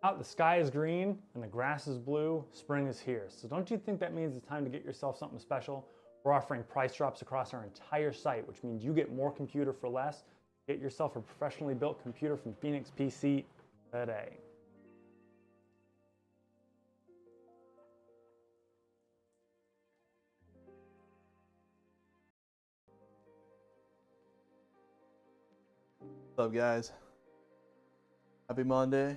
Out, the sky is green and the grass is blue, spring is here. So don't you think that means it's time to get yourself something special? We're offering price drops across our entire site, which means you get more computer for less. Get yourself a professionally built computer from Phoenix PC today. What's up, guys? Happy Monday.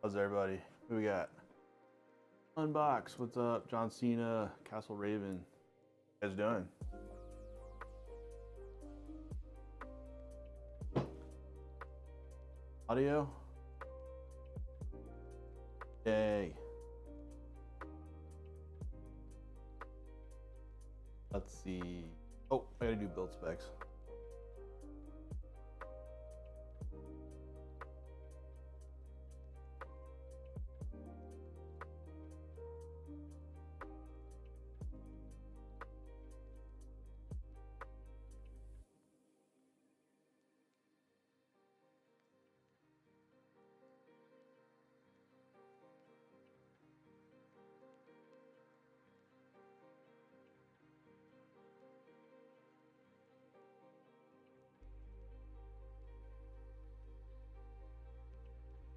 How's everybody? Who we got? Unbox. What's up? John Cena, Castle Raven. What you guys doing? Audio? Yay. Let's see. Oh, I gotta do build specs.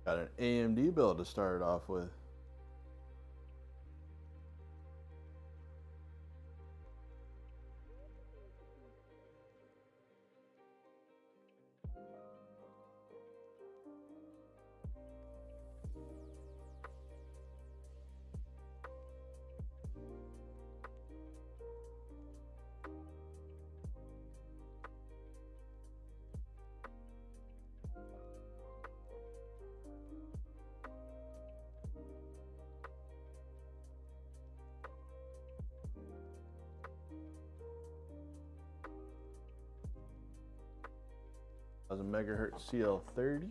Got an AMD build to start it off with. A megahertz CL30.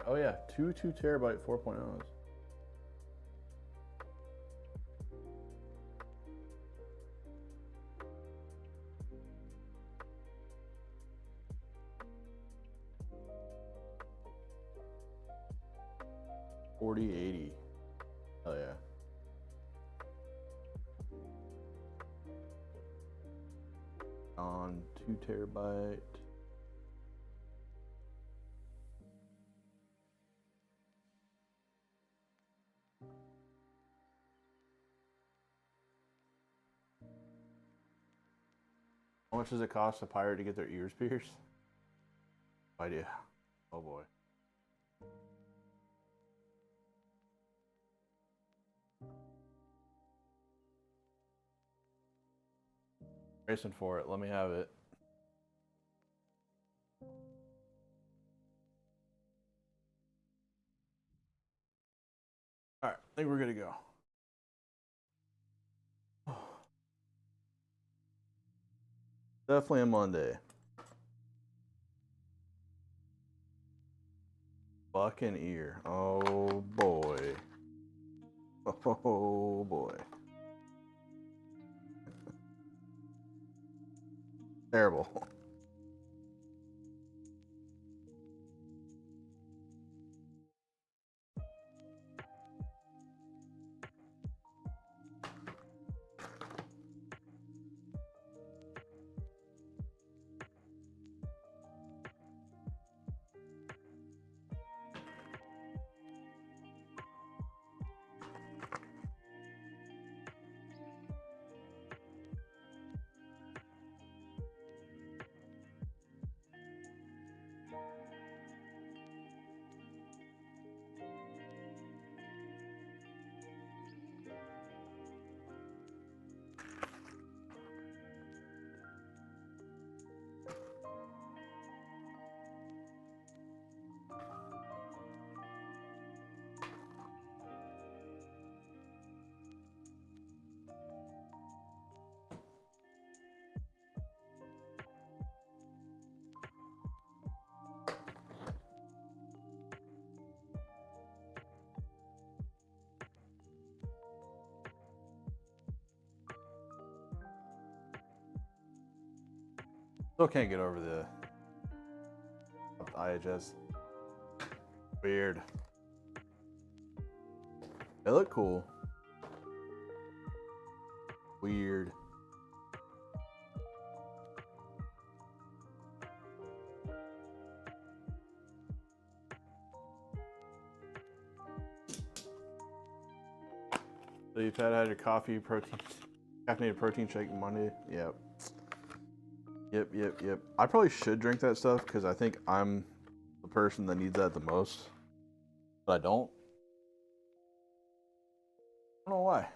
Oh yeah, two 2 terabyte 4.0s. $4080. Oh yeah. On 2 terabyte. How much does it cost a pirate to get their ears pierced? No idea. Oh boy. Racing for it. Let me have it. All right, I think we're good to go. Definitely a Monday. Fucking ear. Oh boy. Oh boy. Terrible. Still can't get over the IHS. Weird. They look cool. Weird. So you've had your coffee, caffeinated protein shake Monday? Yep. Yep. I probably should drink that stuff because I think I'm the person that needs that the most. But I don't. I don't know why.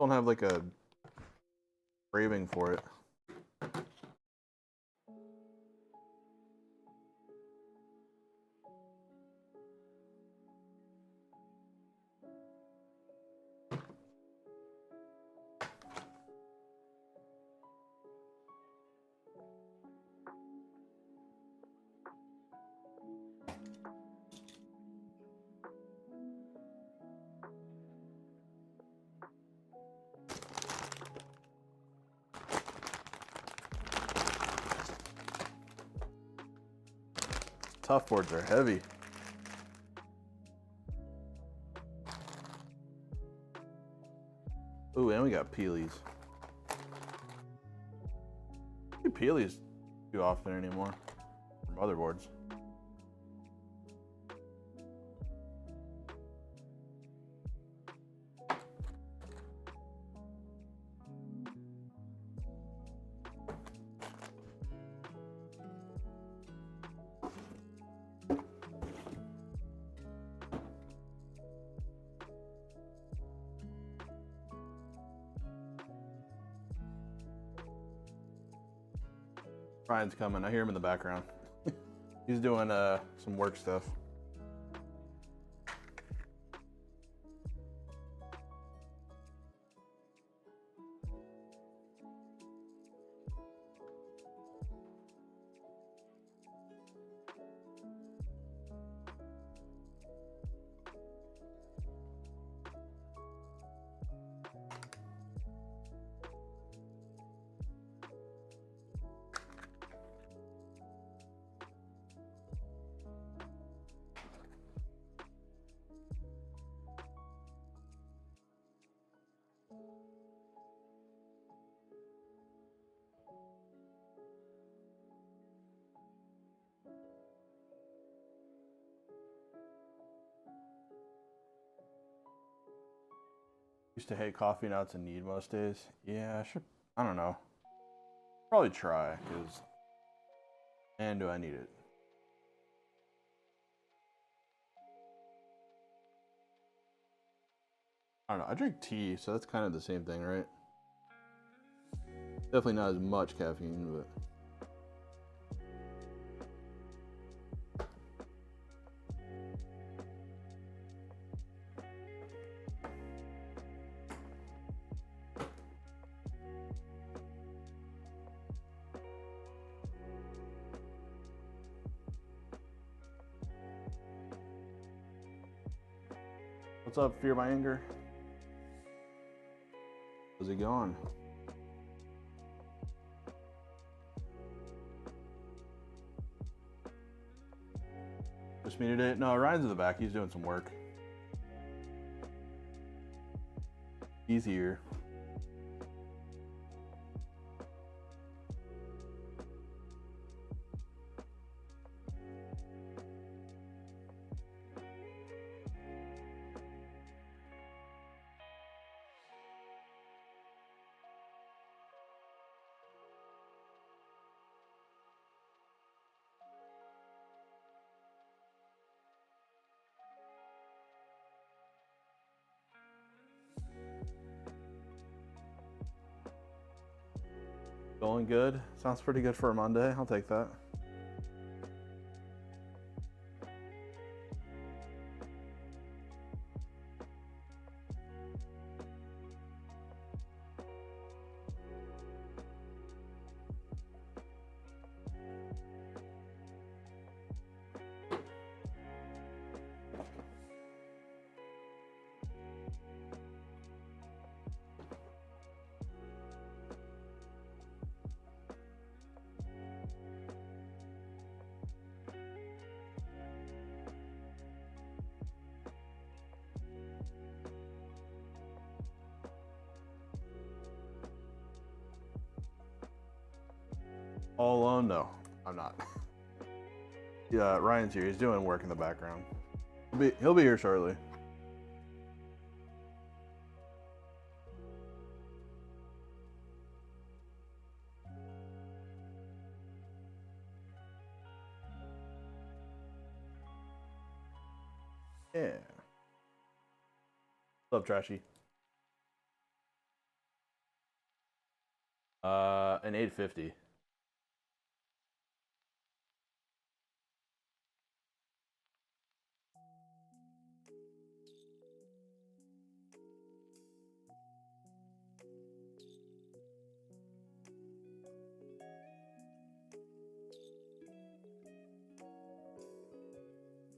Don't have like a craving for it. Tough boards are heavy. Ooh, and we got peelies. I don't see peelies too often anymore. Motherboards. Ryan's coming. I hear him in the background. He's doing some work stuff. Used to hate coffee, now it's a need most days. Yeah, sure. I don't know. Probably try, because man, do I need it. I don't know. I drink tea, so that's kind of the same thing, right? Definitely not as much caffeine, but what's up, Fear My Anger? How's it going? Just me today? No, Ryan's in the back. He's doing some work. He's here. Going good. Sounds pretty good for a Monday. I'll take that. All alone? No, I'm not. Yeah, Ryan's here. He's doing work in the background. He'll be here shortly. Yeah. What's up, Trashy? An 850.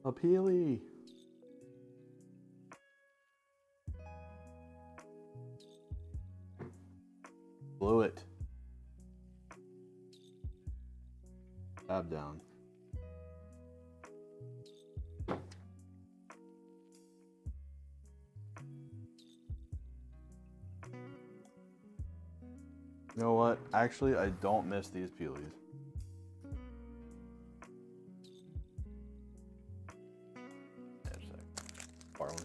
Appealy. Blew it. Tab down. You know what? Actually, I don't miss these peelies. Yeah, just a sec. Borrow one.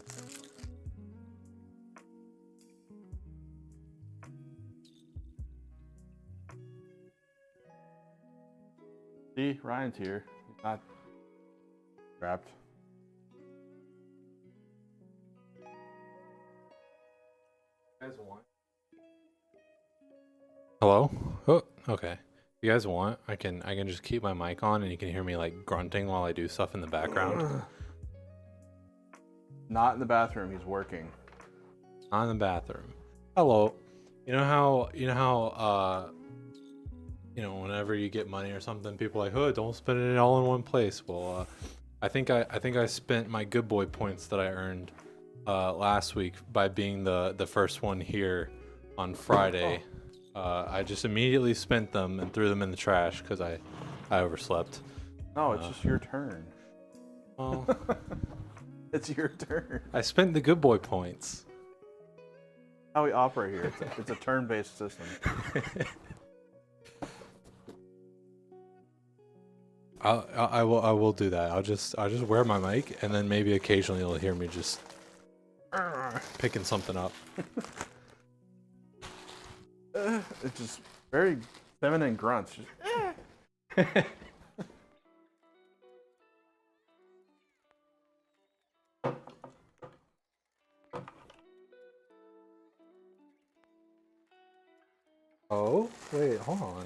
See, Ryan's here. He's not trapped. You guys want? Hello? Oh, okay. You guys want? I can just keep my mic on and you can hear me like grunting while I do stuff in the background. Not in the bathroom. He's working. Not in the bathroom. Hello. You know how whenever you get money or something, people are like, oh, don't spend it all in one place. Well, I think I spent my good boy points that I earned last week by being the first one here on Friday. I just immediately spent them and threw them in the trash because I overslept. No, it's just your turn. Well, It's your turn. I spent the good boy points. How we operate here. It's a turn-based system. I will do that. I'll just wear my mic and then maybe occasionally you'll hear me just picking something up. It's just very feminine grunts. Just, Oh, wait, hold on.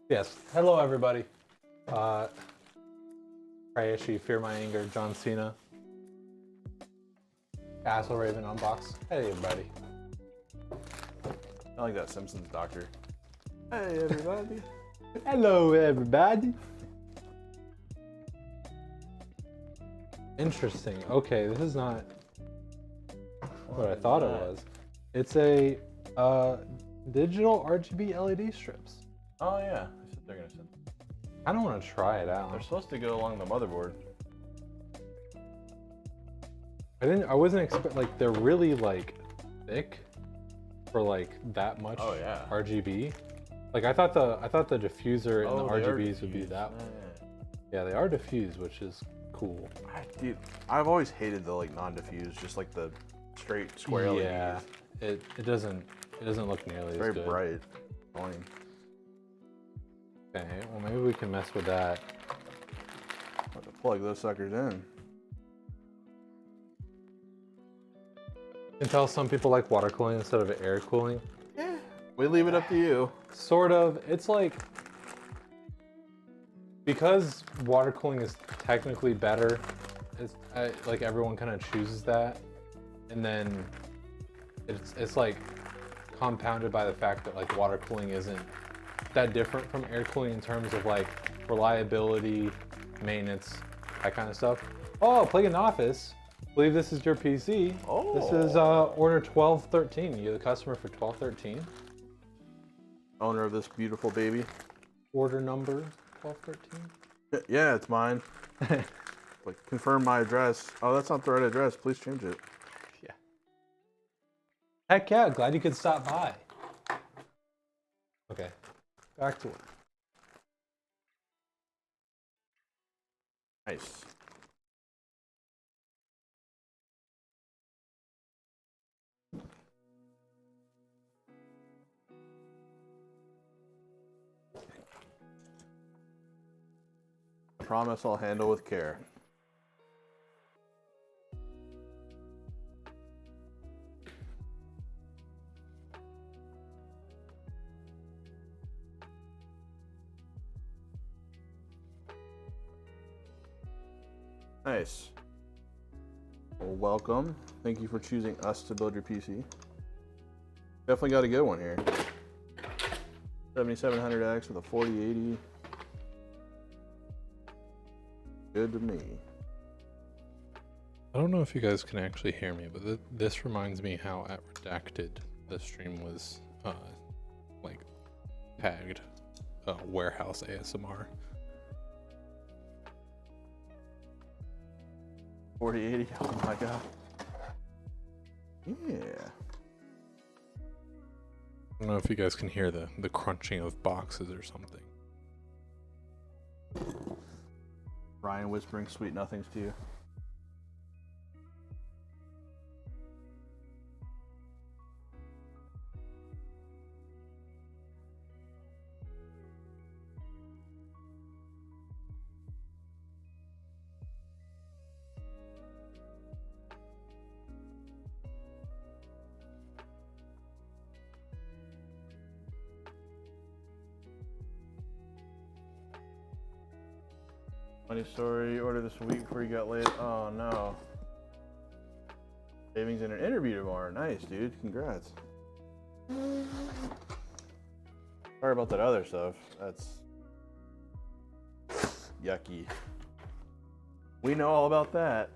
Yes, hello everybody. Prayeshi, Fear My Anger, John Cena. Castle Raven Unbox. Hey everybody. I like that Simpsons doctor. Hey, everybody. Hello everybody. Interesting. Okay, this is not what I thought it was. It's a digital RGB LED strips. Oh, yeah. I said they're going to send. I don't want to try it out. They're supposed to go along the motherboard. I wasn't expect like they're really like thick for like that much RGB. Like I thought the diffuser and the RGBs would be that. Yeah, they are diffused, which is cool. Dude, I've always hated the like non-diffuse, just like the straight square LEDs. Yeah, it doesn't look nearly as Very good. bright. Annoying. Okay, well maybe we can mess with that. I'll have to plug those suckers in. You can tell some people like water cooling instead of air cooling. Yeah. We leave it up to you. Sort of. It's like, because water cooling is technically better, like everyone kind of chooses that, and then it's like compounded by the fact that like water cooling isn't that different from air cooling in terms of like reliability, maintenance, that kind of stuff. Oh, Plague in the Office. I believe this is your PC. Oh. This is order 1213. You're the customer for 1213. Owner of this beautiful baby. Order number 1213. Yeah, it's mine. Like, confirm my address. Oh, that's not the right address. Please change it. Yeah. Heck yeah, glad you could stop by. Okay, back to work. Nice. I promise I'll handle with care. Nice. Well, welcome. Thank you for choosing us to build your PC. Definitely got a good one here. 7700X with a 4080. Good to me. I don't know if you guys can actually hear me, but this reminds me how at Redacted the stream was like tagged warehouse ASMR. 4080. Oh my god. Yeah. I don't know if you guys can hear the crunching of boxes or something. Ryan whispering sweet nothings to you. Funny story, order this a week before you got late. Oh no. Savings in an interview tomorrow. Nice, dude. Congrats. Sorry about that other stuff. That's yucky. We know all about that.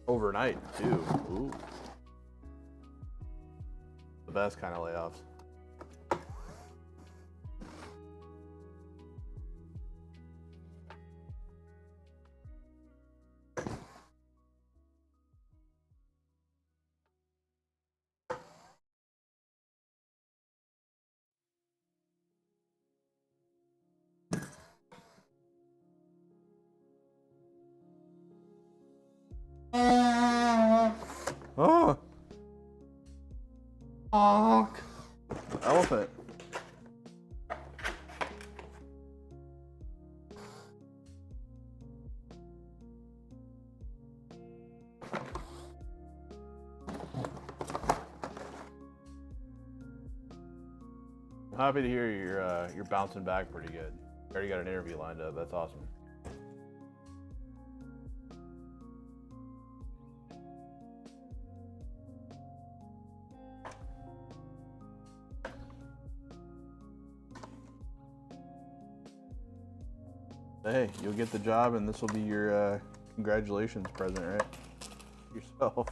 Overnight, too. Ooh. The best kind of layoffs. Oh! Honk! Elephant. I'm happy to hear you're bouncing back pretty good. You already got an interview lined up. That's awesome. Hey, you'll get the job, and this will be your congratulations present, right? Yourself.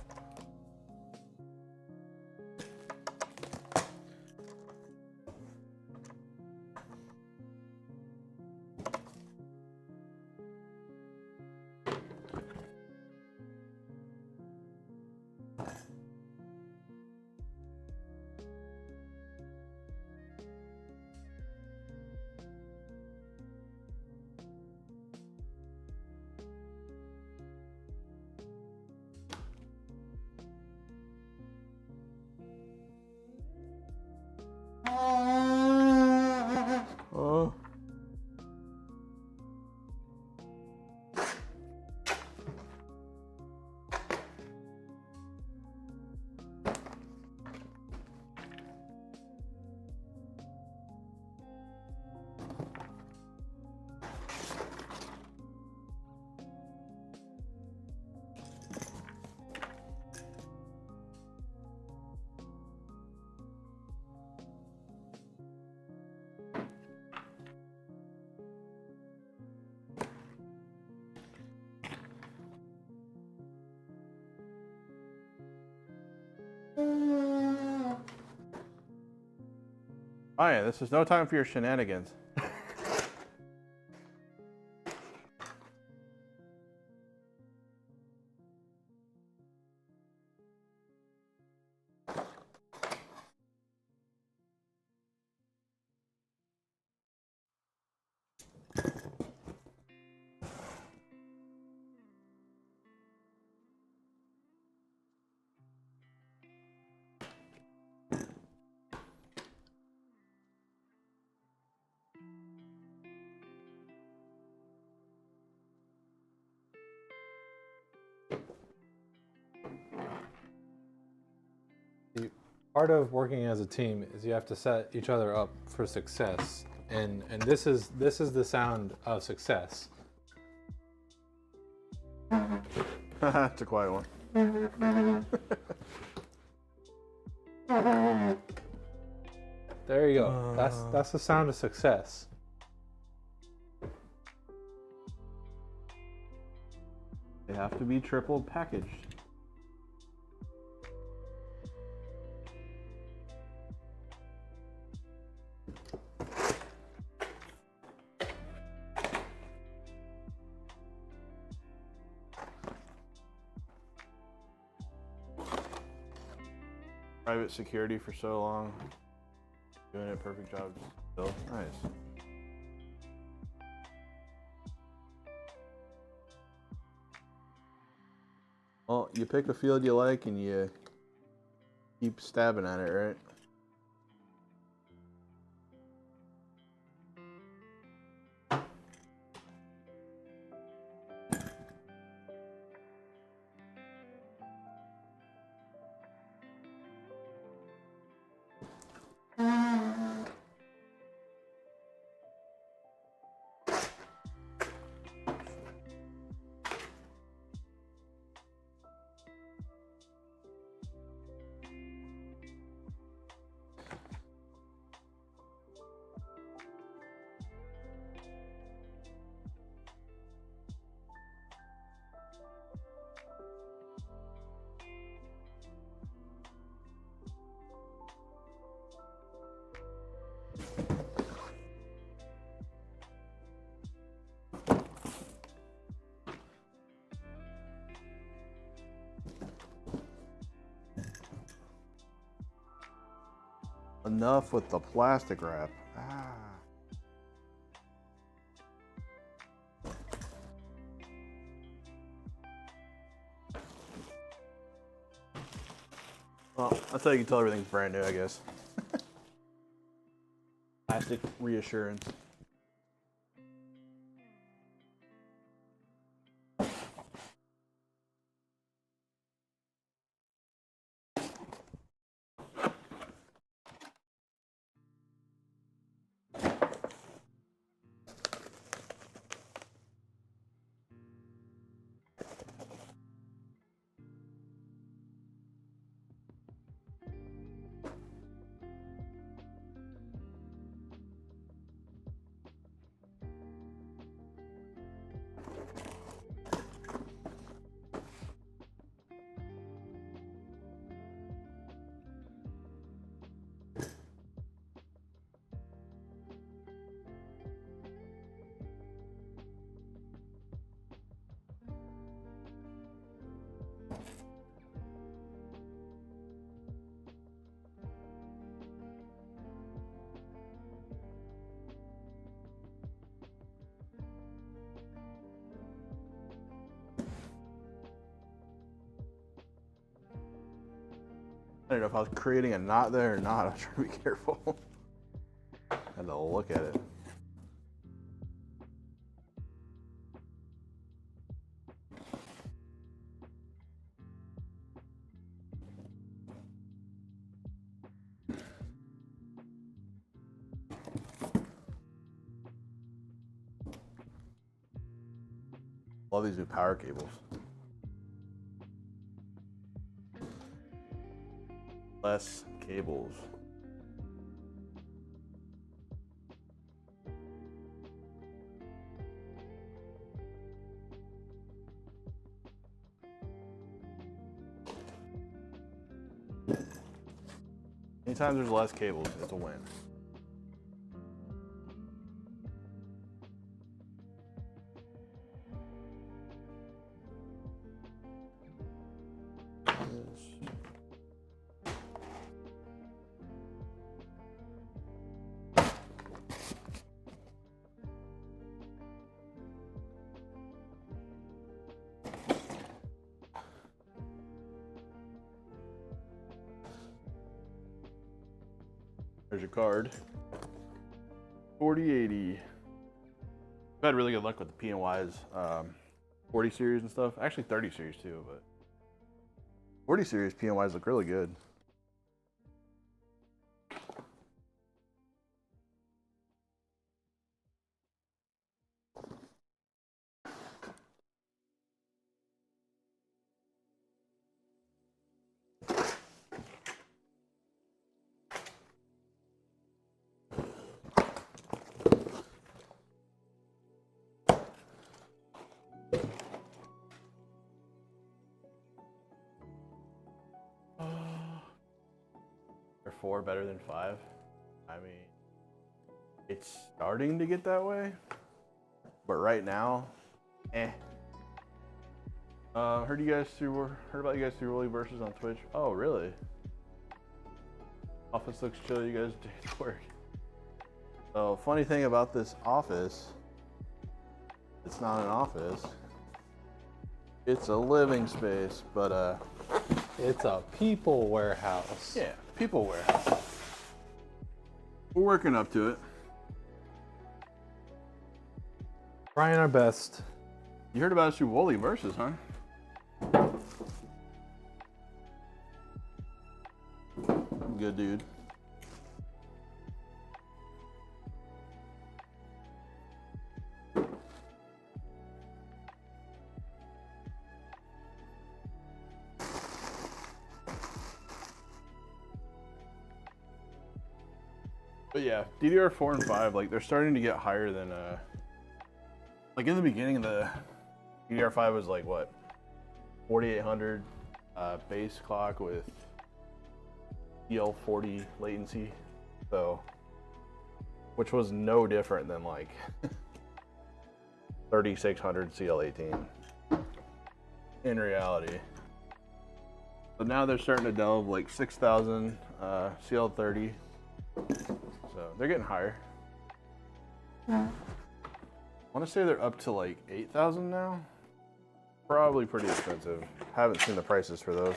Oh. Oh yeah, this is no time for your shenanigans. part of working as a team is you have to set each other up for success, and this is the sound of success. It's a quiet one. There you go. That's the sound of success. They have to be triple packaged. Private security for so long. Doing a perfect job still. Nice. Well, you pick a field you like and you keep stabbing at it, right? Enough with the plastic wrap. Ah. Well, that's how you can tell everything's brand new, I guess. Plastic reassurance. I don't know if I was creating a knot there or not. I was trying to be careful. I had to look at it. Love these new power cables. Less cables. Anytime there's less cables, it's a win. There's your card. 4080. I've had really good luck with the PNYs, 40 series and stuff. Actually 30 series too, but 40 series PNYs look really good. 4 better than 5? I mean, it's starting to get that way, but right now, eh. Heard about you guys through Rolly Versus on Twitch. Oh, really? Office looks chill. You guys do work. So, funny thing about this office, it's not an office. It's a living space, but It's a people warehouse. yeah, people warehouse. We're working up to it. Trying our best. You heard about us through Wooly Versus, huh? Good dude. But yeah, DDR4 and 5, like they're starting to get higher than like in the beginning of the DDR5 was like what, 4800 base clock with EL40 latency, so which was no different than like 3600 CL18 in reality. But now they're starting to delve like 6000 CL30, so they're getting higher. I want to say they're up to like 8,000 now. Probably pretty expensive. Haven't seen the prices for those.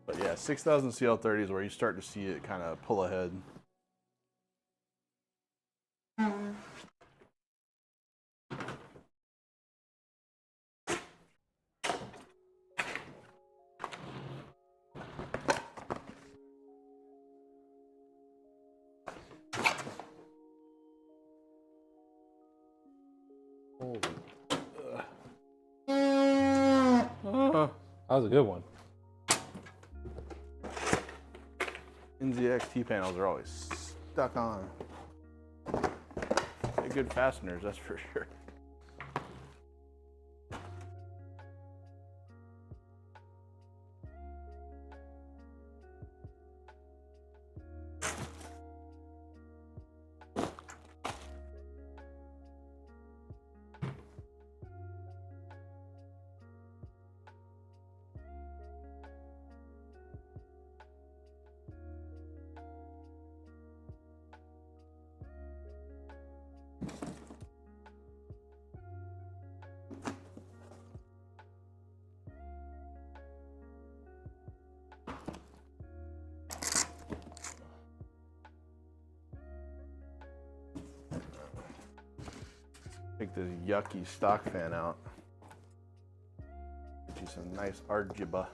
But yeah, 6,000 CL30 is where you start to see it kind of pull ahead. That was a good one. NZXT panels are always stuck on. They're good fasteners, that's for sure. Take this yucky stock fan out. Get you some nice RGB.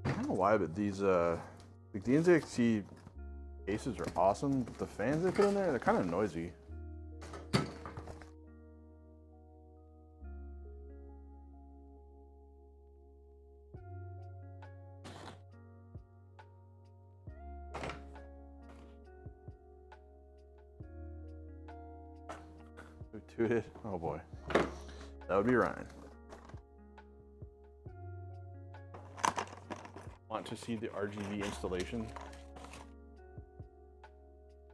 I don't know why, but these like the NZXT cases are awesome, but the fans they put in there, they're kind of noisy. Who tooted? Oh boy. That would be Ryan. Want to see the RGB installation?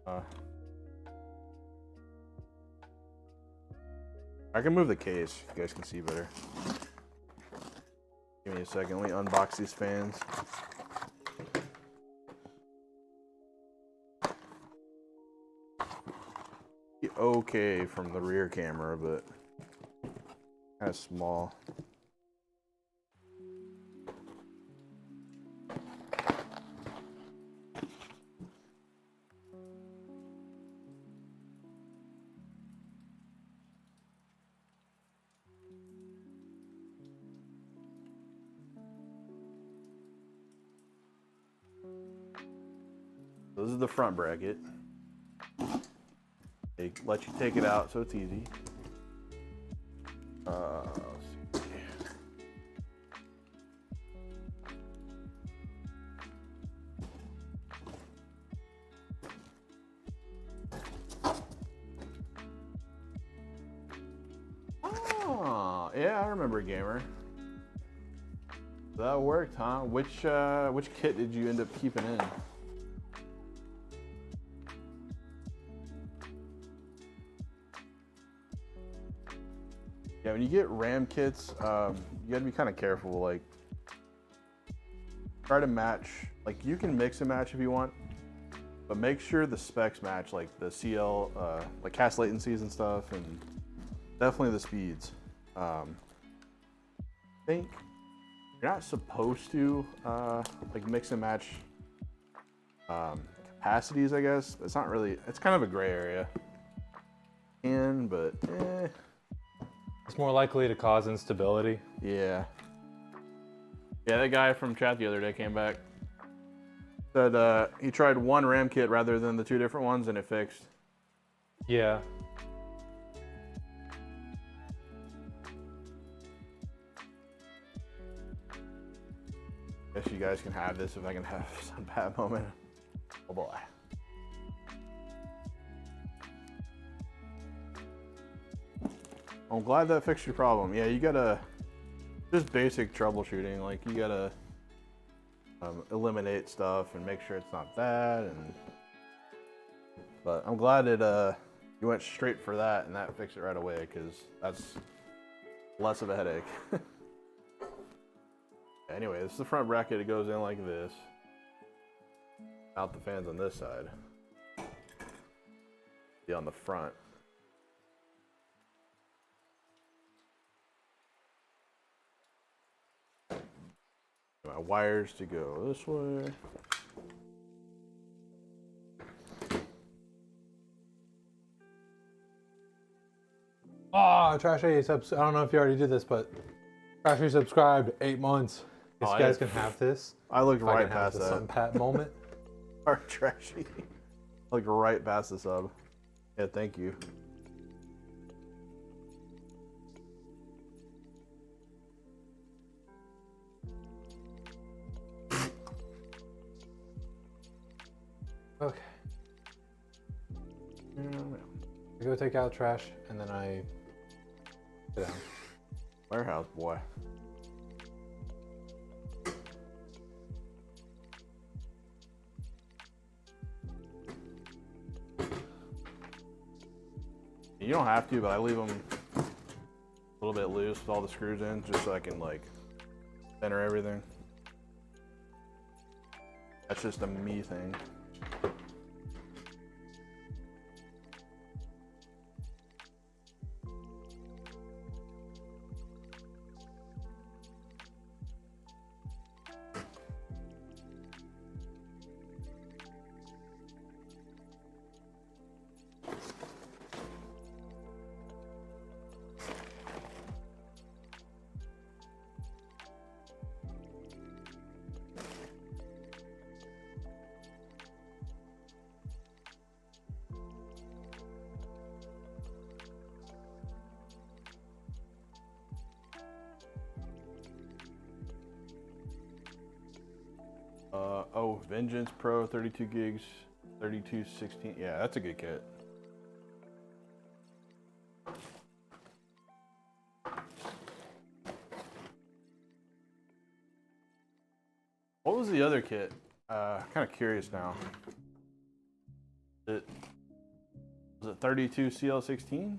I can move the case, you guys can see better. Give me a second, let me unbox these fans. Okay from the rear camera, but kind of small. This is the front bracket. They let you take it out, so it's easy. Let's see. Oh, yeah, I remember Gamer. That worked, huh? Which kit did you end up keeping in? Yeah, when you get RAM kits, you gotta be kind of careful. Like, try to match. Like, you can mix and match if you want, but make sure the specs match, like the CL, like cast latencies and stuff, and definitely the speeds. I think you're not supposed to like mix and match capacities. I guess it's not really. It's kind of a gray area. But It's more likely to cause instability. yeah. Yeah, that guy from chat the other day came back. Said he tried one RAM kit rather than the two different ones, and it fixed. Yeah. Guess you guys can have this if I can have some bad moment. Oh boy. I'm glad that fixed your problem. Yeah, you gotta, just basic troubleshooting. Like, you gotta eliminate stuff and make sure it's not that. But I'm glad you went straight for that and that fixed it right away, because that's less of a headache. Anyway, this is the front bracket. It goes in like this. Out the fans on this side. See on the front. My wires to go this way. Oh, Trash A subs. I don't know if you already did this, but Trash A subscribed 8 months. Guess you guys can have this. I looked If I right can have past the that. Sunpat moment. Our trashy. Like right past the sub. Yeah, thank you. Okay. I go take out trash and then I sit down. Warehouse boy. You don't have to, but I leave them a little bit loose with all the screws in, just so I can like center everything. That's just a me thing. Oh, Vengeance Pro 32 gigs, 3216. Yeah, that's a good kit. What was the other kit? Kind of curious now. Was it 32 CL16?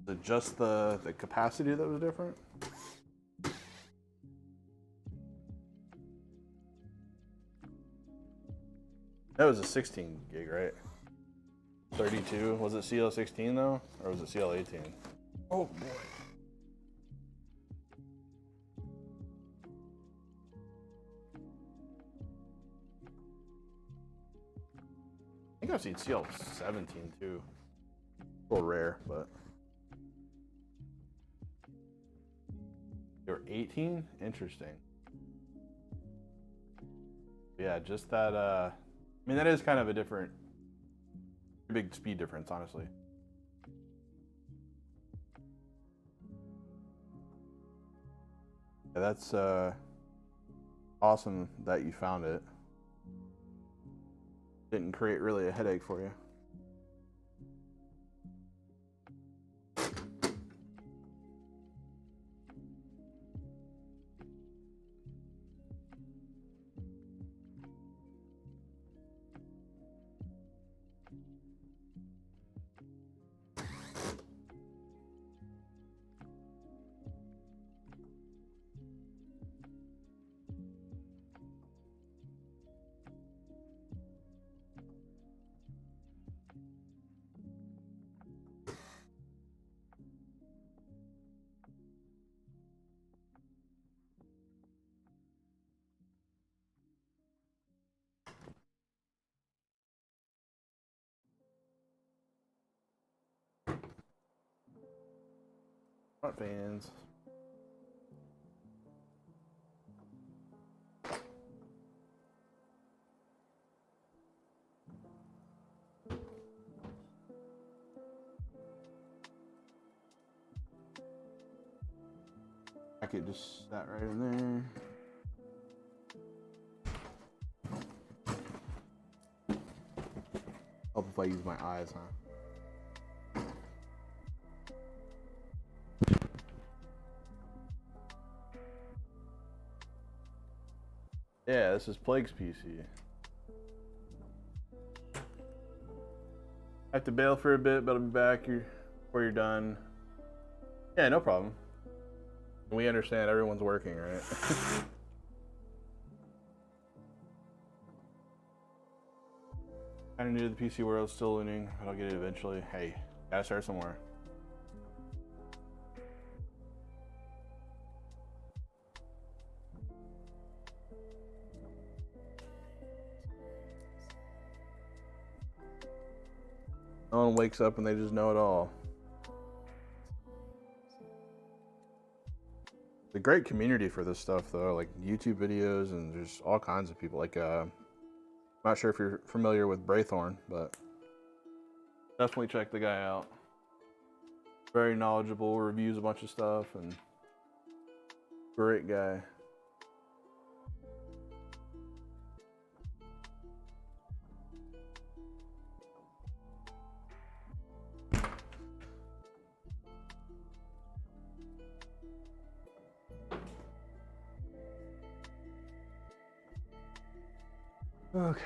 Was it just the capacity that was different? That was a 16 gig, right? 32. Was it CL16 though? Or was it CL18? Oh boy. I think I've seen CL17 too. A little rare, but. They were 18? Interesting. Yeah, just that, I mean, that is kind of a different big speed difference, honestly. Yeah, that's awesome that you found it. Didn't create really a headache for you. Front fans. I could just sat right in there. Help if I use my eyes, huh? Yeah, this is Plague's PC. I have to bail for a bit, but I'll be back before you're done. Yeah, no problem. We understand everyone's working, right? Kinda new to the PC world, still learning, but I'll get it eventually. Hey, gotta start somewhere. No one wakes up and they just know it all. A great community for this stuff though, like YouTube videos and there's all kinds of people. Like, I'm not sure if you're familiar with Braythorn, but definitely check the guy out. Very knowledgeable, reviews a bunch of stuff, and great guy. Okay.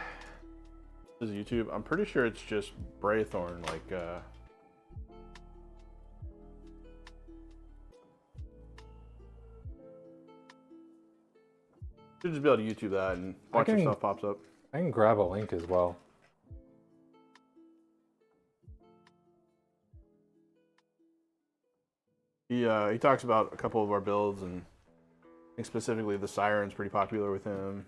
This is YouTube. I'm pretty sure it's just Braythorn, like should just be able to YouTube that and watch your stuff pops up. I can grab a link as well. He talks about a couple of our builds, and I think specifically the Syren's pretty popular with him.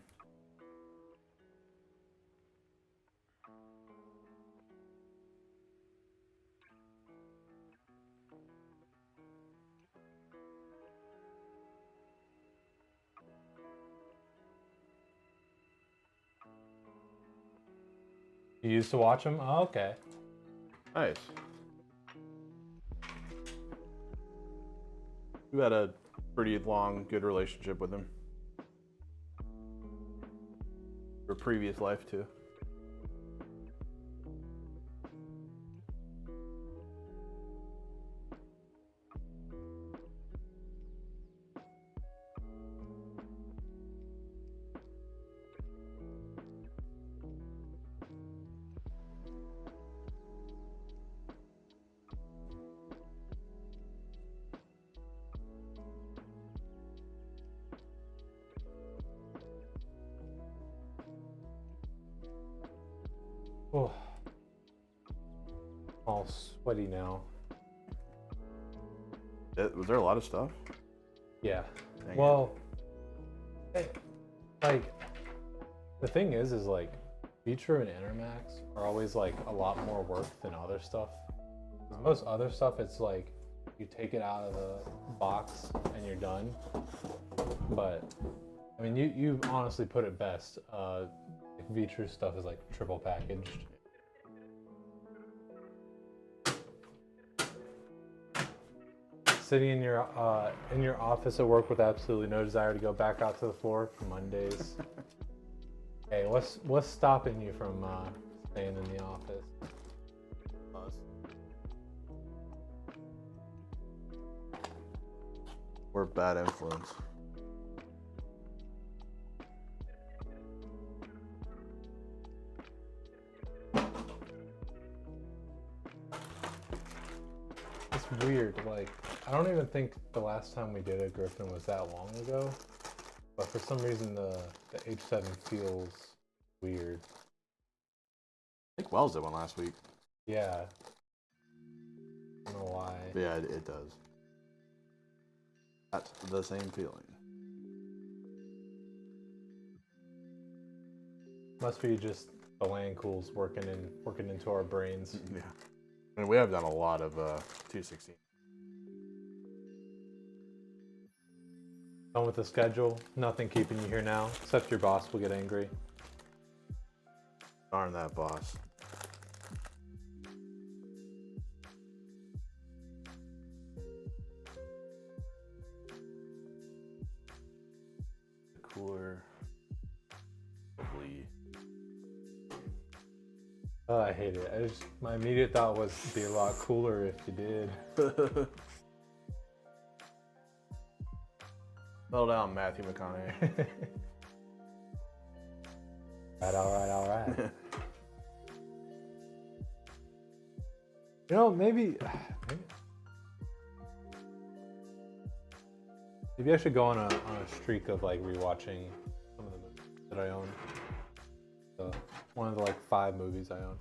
You used to watch them? Oh, okay. Nice. You had a pretty long, good relationship with him. Your previous life, too. Oh, all sweaty now. Was there a lot of stuff? Yeah. Dang well, like, the thing is like, Vetroo and Enermax are always like a lot more work than other stuff. Most other stuff, it's like, you take it out of the box and you're done. But, I mean, you honestly put it best. Like Vetroo stuff is like triple packaged. sitting in your office at work with absolutely no desire to go back out to the floor for Mondays. Hey, what's stopping you from staying in the office? Us. We're bad influence. It's weird. Like, I don't even think the last time we did a Griffyn was that long ago. But for some reason, the H7 feels weird. I think Wells did one last week. Yeah. I don't know why. But yeah, it does. That's the same feeling. Must be just the Lancools working into our brains. Yeah. And we have done a lot of 216. Done with the schedule. Nothing keeping you here now, except your boss will get angry. Darn that boss. Cooler. Probably. Oh, I hate it. My immediate thought was it'd be a lot cooler if you did. Settle down, Matthew McConaughey. All right. You know, maybe I should go on a streak of like rewatching some of the movies that I own. One of the like 5 movies I own.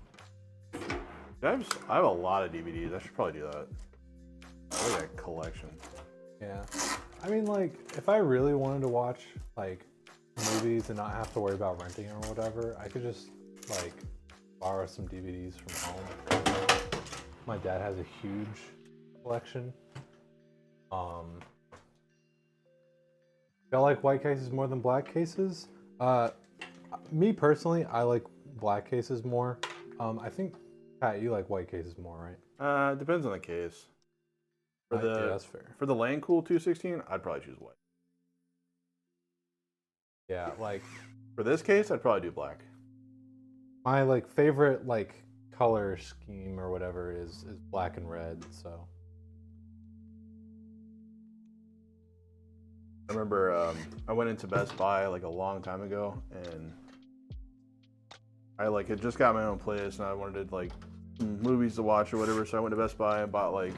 I have a lot of DVDs. I should probably do that. I like a collection. Yeah. I mean, like, if I really wanted to watch like movies and not have to worry about renting or whatever, I could just like borrow some DVDs from home. My dad has a huge collection. Y'all like white cases more than black cases? Me personally, I like black cases more. I think, Pat, you like white cases more, right? Depends on the case. Yeah, that's fair. For the Lancool 216, I'd probably choose white. Yeah, like For this case, I'd probably do black. my like favorite like color scheme or whatever is black and red. So I remember I went into Best Buy like a long time ago, and I like had just got my own place, and I wanted like movies to watch or whatever. So I went to Best Buy and bought like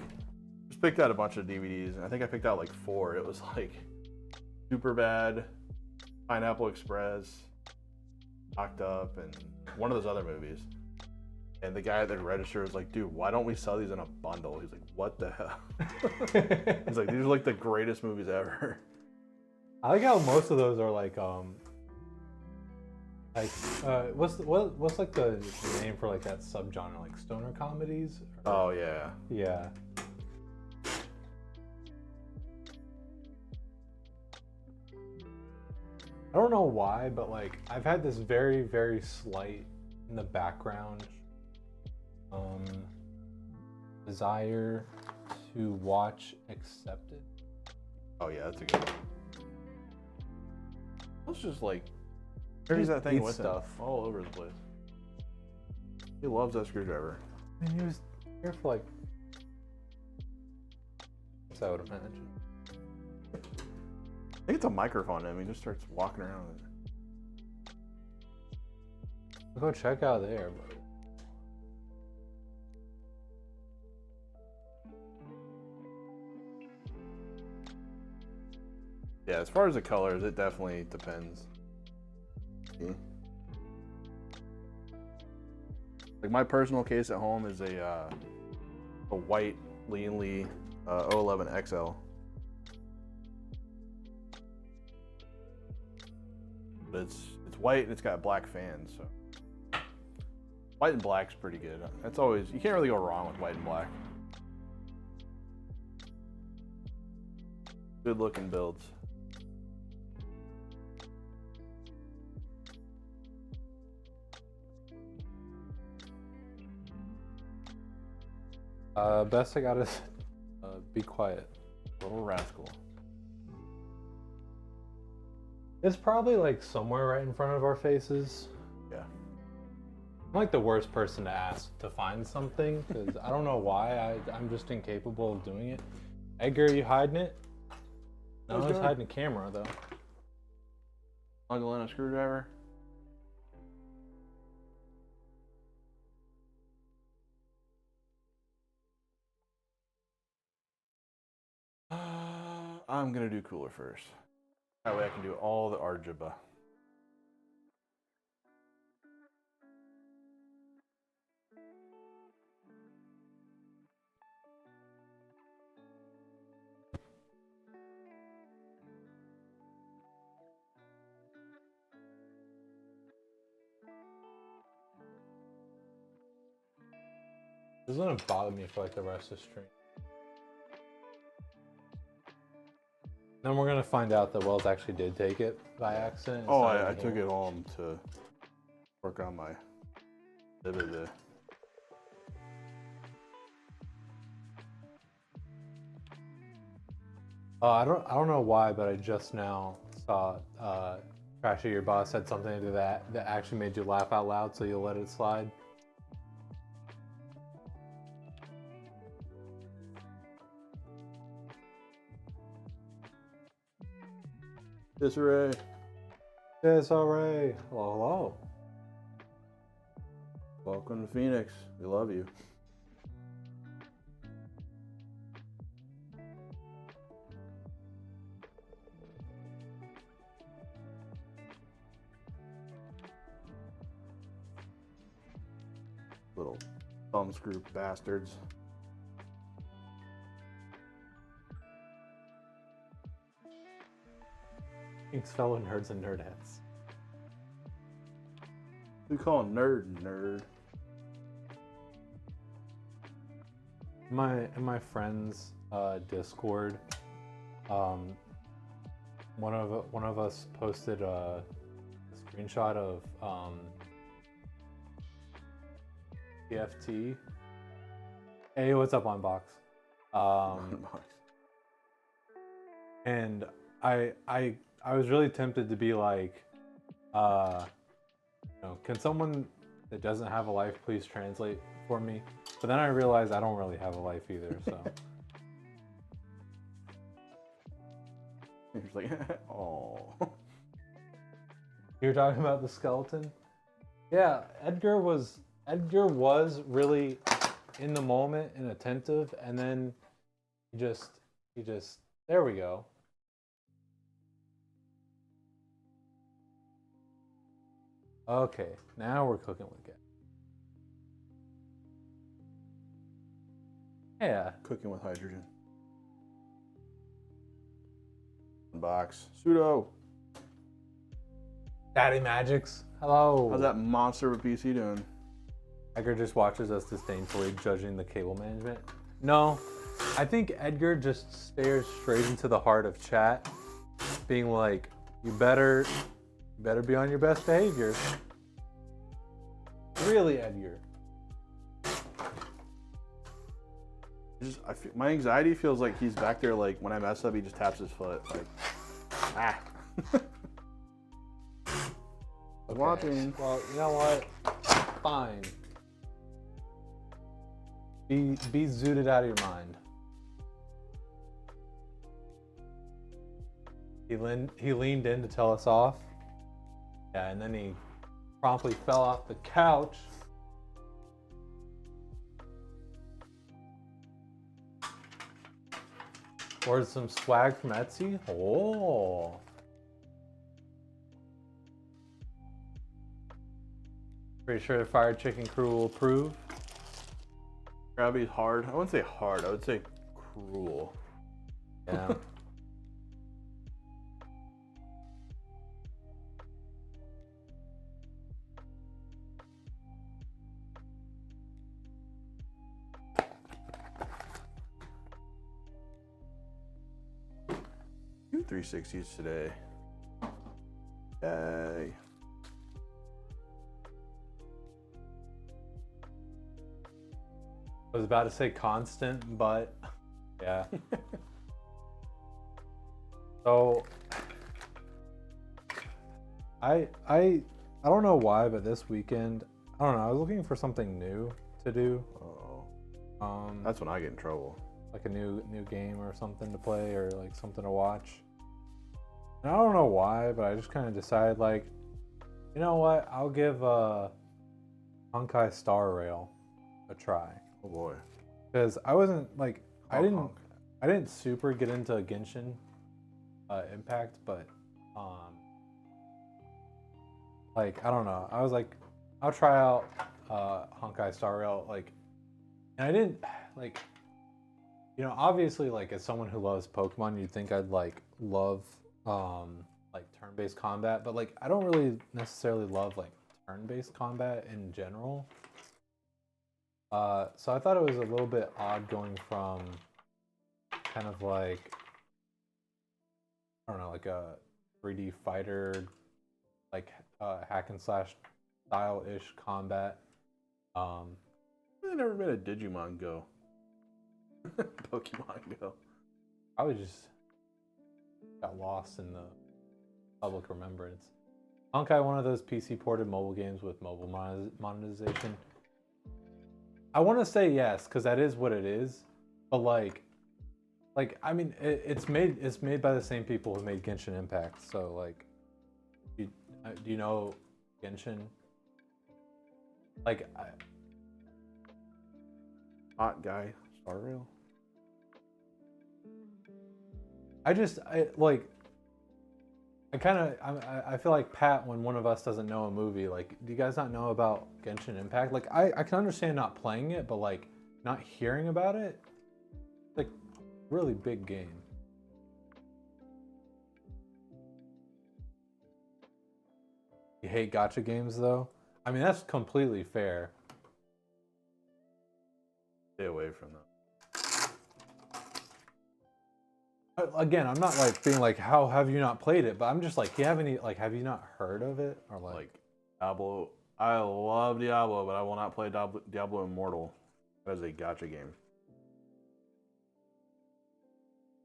just picked out a bunch of DVDs, and I think I picked out like 4. It was like Superbad, Pineapple Express, Locked Up, and one of those other movies. And the guy at the register was like, "Dude, why don't we sell these in a bundle?" He's like, "What the hell?" He's like, "These are like the greatest movies ever." I like how most of those are like what's like the name for like that subgenre, like stoner comedies? Oh yeah. Yeah. I don't know why, but like I've had this very, very slight in the background desire to watch Accepted. Oh yeah, that's a good one. It's just like carries that thing Eats with stuff. him all over the place. He loves that screwdriver. And he was here for like, I would imagine. I think it's a microphone, and he just starts walking around with it. I'll go check out there, bro. Yeah, as far as the colors, it definitely depends. Like my personal case at home is a white Lian 011 XL. But it's white and it's got black fans, so white and black's pretty good. That's always, you can't really go wrong with white and black. Good looking builds. Best I got is be quiet. Little rascal. It's probably like somewhere right in front of our faces. Yeah. I'm like the worst person to ask to find something because I don't know why. I'm just incapable of doing it. Edgar, are you hiding it? No, I was hiding the camera though. Uncle and a screwdriver. I'm gonna do cooler first. That way I can do all the algebra. This is gonna bother me for like the rest of the stream. Then we're gonna find out that Wells actually did take it by accident. Oh, I took it home to work on my I don't know why, but I just now saw Trashy, your boss said something to that actually made you laugh out loud, so you'll let it slide. Disarray. Disarray. Hello, hello. Welcome to Phoenix. We love you. Little thumbscrew bastards. Thanks, fellow nerds and nerdettes. We call him nerd. In my friend's Discord, one of us posted a screenshot of TFT. Hey, what's up, Unbox? And I was really tempted to be like, can someone that doesn't have a life please translate for me? But then I realized I don't really have a life either, so. He's like, oh. You're talking about the skeleton? Yeah, Edgar was really in the moment and attentive, and then he just, there we go. Okay, now we're cooking with gas. Yeah. Cooking with hydrogen. Box. Pseudo. Daddy Magics. Hello. How's that monster of a PC doing? Edgar just watches us disdainfully judging the cable management. No, I think Edgar just stares straight into the heart of chat, being like, you better be on your best behavior. Really, Edgar. My anxiety feels like he's back there, like when I mess up, he just taps his foot, like, ah. Okay. Watching. Well, you know what? Fine. Be zooted out of your mind. He leaned in to tell us off. Yeah, and then he promptly fell off the couch. Ordered some swag from Etsy. Oh. Pretty sure the Fire Chicken crew will approve. Gravity's hard. I wouldn't say hard. I would say cruel. Yeah. Two 360s today. Yay. I was about to say constant, but yeah. So I don't know why, but this weekend, I don't know, I was looking for something new to do. That's when I get in trouble. Like a new game or something to play, or like something to watch. And I don't know why, but I just kind of decided, like, you know what? I'll give Honkai Star Rail a try. Oh boy. Because I wasn't like I Honk. didn't super get into Genshin Impact, but like I don't know. I was like, I'll try out Honkai Star Rail, like, and I didn't like, you know, obviously, like, as someone who loves Pokemon, you'd think I'd like love like turn-based combat, but like I don't really necessarily love like turn-based combat in general. So I thought it was a little bit odd going from kind of like, I don't know, like a 3D fighter, like hack and slash style-ish combat. I've never been a Digimon Go. Pokemon Go. I was just got lost in the public remembrance. Honkai, one of those PC ported mobile games with mobile monetization. I want to say yes, because that is what it is, but like I mean, it's made by the same people who made Genshin Impact. So like, do you know Genshin? Like, Hot guy. Star Rail. I feel like Pat, when one of us doesn't know a movie, like, do you guys not know about Genshin Impact? Like, I can understand not playing it, but like not hearing about it, like, really big game. You hate gacha games though? I mean, that's completely fair. Stay away from them. Again, I'm not like being like, how have you not played it? But I'm just like, have you not heard of it? Or Like Diablo. I love Diablo, but I will not play Diablo Immortal. That is a gacha game.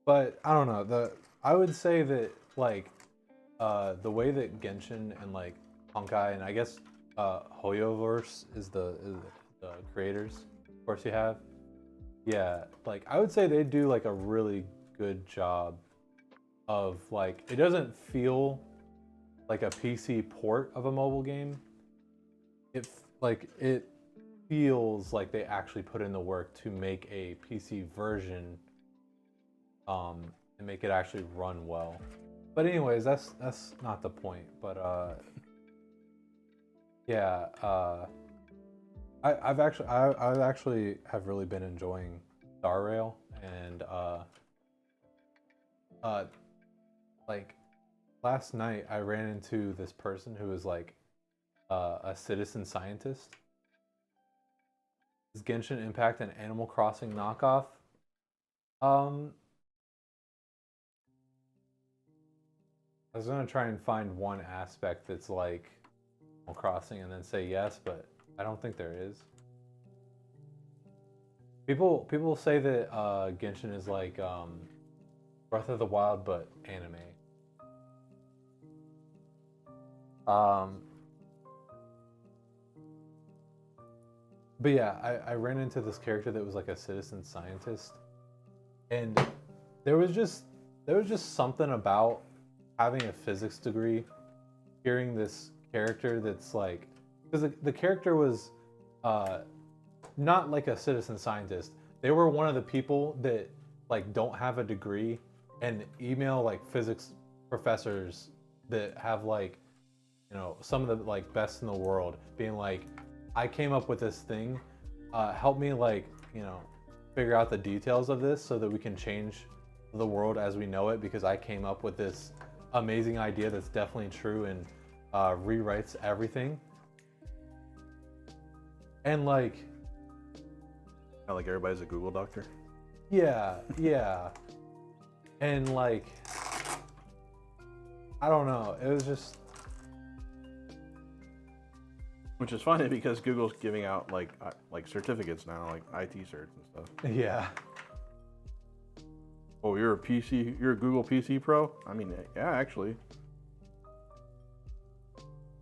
But I don't know. I would say that like the way that Genshin and like Honkai and I guess Hoyoverse is the creators, of course you have. Yeah, like I would say they do like a really good job of like, it doesn't feel like a PC port of a mobile game. It feels like they actually put in the work to make a PC version and make it actually run well. But anyways, that's not the point. But yeah, I actually have really been enjoying Star Rail, and like last night I ran into this person who was like a citizen scientist. Is Genshin Impact an Animal Crossing knockoff? I was gonna try and find one aspect that's like Animal Crossing and then say yes, but I don't think there is. People say that Genshin is like Breath of the Wild, but anime. But yeah, I ran into this character that was like a citizen scientist, and there was just something about having a physics degree, hearing this character that's like, because the character was not like a citizen scientist. They were one of the people that like don't have a degree and email like physics professors that have like, you know, some of the like best in the world, being like, I came up with this thing, help me like, you know, figure out the details of this so that we can change the world as we know it, because I came up with this amazing idea that's definitely true and rewrites everything. And like, Not like everybody's a Google doctor. yeah, and like, I don't know, it was just, Which is funny because Google's giving out like certificates now, like IT certs and stuff. yeah. Oh, you're a PC, you're a Google PC Pro? I mean, yeah, actually.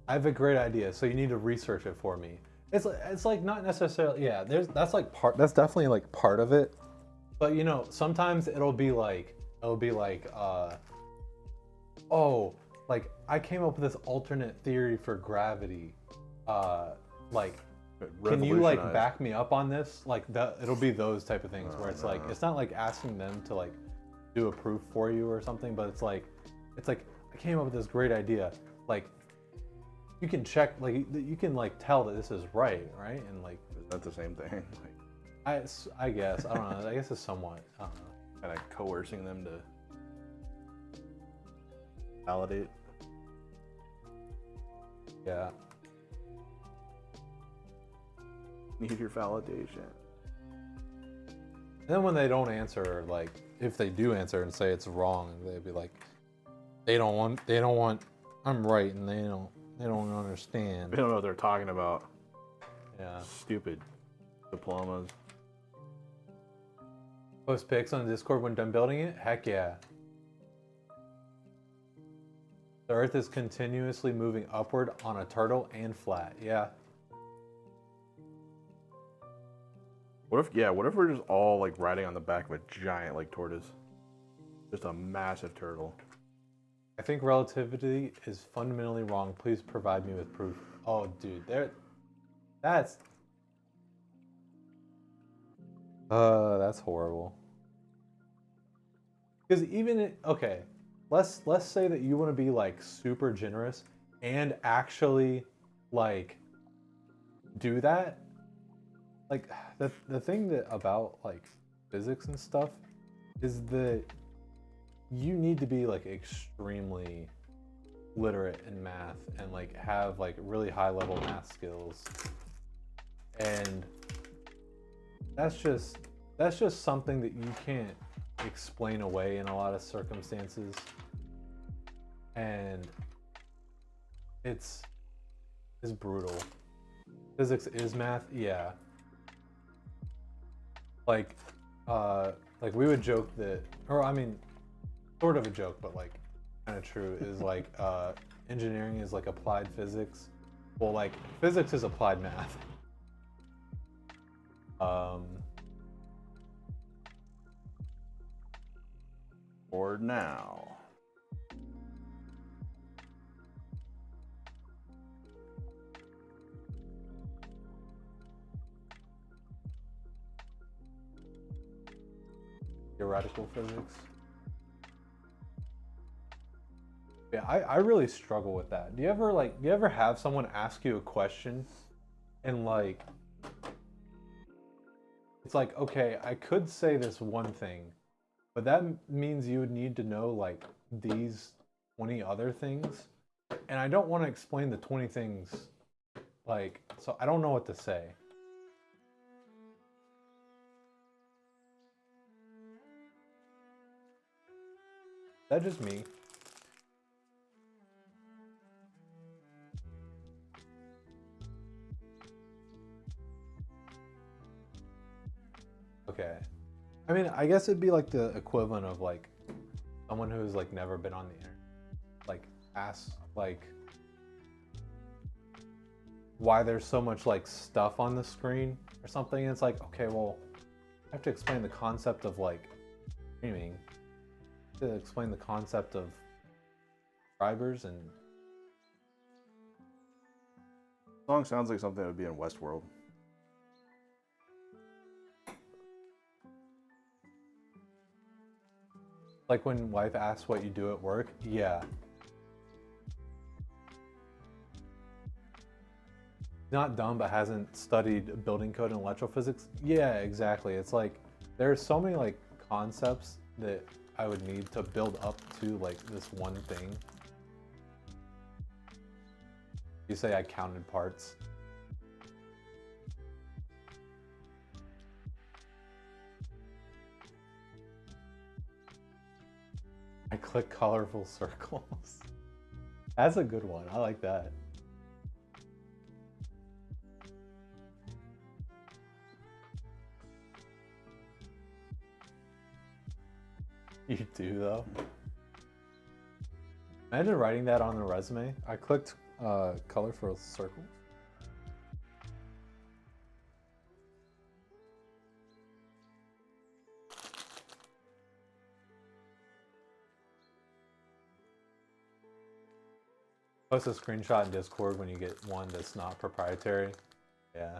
I have a great idea, so you need to research it for me. It's like not necessarily, yeah, that's definitely like part of it. But you know, sometimes it'll be like, oh, like I came up with this alternate theory for gravity. Like, can you like back me up on this? Like it'll be those type of things where it's like, it's not like asking them to like do a proof for you or something, but it's like I came up with this great idea. Like, you can check, like you can like tell that this is right? And like, is that the same thing? Like, I guess, I don't know. I guess it's somewhat, I don't know. Kind of coercing them to validate. Yeah. Need your validation. And then when they don't answer, like if they do answer and say it's wrong, they'd be like, they don't want, I'm right, and they don't understand. They don't know what they're talking about. Yeah. Stupid diplomas. Post pics on Discord when done building it? Heck yeah. The Earth is continuously moving upward on a turtle and flat. Yeah. What if we're just all like riding on the back of a giant like tortoise? Just a massive turtle. I think relativity is fundamentally wrong. Please provide me with proof. Oh, dude, that's horrible. Because okay, let's say that you want to be like super generous and actually like do that. Like the thing that about like physics and stuff is that you need to be like extremely literate in math and like have like really high level math skills, and that's just something that you can't explain away in a lot of circumstances, and it's brutal. Physics is math, yeah. Like we would joke that, or I mean, sort of a joke, but like kind of true, is like engineering is like applied physics. Well, like physics is applied math. For now. Theoretical physics. Yeah, I really struggle with that. Do you ever have someone ask you a question and like it's like, okay, I could say this one thing, but that means you would need to know like these 20 other things, and I don't want to explain the 20 things, like, so I don't know what to say. Is that just me? Okay. I mean, I guess it'd be like the equivalent of like someone who's like never been on the internet, like ask like why there's so much like stuff on the screen or something. And it's like, okay, well, I have to explain the concept of like streaming, to explain the concept of subscribers, and The song sounds like something that would be in Westworld. like when wife asks what you do at work. Yeah. Not dumb, but hasn't studied building code and electrophysics. Yeah, exactly. It's like there's so many like concepts that I would need to build up to like this one thing. You say I counted parts. I click colorful circles. That's a good one. I like that. You do though. Imagine writing that on the resume. I clicked color for a circle. Post a screenshot in Discord when you get one that's not proprietary. Yeah.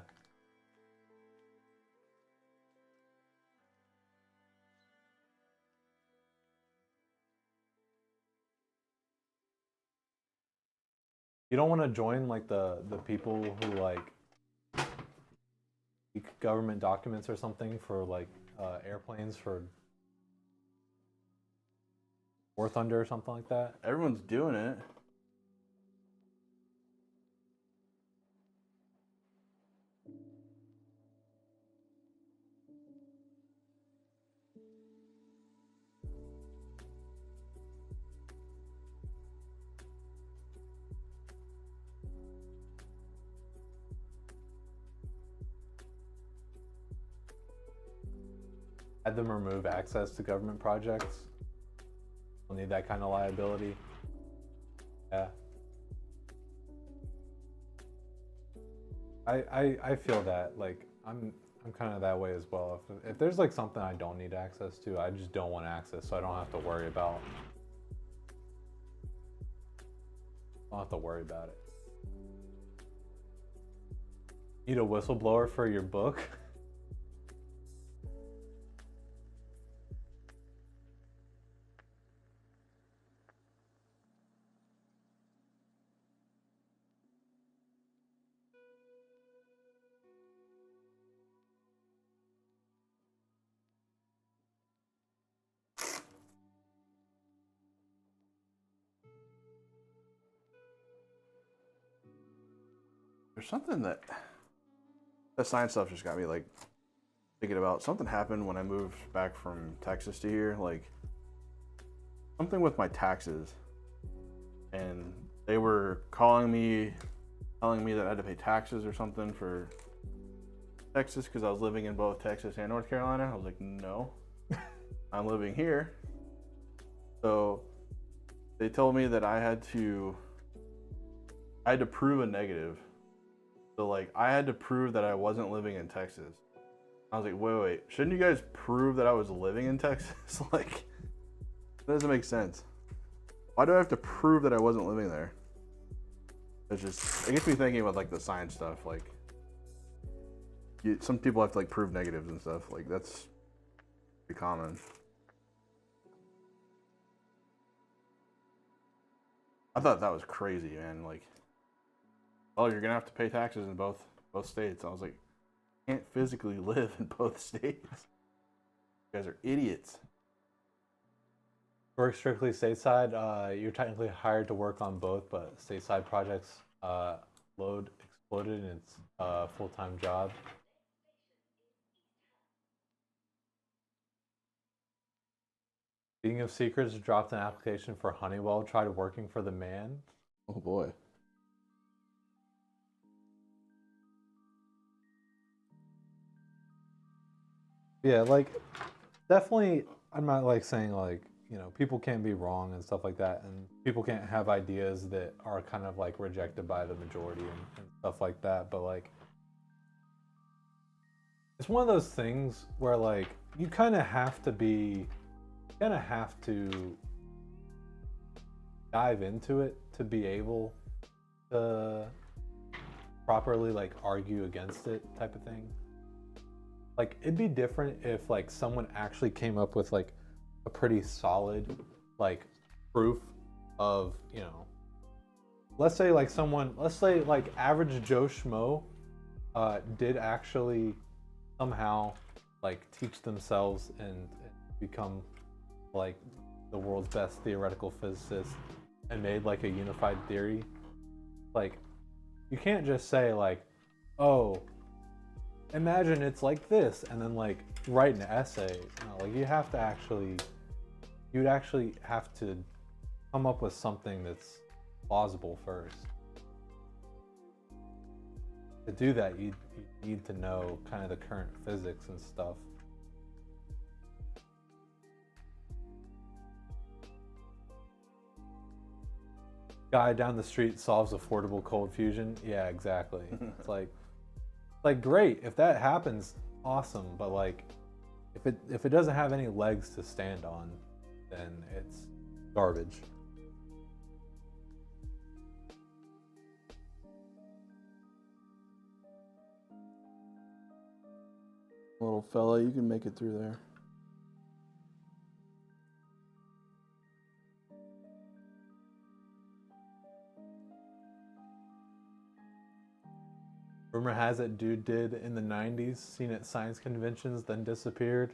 You don't want to join like the people who like leak government documents or something for like airplanes for War Thunder or something like that. Everyone's doing it. Had them remove access to government projects. We'll need that kind of liability. Yeah. I feel that like I'm kind of that way as well. If there's like something I don't need access to, I just don't want access, so I don't have to worry about. I don't have to worry about it. Need a whistleblower for your book? There's something that science stuff just got me like thinking about. Something happened when I moved back from Texas to here, like something with my taxes, and they were calling me, telling me that I had to pay taxes or something for Texas because I was living in both Texas and North Carolina. I was like, no, I'm living here. So they told me that I had to prove a negative. So like I had to prove that I wasn't living in Texas. I was like, wait, shouldn't you guys prove that I was living in Texas? Like, that doesn't make sense. Why do I have to prove that I wasn't living there? It's just, it gets me thinking about like the science stuff. Like, some people have to like prove negatives and stuff. Like that's pretty common. I thought that was crazy, man. Like, oh, you're gonna have to pay taxes in both states. I was like, I can't physically live in both states. You guys are idiots. Work strictly stateside. You're technically hired to work on both, but stateside projects load exploded and it's a full-time job. Speaking of secrets, dropped an application for Honeywell. Tried working for the man. Oh boy. Yeah, like definitely. I'm not like saying like, you know, people can't be wrong and stuff like that, and people can't have ideas that are kind of like rejected by the majority and stuff like that. But like, it's one of those things where like you kind of have to dive into it to be able to properly like argue against it, type of thing. Like, it'd be different if like someone actually came up with like a pretty solid like proof of, you know, let's say like average Joe Schmo did actually somehow like teach themselves and become like the world's best theoretical physicist and made like a unified theory. Like, you can't just say like, oh, imagine it's like this, and then like write an essay. No, like you'd actually have to come up with something that's plausible first. To do that, you need to know kind of the current physics and stuff. guy down the street solves affordable cold fusion. Yeah, exactly. It's like great if that happens, awesome. But like, if it doesn't have any legs to stand on, then it's garbage. Little fella, you can make it through there. Rumor has it dude did in the 90s, seen at science conventions, then disappeared.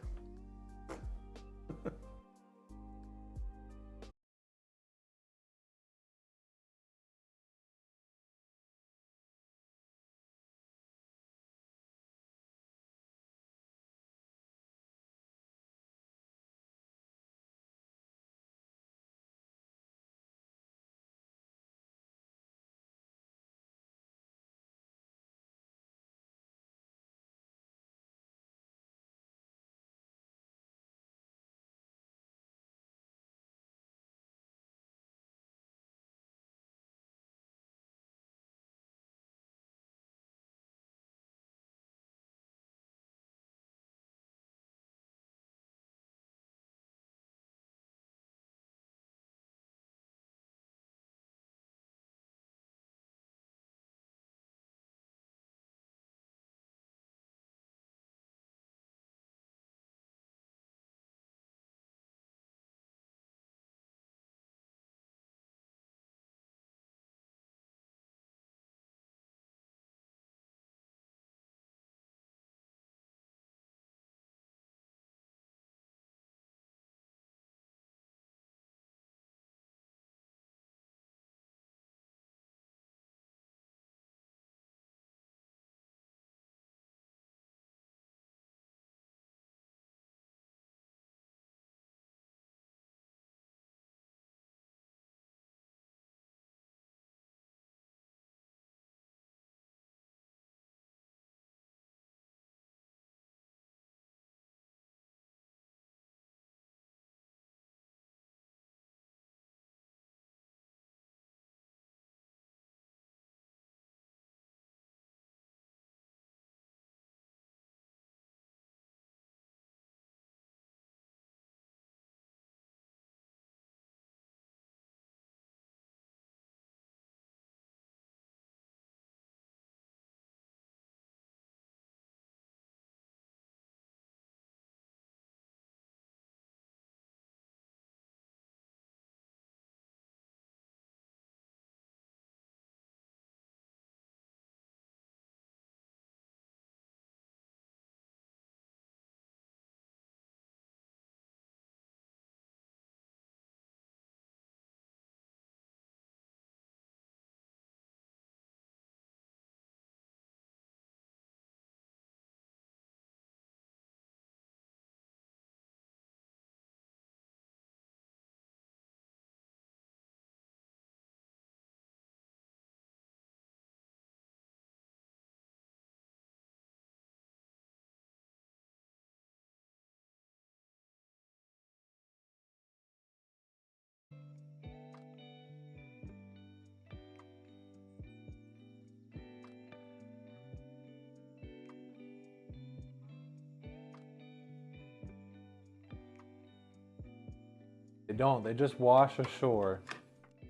They don't. They just wash ashore.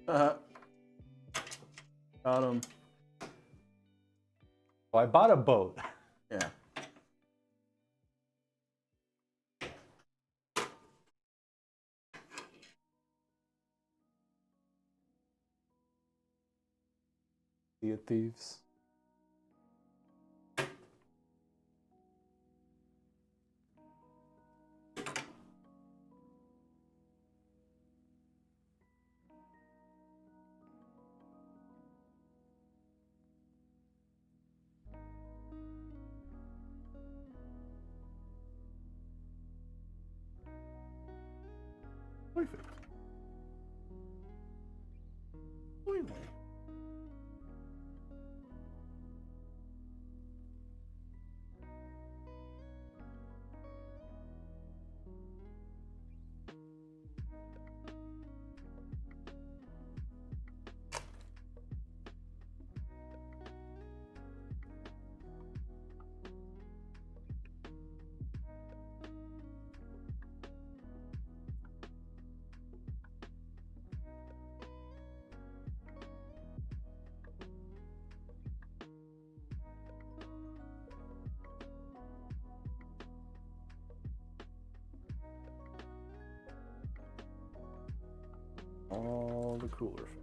Got him. So I bought a boat. Yeah. Sea of Thieves. Perfect. Finally. all the cooler fans.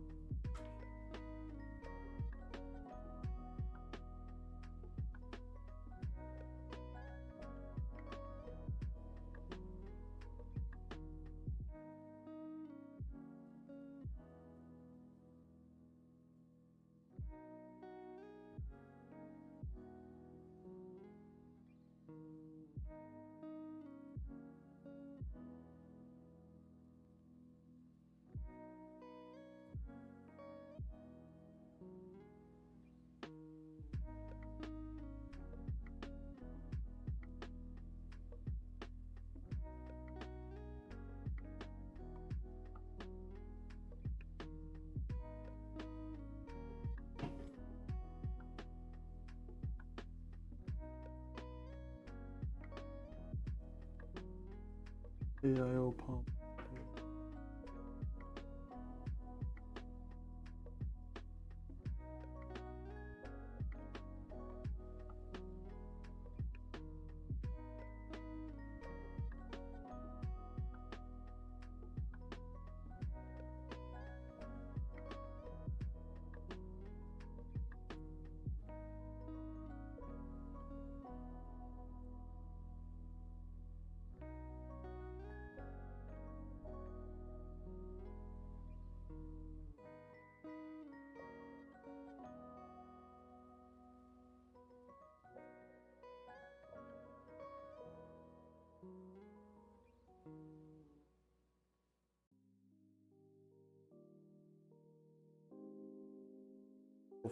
AIO pump.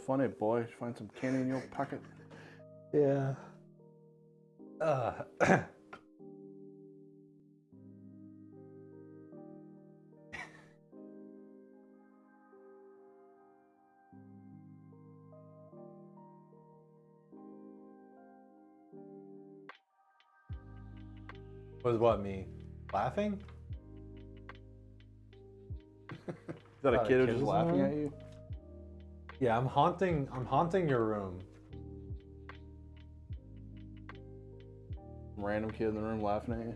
Funny boy, find some candy in your pocket. Yeah. Was what, me laughing? Is that a kid who's just in the laughing room? at you? Yeah, I'm haunting your room. Some random kid in the room laughing at you?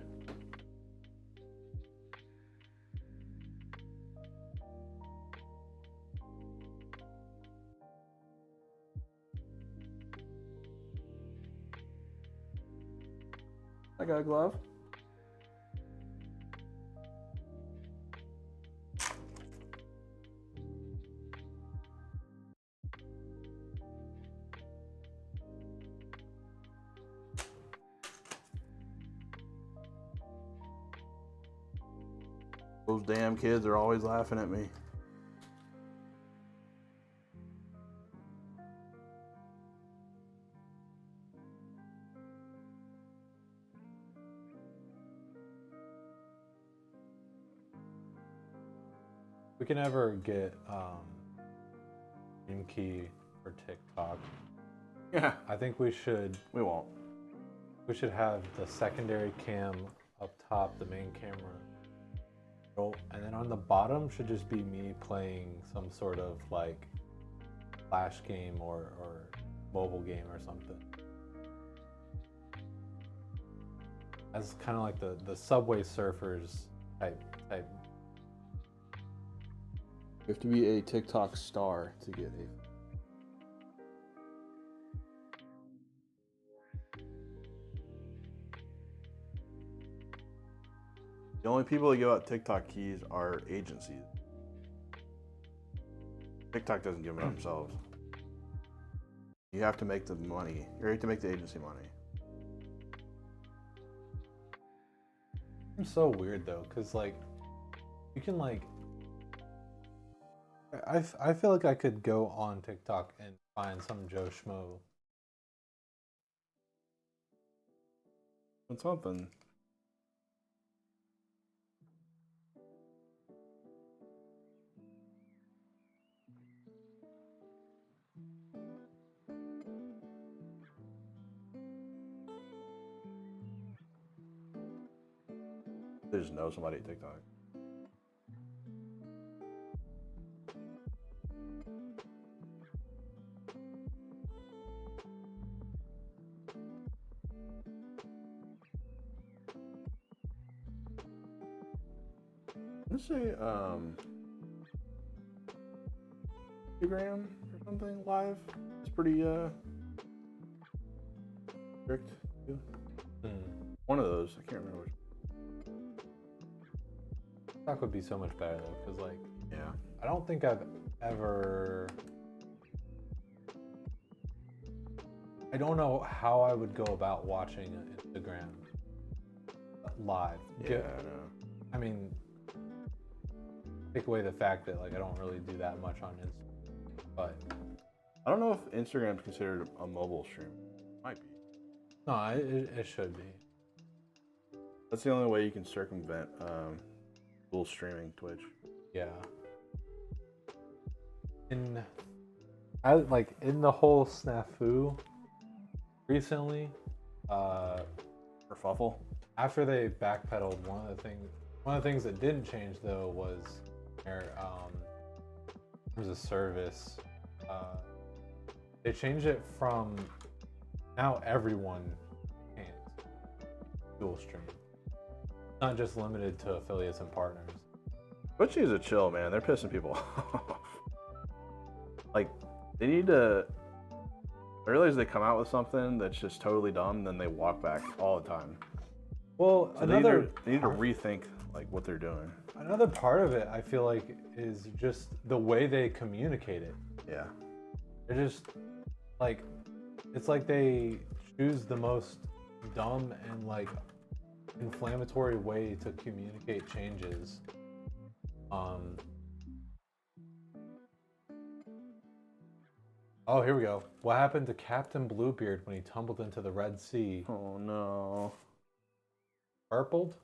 I got a glove. Those damn kids are always laughing at me. We can never get Dream Key for TikTok. Yeah, I think we should we won't. have the secondary cam up top, the main camera. And then on the bottom should just be me playing some sort of like flash game or mobile game or something. As kind of like the Subway Surfers type. You have to be a TikTok star to get a. The only people that give out TikTok keys are agencies. TikTok doesn't give them out themselves. You have to make the money. You have to make the agency money. It's so weird though, cause like you can like. I feel like I could go on TikTok and find some Joe Schmo. It's something. They just know somebody at TikTok. Let's say, Instagram or something live. It's pretty strict too. One of those, I can't remember which. TikTok would be so much better though, because like, Yeah. I don't think I've ever. I don't know how I would go about watching an Instagram live. Yeah, I know. I mean, take away the fact that like I don't really do that much on Instagram, but I don't know if Instagram's considered a mobile stream. Might be. no, it should be. That's the only way you can circumvent dual streaming Twitch. Yeah. In the whole snafu recently, Kerfuffle. after they backpedaled, one of the things that didn't change though was their in terms of service. They changed it from now everyone can dual stream. It's not just limited to affiliates and partners. Twitch needs to chill, man. They're pissing people off. Like, they need to. I realize they come out with something that's just totally dumb, and then they walk back all the time. Well, So they need to rethink like what they're doing. another part of it, I feel like, is just the way they communicate it. Yeah. They're just like, it's like they choose the most dumb and like inflammatory way to communicate changes. Oh, here we go. What happened to Captain Bluebeard when he tumbled into the Red Sea? Oh no. Purpled?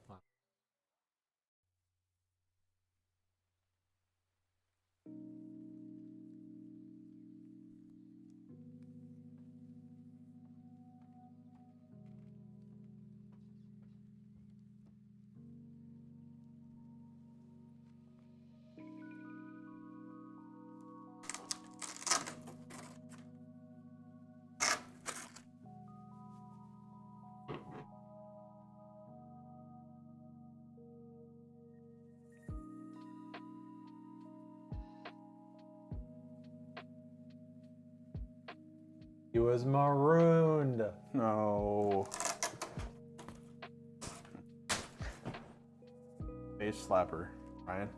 He was marooned. No. Face slapper, Ryan.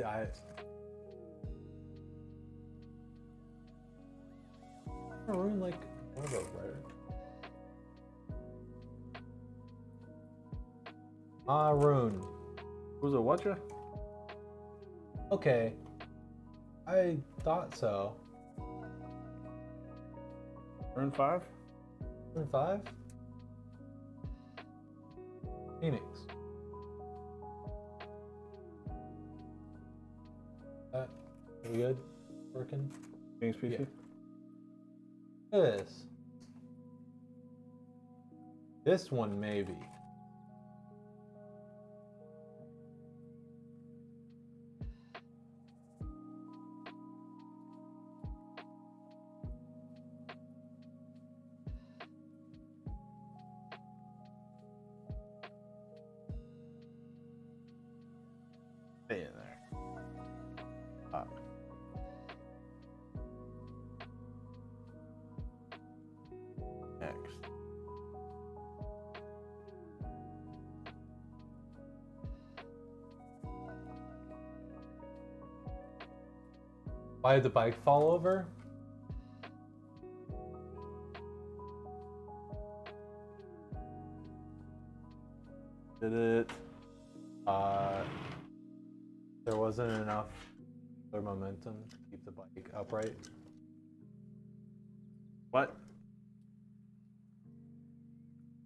I maroon like one of those, right? Maroon. Was it whatcha? Okay. I thought so. Rune 5? Turn 5? Phoenix. Are we good? Working? King's PC? Yeah. Look at this. This one maybe. Stay in there. Next. Why did the bike fall over? Did it? There wasn't enough momentum to keep the bike upright. What?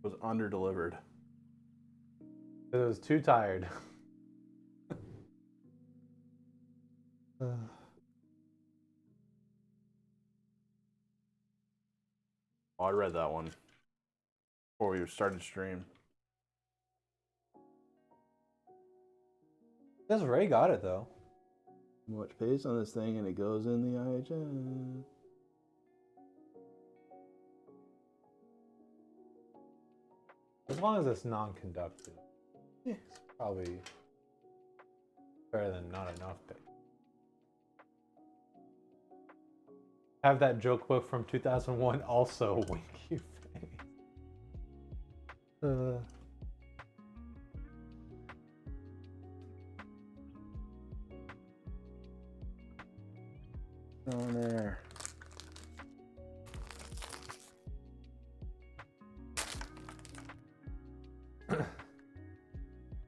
Was under-delivered. It was too tired. Oh, I read that one before we started stream. Guess Ray got it though. Much pace on this thing and it goes in the IHN. As long as it's non-conductive. It's probably better than not enough pay. Have that joke book from 2001 also, wink you face. On there.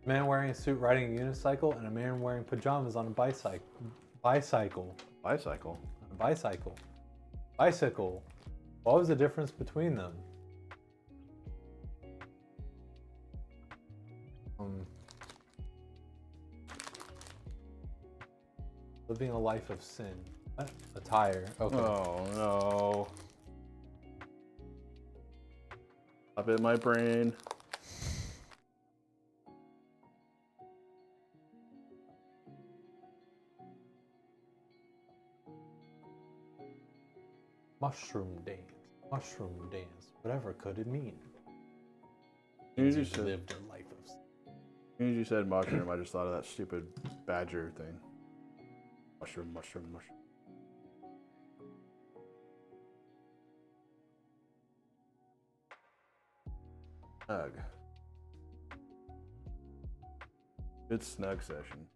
Man wearing a suit riding a unicycle and a man wearing pajamas on a bicycle. Bicycle. Bicycle. A bicycle. Bicycle. What was the difference between them? Living a life of sin. Attire. Okay. Oh no. Stop it, my brain. Mushroom dance. Mushroom dance. Whatever could it mean? You just said, lived a life of sin. you said mushroom, I just thought of that stupid badger thing. Mushroom, mushroom, mushroom. Snug. Good snug session.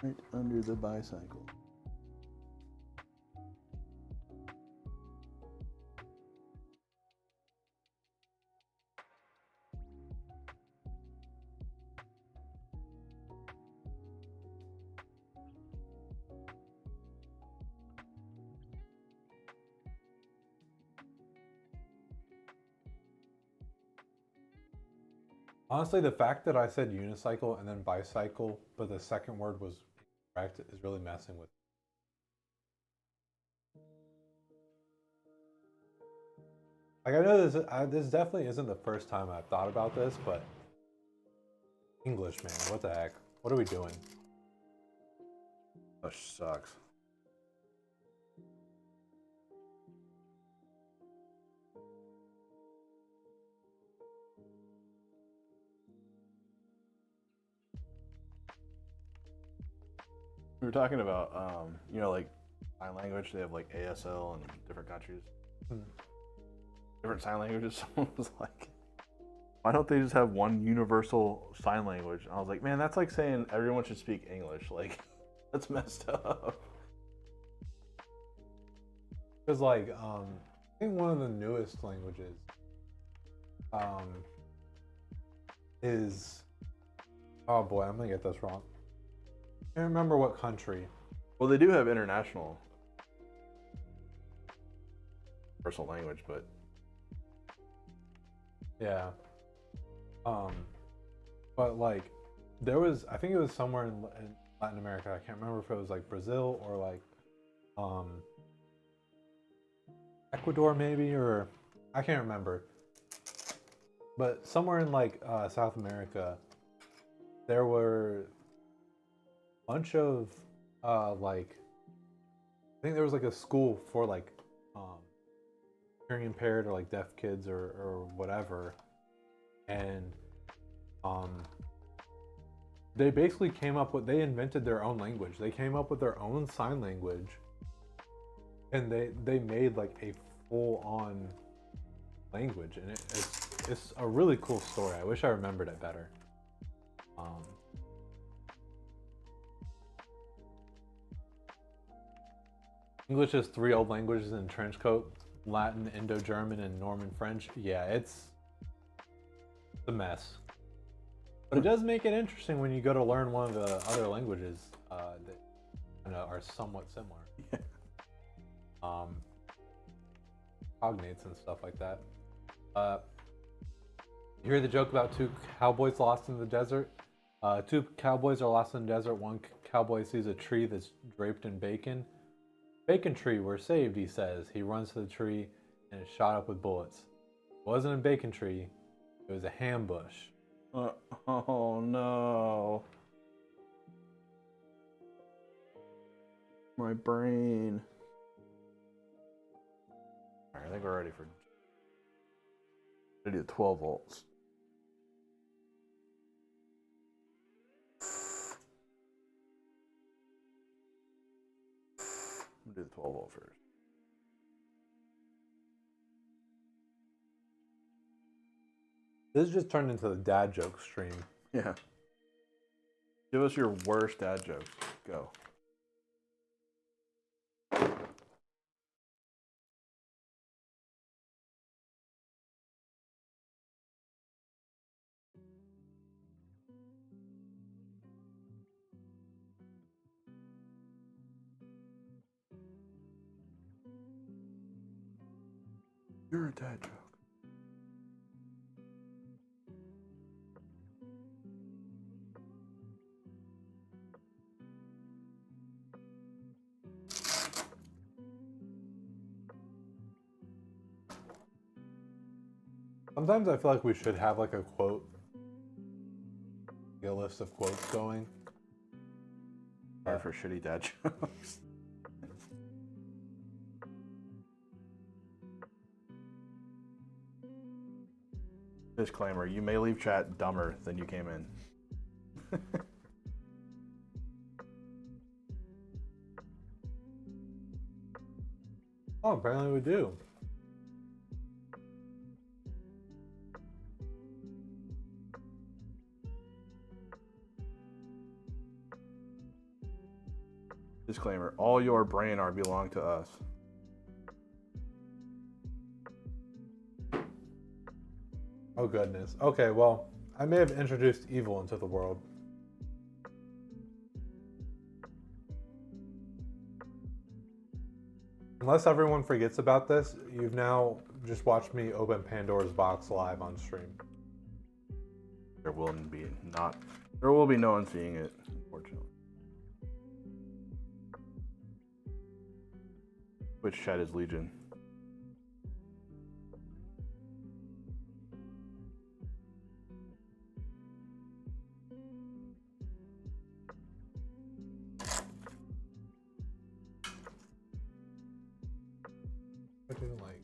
Right under the bicycle. Honestly, the fact that I said unicycle and then bicycle, but the second word was correct, is really messing with me. Like, I know this definitely isn't the first time I've thought about this, but English, man, what the heck? What are we doing? That sucks. We were talking about, you know, like sign language. They have like ASL in different countries. Different sign languages. Someone was like, why don't they just have one universal sign language? And I was like, man, that's like saying everyone should speak English. Like, that's messed up. Because, like, I think one of the newest languages is, oh boy, I'm gonna get this wrong. I can't remember what country. Well, they do have international personal language, but Yeah. But like, there was, I think it was somewhere in Latin America. I can't remember if it was like Brazil or like Ecuador maybe, or I can't remember. But somewhere in like South America, there were a bunch of like, I think there was like a school for like hearing impaired or like deaf kids or whatever, and they basically came up with, they invented their own language. They came up with their own sign language, and they made like a full-on language, and it's a really cool story. I wish I remembered it better. English is 3 old languages in trench coat: Latin, Indo-German, and Norman French. Yeah, it's a mess. But it does make it interesting when you go to learn one of the other languages that are somewhat similar. Cognates and stuff like that. You hear the joke about 2 cowboys lost in the desert? 2 cowboys are lost in the desert. One cowboy sees a tree that's draped in bacon. Bacon tree, we're saved, he says. He runs to the tree and is shot up with bullets. It wasn't a bacon tree, it was a ham bush. oh no. my brain. All right, I think we're ready for. I do 12 volts. I'm gonna do the 12 volt first. This just turned into the dad joke stream. Yeah. Give us your worst dad jokes. Go. You're a dad joke. Sometimes I feel like we should have like a quote, like a list of quotes going. Sorry for shitty dad jokes. Disclaimer, you may leave chat dumber than you came in. Oh, apparently we do. Disclaimer, all your brain are belong to us. Oh goodness. Okay, well, I may have introduced evil into the world. Unless everyone forgets about this, you've now just watched me open Pandora's box live on stream. There will be no one seeing it, unfortunately. Which chat is Legion? I didn't like.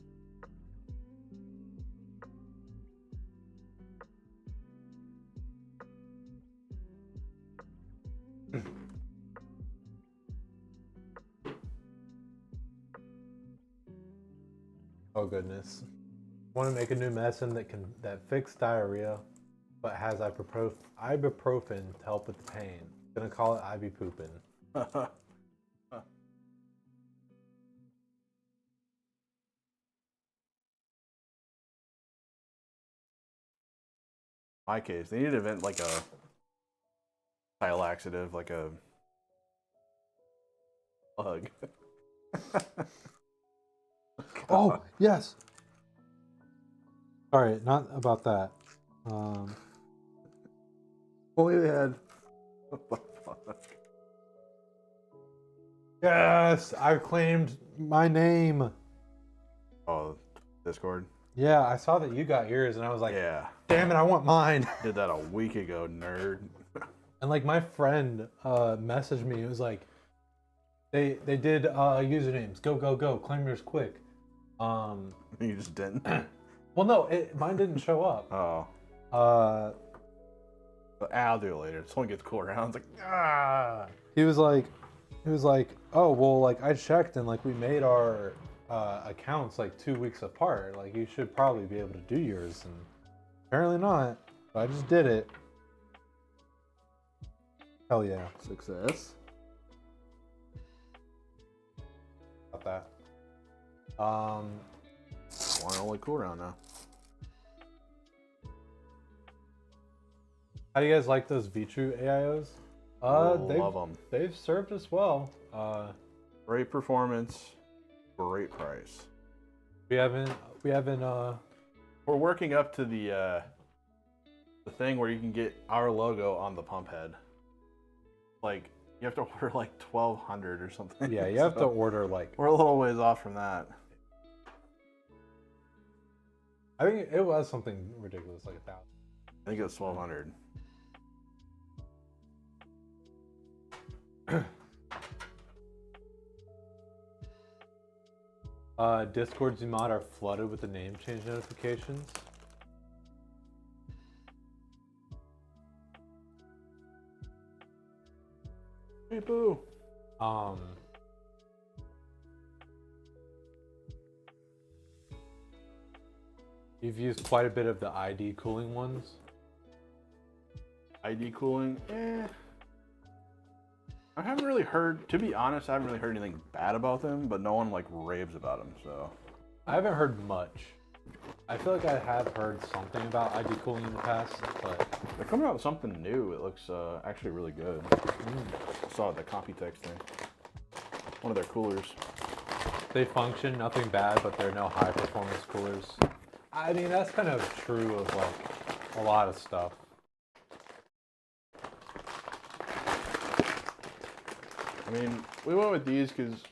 Oh goodness. Want to make a new medicine that fix diarrhea, but has ibuprofen to help with the pain. Gonna call it ibupoopin. My case, they need to invent like a style laxative, like a bug. Oh, yes. All right, not about that. Only they had. Yes, I claimed my name. Oh, Discord? Yeah, I saw that you got yours, and I was like, Yeah. damn it, I want mine. Did that a week ago, nerd. And like my friend messaged me. It was like, they did usernames. Go, claim yours quick. You just didn't. Well, no, mine didn't show up. Oh. I'll do it later. If someone gets cool around, it's like, ah. He was like, oh well, like I checked and like we made our accounts like 2 weeks apart. Like you should probably be able to do yours, and apparently not. But I just did it. Hell yeah. Success. About that. One only cool around now. How do you guys like those Vetroo AIOs? Love them. They've served us well. Great performance, great price. We haven't. We're working up to the thing where you can get our logo on the pump head. Like you have to order like 1,200 or something. Yeah, you have to order like. We're a little ways off from that. I think it was something ridiculous, like 1,000. I think it was 1,200. Discord Zmod are flooded with the name change notifications. Hey, boo. You've used quite a bit of the ID cooling ones. ID cooling, I haven't really heard, to be honest, I haven't really heard anything bad about them, but no one like raves about them, so. I haven't heard much. I feel like I have heard something about ID cooling in the past, but They're coming out with something new. It looks actually really good. I saw the Computex thing. One of their coolers. they function, nothing bad, but they're no high performance coolers. I mean, that's kind of true of like a lot of stuff. I mean, we went with these because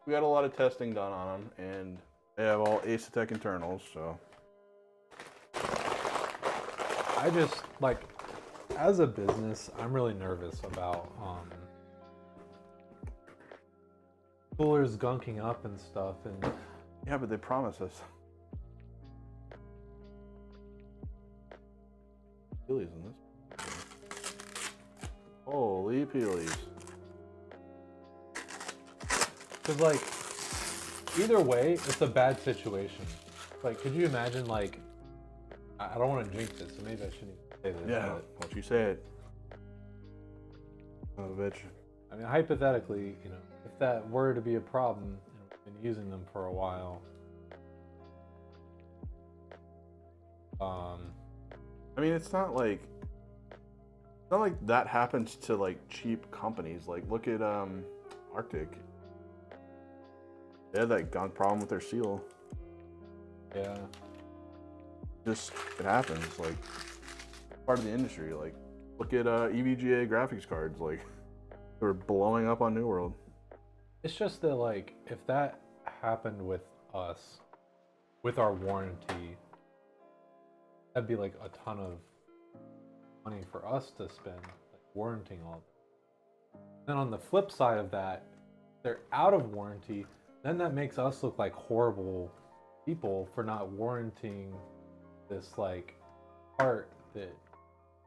we got a lot of testing done on them, and they have all Asus internals, so. I just, like, as a business, I'm really nervous about coolers gunking up and stuff, and Yeah, but they promise us. Peelies in this. Holy peelies. because, like, either way, it's a bad situation. Like, could you imagine, like, I don't want to jinx this, so maybe I shouldn't even say this. Yeah, once you say it. Oh, bitch. I mean, hypothetically, you know, if that were to be a problem, and we've been using them for a while, I mean, it's not like that happens to like cheap companies. Like, look at Arctic. They had that gunk problem with their seal. yeah. Just it happens. Like, part of the industry. Like, look at EVGA graphics cards. Like, they're blowing up on New World. It's just that, like, if that happened with us, with our warranty, that'd be like a ton of money for us to spend, like, warranting all that. Then on the flip side of that, they're out of warranty, then that makes us look like horrible people for not warranting this, like, part that,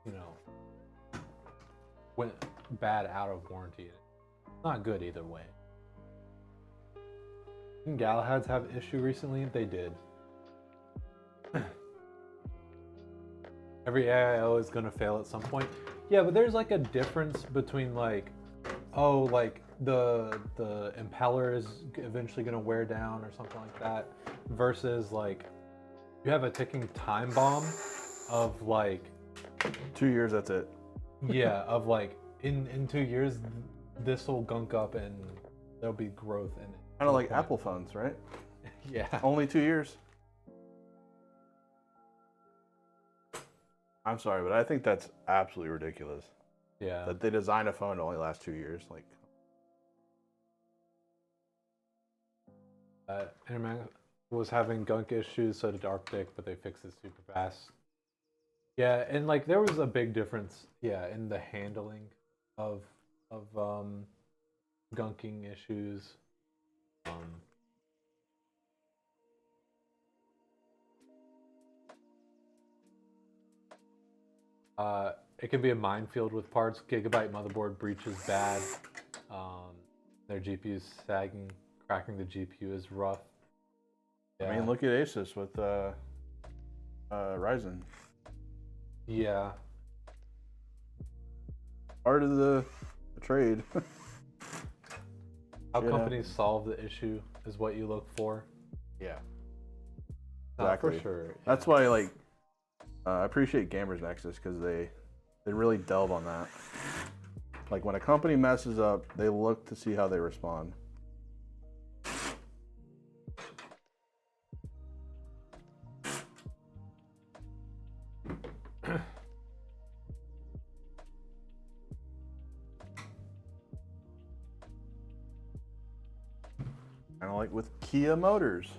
you know, went bad out of warranty. It's not good either way. Didn't Galahads have issue recently? They did. Every AIO is gonna fail at some point. Yeah, but there's like a difference between, like, oh, like the impeller is eventually gonna wear down or something like that, versus like you have a ticking time bomb of like 2 years, that's it. yeah, of like in 2 years this will gunk up and there'll be growth in it. Kind of like Apple phones, right? Yeah. Only 2 years. I'm sorry, but I think that's absolutely ridiculous. Yeah. That they designed a phone to only last 2 years. Like, Enermax was having gunk issues, so did Arctic, but they fixed it super fast. Yeah, and like there was a big difference, yeah, in the handling of gunking issues. It can be a minefield with parts. Gigabyte motherboard breach is bad. Their GPU is sagging. Cracking the GPU is rough. Yeah. I mean, look at Asus with Ryzen. Yeah. Part of the trade. How Yeah. companies solve the issue is what you look for. Yeah. For Exactly. sure. That's why, like, I appreciate Gamers Nexus because they really delve on that. Like, when a company messes up, they look to see how they respond. Kind of like with Kia Motors.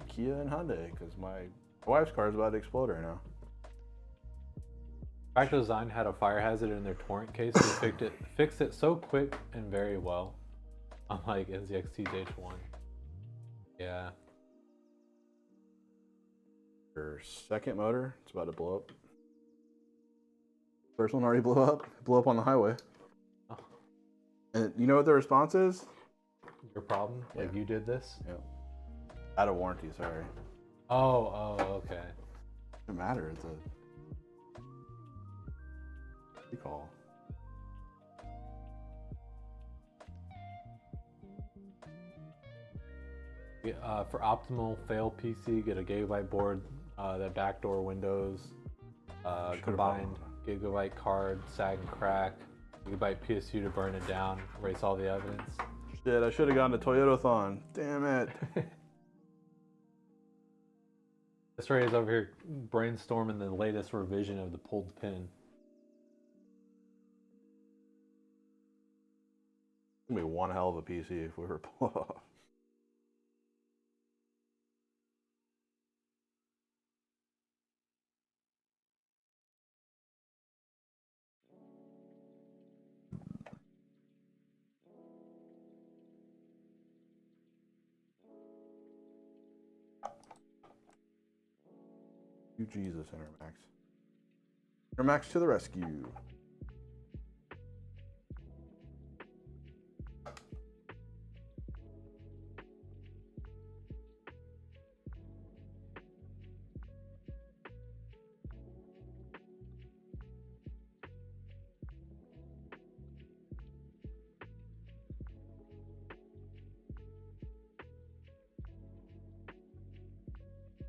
Kia and Hyundai, because my wife's car is about to explode right now. Factor Design had a fire hazard in their torrent case. They fixed it so quick and very well. Unlike NZXT's H1. Yeah. Your second motor, it's about to blow up. First one already blew up. Blew up on the highway. Oh. And you know what the response is? Your problem? Like Yeah. you did this? Yeah. Out of warranty, sorry. Oh, okay. Doesn't matter. It's a recall. For optimal fail PC, get a Gigabyte board, that backdoor Windows, combined Gigabyte card, sag and crack, Gigabyte PSU to burn it down, erase all the evidence. Shit, I should have gone to Toyotathon. Damn it. This Ray is over here brainstorming the latest revision of the pulled pin. It's gonna be one hell of a PC if we were pulled off. You Jesus, Enermax. Enermax to the rescue.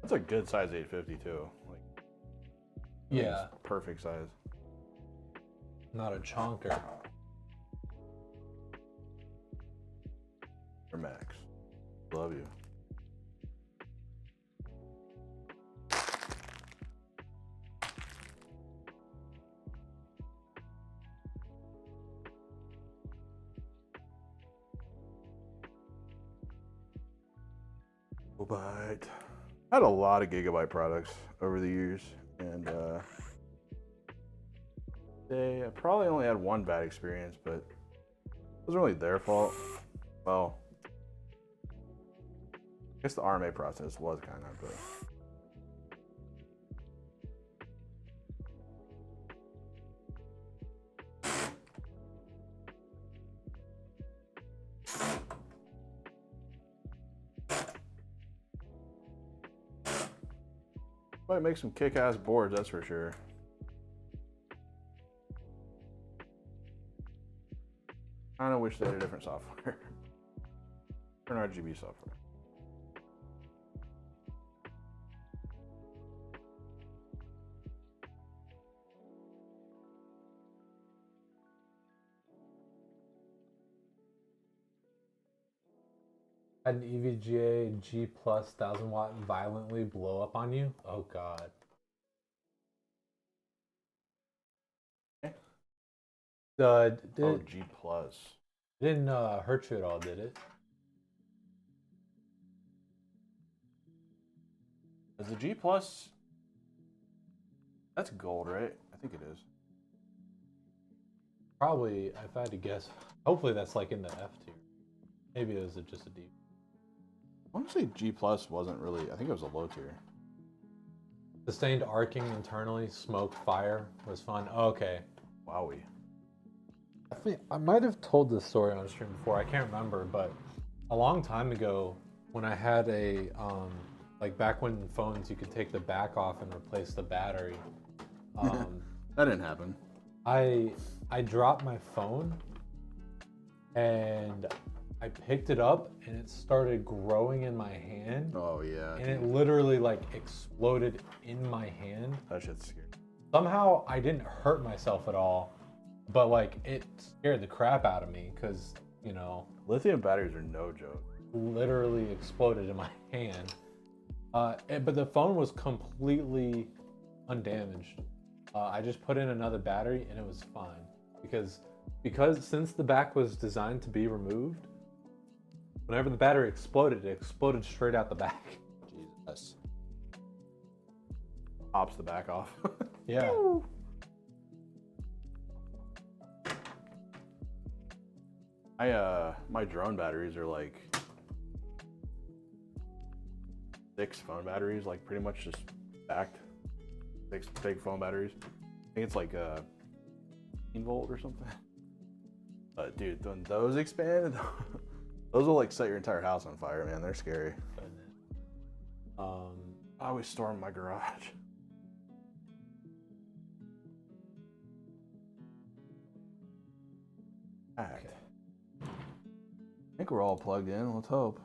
That's a good size 850 too. Like, I think Yeah, it's perfect size. not a chonker. Max, love you. Gigabyte. I had a lot of Gigabyte products over the years, and I probably only had one bad experience, but it wasn't really their fault. Well, I guess the RMA process was kind of, but. Might make some kick-ass boards, that's for sure. Kind of wish they had a different software. An RGB software. Had an EVGA G plus 1000-watt violently blow up on you? Oh god. Oh, G plus. Didn't hurt you at all, did it? Is the G plus? That's gold, right? I think it is. Probably, if I had to guess, hopefully that's like in the F tier. Maybe it was just a D. I want to say G plus wasn't really. I think it was a low tier. Sustained arcing internally, smoke, fire was fun. Oh, okay. Wowie. I might have told this story on stream before. I can't remember, but a long time ago, when I had a like back when phones you could take the back off and replace the battery. That didn't happen. I dropped my phone and I picked it up and it started growing in my hand. Oh yeah. And it literally like exploded in my hand. That shit's scary. Somehow I didn't hurt myself at all, but like it scared the crap out of me because, you know, Lithium batteries are no joke. literally exploded in my hand. But the phone was completely undamaged. I just put in another battery and it was fine because since the back was designed to be removed, whenever the battery exploded, it exploded straight out the back. Jesus. Pops the back off. Yeah. My drone batteries are like 6 phone batteries, like pretty much just stacked. 6 big phone batteries. I think it's like 15 volt or something. But dude, when those expand, those will like set your entire house on fire, man. They're scary. I always store them in my garage. Okay. I think we're all plugged in. Let's hope.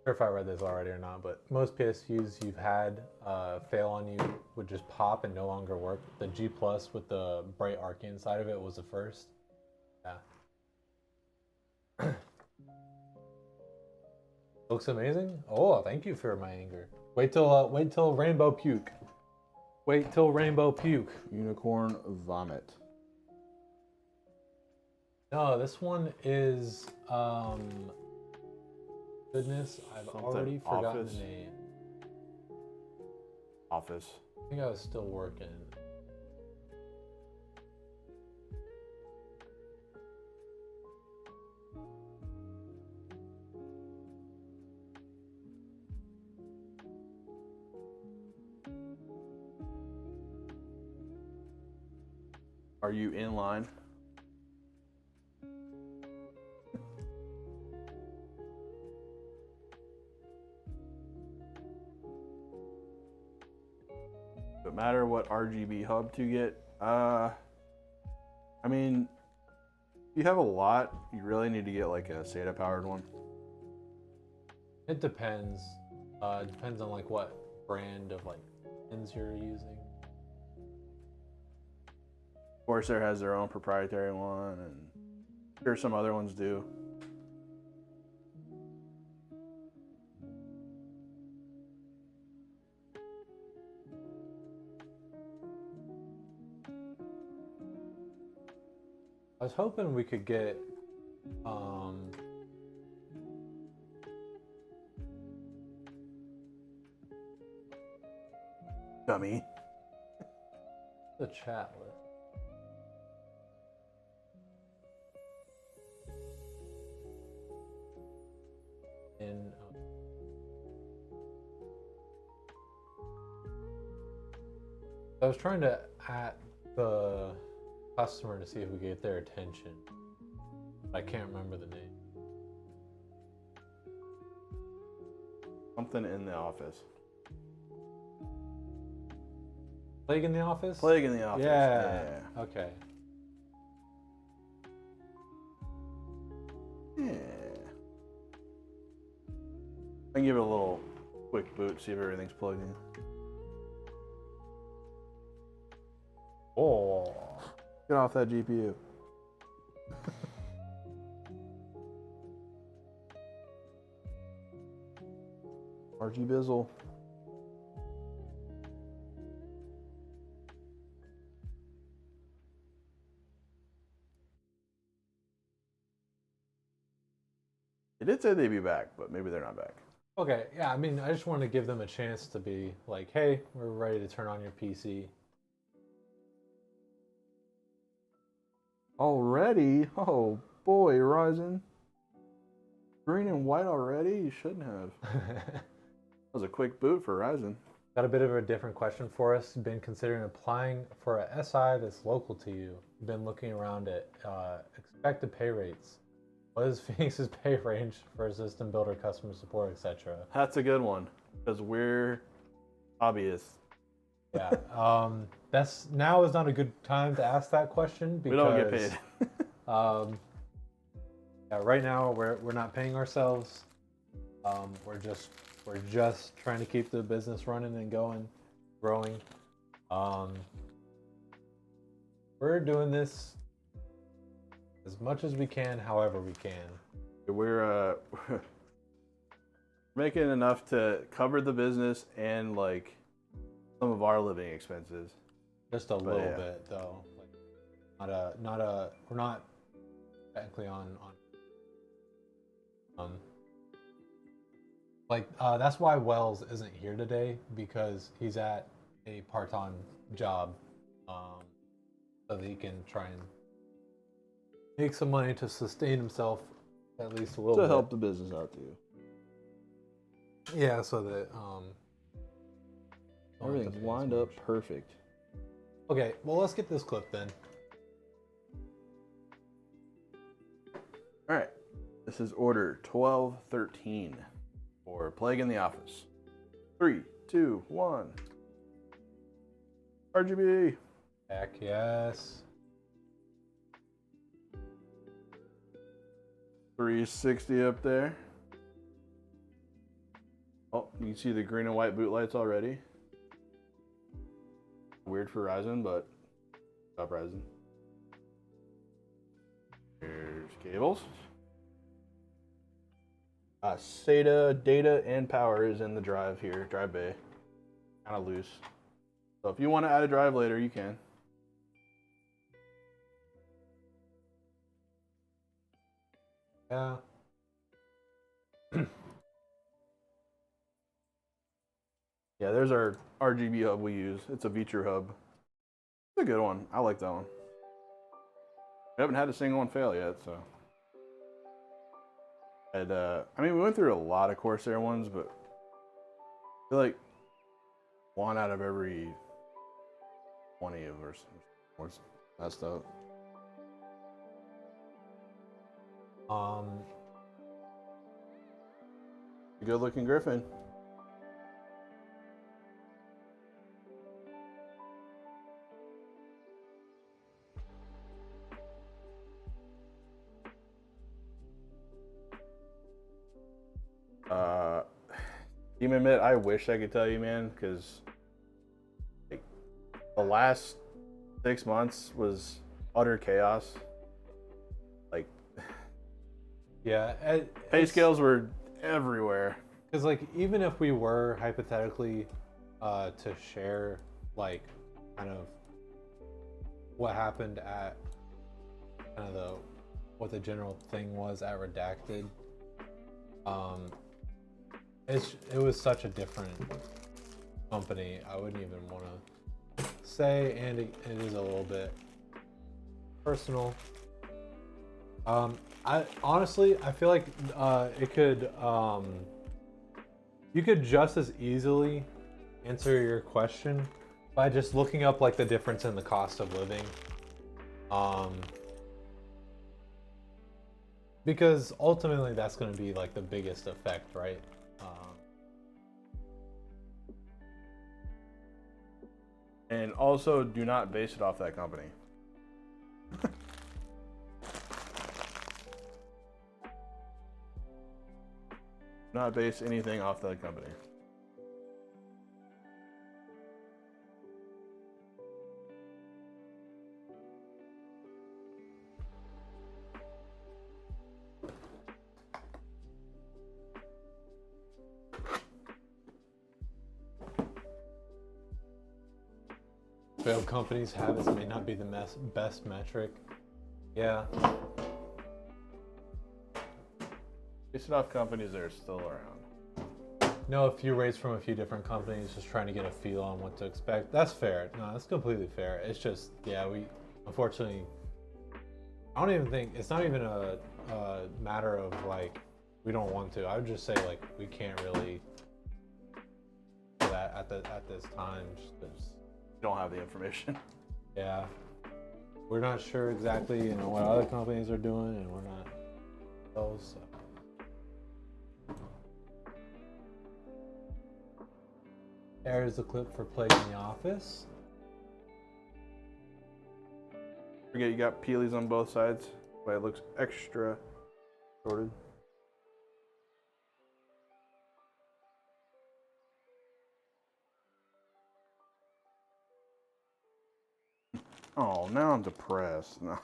Sure if I read this already or not, but most PSUs you've had fail on you would just pop and no longer work. The G Plus with the bright arc inside of it was the first. Yeah. Looks amazing. Oh, thank you for my anger. Wait till rainbow puke. Wait till rainbow puke. Unicorn vomit. No, this one is goodness, I've Something already forgotten Office. the name. Office. I think I was still working. Are you in line? No matter what RGB hub to get, I mean, if you have a lot, you really need to get like a SATA powered one. It depends. It depends on like what brand of like pins you're using. Corsair has their own proprietary one, and I'm sure some other ones do. I was hoping we could get Dummy. the chat list. In I was trying to at the customer to see if we could get their attention. I can't remember the name. Something in the office. Plague in the Office? Plague in the Office. Yeah. Okay. Yeah. I can give it a little quick boot, see if everything's plugged in. Oh. Get off that GPU. RG Bizzle. They did say they'd be back, but maybe they're not back. Okay, yeah, I mean, I just want to give them a chance to be like, hey, we're ready to turn on your PC. Already? Oh boy, Ryzen. Green and white already? You shouldn't have. That was a quick boot for Ryzen. Got a bit of a different question for us. Been considering applying for a SI that's local to you. Been looking around at expected pay rates. What is Phoenix's pay range for a system builder, customer support, etc.? That's a good one, because we're hobbyists. Yeah, that's now is not a good time to ask that question because We don't get paid. Yeah, right now we're not paying ourselves. We're just trying to keep the business running and going, growing. We're doing this as much as we can, however we can. We're making enough to cover the business and like some of our living expenses. Just a little bit though. Like, we're not technically on Like, that's why Wells isn't here today, because he's at a part-time job, so that he can try and make some money to sustain himself at least a little bit. To help the business out too. Yeah, so that Everything's lined up perfect. Okay, well, let's get this clip then. All right, this is order 1213 for Plague in the Office. 3, 2, 1. RGB. Heck yes. 360 up there. Oh, you can see the green and white boot lights already. Weird for Ryzen, but stop Ryzen. Here's cables. SATA data and power is in the drive here, drive bay. Kind of loose. So if you want to add a drive later, you can. Yeah. Yeah, there's our RGB hub we use. It's a Vetroo hub. It's a good one. I like that one. We haven't had a single one fail yet, so. And, I mean, we went through a lot of Corsair ones, but I feel like one out of every 20 of us was messed up. Good looking Griffyn. Even admit, I wish I could tell you, man, because like, the last 6 months was utter chaos. Like, Yeah. pay scales were everywhere. Because, like, even if we were hypothetically to share, like, kind of what happened at kind of what the general thing was at Redacted, it was such a different company. I wouldn't even want to say, and it is a little bit personal. I honestly, I feel like it could, you could just as easily answer your question by just looking up like the difference in the cost of living. Because ultimately that's going to be like the biggest effect, right? And also, do not base it off that company. Not base anything off that company. Failed companies' habits may not be the best metric. Yeah. Base it off companies that are still around. No, a few rates from a few different companies, just trying to get a feel on what to expect. That's fair. No, that's completely fair. It's just, yeah, we unfortunately, I don't even think, it's not even a matter of like, we don't want to. I would just say like, we can't really do that at this time. Just 'cause, You don't have the information. yeah, we're not sure exactly, you know, what other companies are doing, and we're not those. So. There's the clip for Plague in the Office. Forget you got peelies on both sides, but it looks extra sorted. Oh, now I'm depressed. No.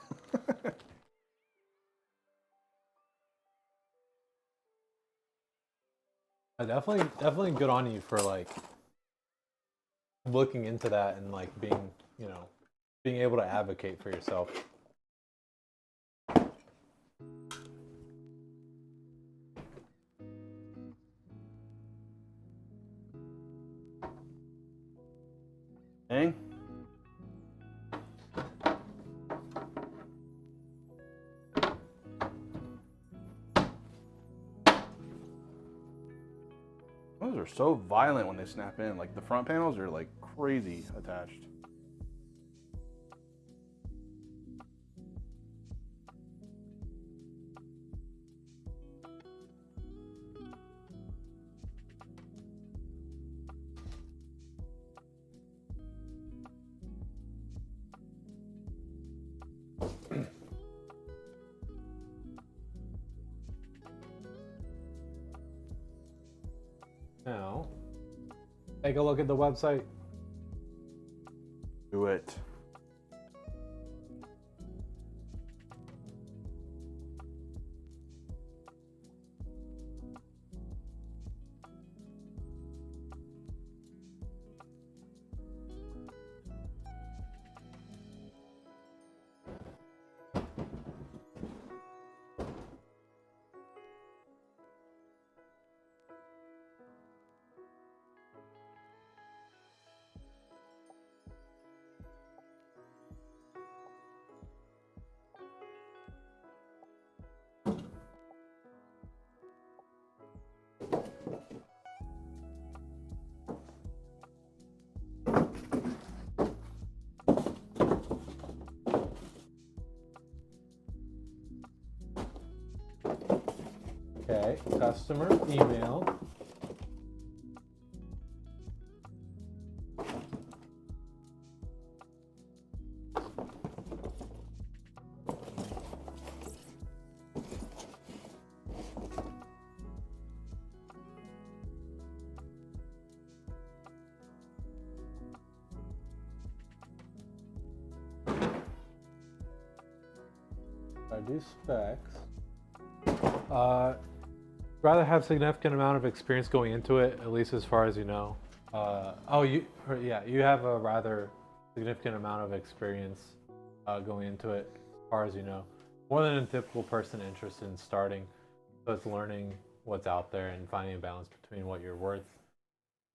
Definitely good on you for like looking into that and like being, you know, being able to advocate for yourself. those are so violent when they snap in. Like the front panels are like crazy attached. Now, take a look at the website. Do it. Okay, customer email. I do specs. Rather have significant amount of experience going into it, at least as far as you know. You have a rather significant amount of experience going into it, as far as you know. More than a typical person interested in starting. So it's learning what's out there and finding a balance between what you're worth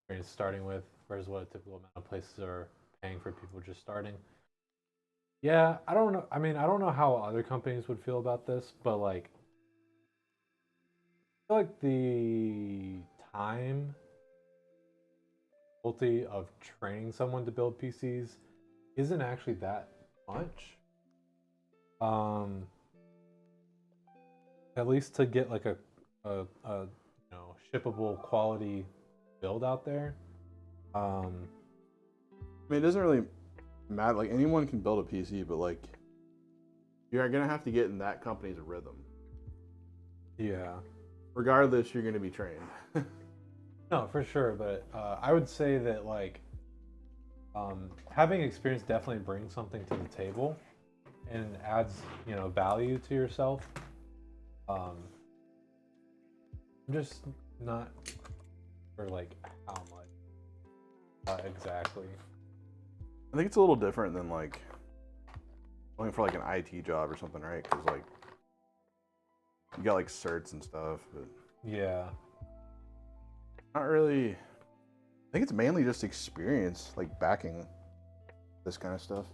experience starting with versus what a typical amount of places are paying for people just starting. Yeah, I don't know. I mean, I don't know how other companies would feel about this, but like, I feel like the time difficulty of training someone to build PCs isn't actually that much. At least to get like a shippable quality build out there. I mean, it doesn't really matter. Like anyone can build a PC, but like you're gonna have to get in that company's rhythm. Yeah. Regardless, you're gonna be trained. No, for sure. But I would say that like having experience definitely brings something to the table and adds value to yourself. I'm just not sure like how much exactly. I think it's a little different than like going for like an IT job or something, right? Because like you got like certs and stuff, but yeah, not really. I think it's mainly just experience, like backing this kind of stuff.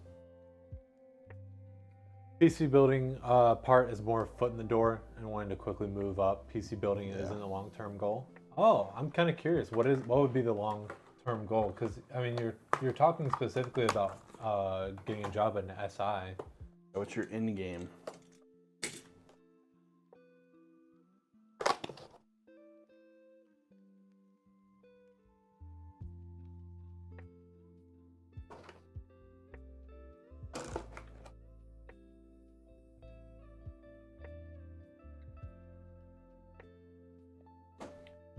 PC building part is more foot in the door and wanting to quickly move up. PC building isn't a long-term goal. Oh, I'm kind of curious. What would be the long-term goal? Because I mean, you're talking specifically about getting a job at an SI. What's your end game?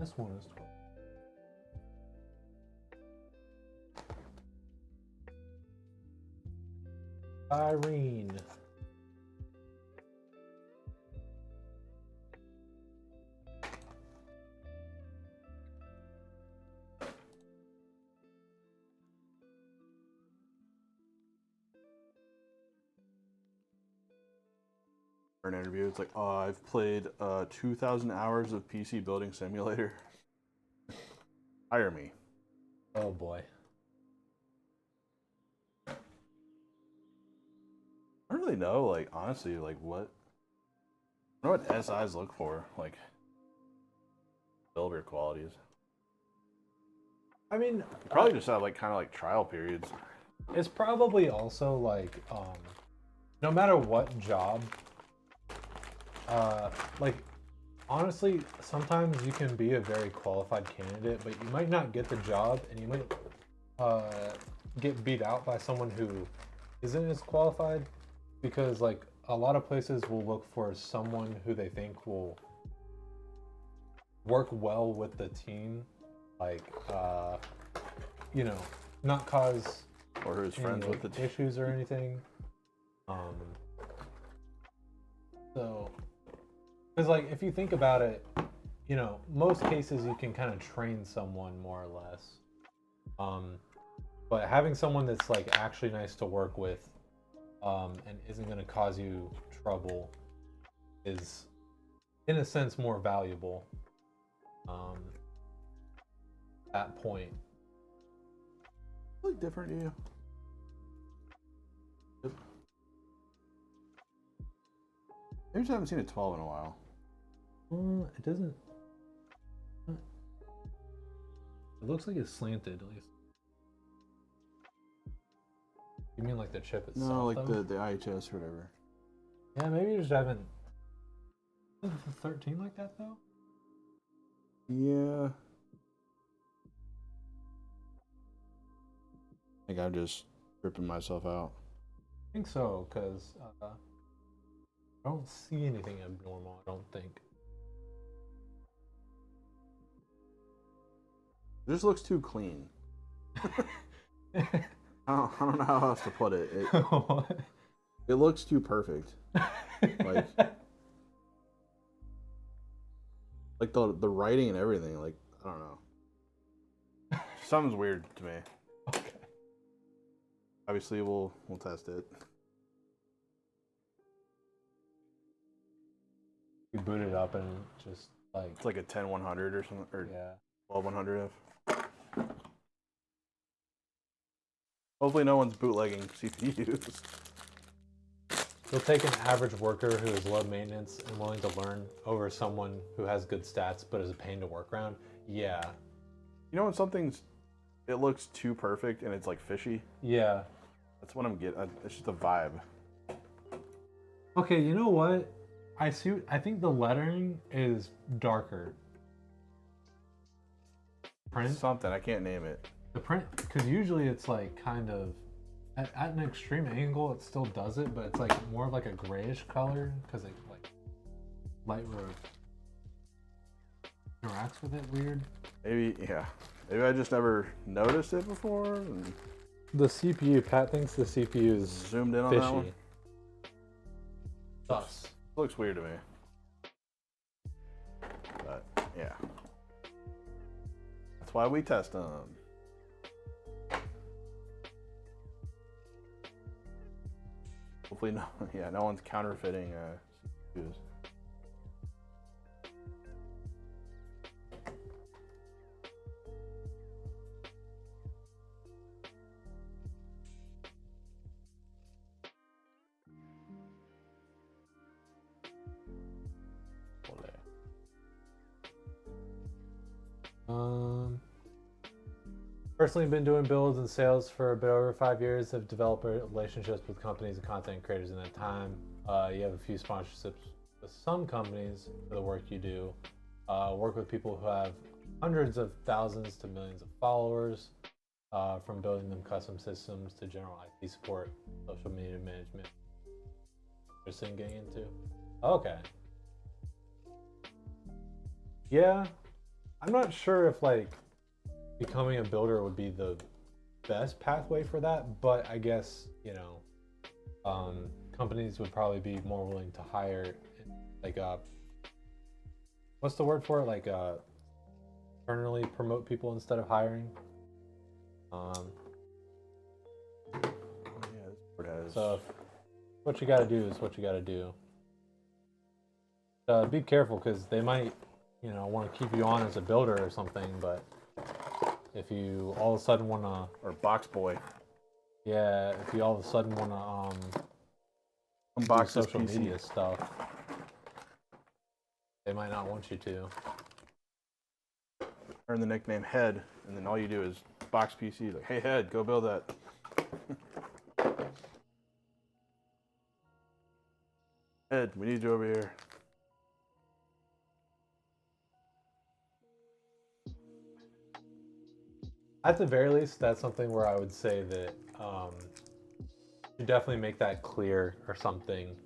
This one is 12. Irene. For an interview, it's like, oh, I've played 2,000 hours of PC building simulator. Hire me. Oh boy. I don't really know, like, honestly, like, what... I don't know what SIs look for, like, builder qualities. I mean, Probably just have like kind of like trial periods. it's probably also like, no matter what job, like, honestly, sometimes you can be a very qualified candidate, but you might not get the job, and you might get beat out by someone who isn't as qualified, because like a lot of places will look for someone who they think will work well with the team, like you know, not cause Or who's friends with the team. issues or anything. So, because like if you think about it, you know, most cases you can kind of train someone more or less. But having someone that's like actually nice to work with, and isn't going to cause you trouble, is, in a sense, more valuable. At that point. Look different to you. Maybe just haven't seen a 12 in a while. It doesn't. It looks like it's slanted, at least. You mean like the chip itself? No, like though? the IHS or whatever. Yeah, maybe you just haven't. Is the 13 like that though? Yeah. I think I'm just ripping myself out. I think so, because I don't see anything abnormal, I don't think. It just looks too clean. I don't know how else to put it. It looks too perfect. Like the writing and everything. Like, I don't know. Something's weird to me. Okay. Obviously, we'll test it. You boot it up and just like. It's like a 10100 or something, or Yeah. 12100 F. Hopefully, no one's bootlegging CPUs. You'll take an average worker who is low maintenance and willing to learn over someone who has good stats but is a pain to work around. Yeah. You know when it looks too perfect and it's like fishy? Yeah. That's what I'm getting. It's just a vibe. Okay, you know what? I think the lettering is darker. Print? Something, I can't name it. The print, because usually it's like kind of at an extreme angle, it still does it, but it's like more of like a grayish color because it like light road interacts with it weird. Maybe, yeah. Maybe I just never noticed it before. And The CPU, Pat thinks the CPU is zoomed in on fishy. that one. Sus. Looks weird to me. But yeah, that's why we test them. Hopefully, no one's counterfeiting CPUs. Personally been doing builds and sales for a bit over 5 years. Have developed relationships with companies and content creators in that time. You have a few sponsorships with some companies for the work you do. Work with people who have hundreds of thousands to millions of followers, from building them custom systems to general IT support, social media management. Interested in getting into? Okay. Yeah, I'm not sure if like becoming a builder would be the best pathway for that, but I guess, you know, companies would probably be more willing to hire like what's the word for it? Like internally promote people instead of hiring. Yeah, this board has. So what you got to do is what you got to do. Be careful because they might, you know, want to keep you on as a builder or something, but if you all of a sudden want to, or box boy. Yeah, if you all of a sudden want to unbox do social PC. media stuff, they might not want you to. earn the nickname Head, and then all you do is box PC, like, hey Head, go build that. Head, we need you over here. At the very least, that's something where I would say that you definitely make that clear or something.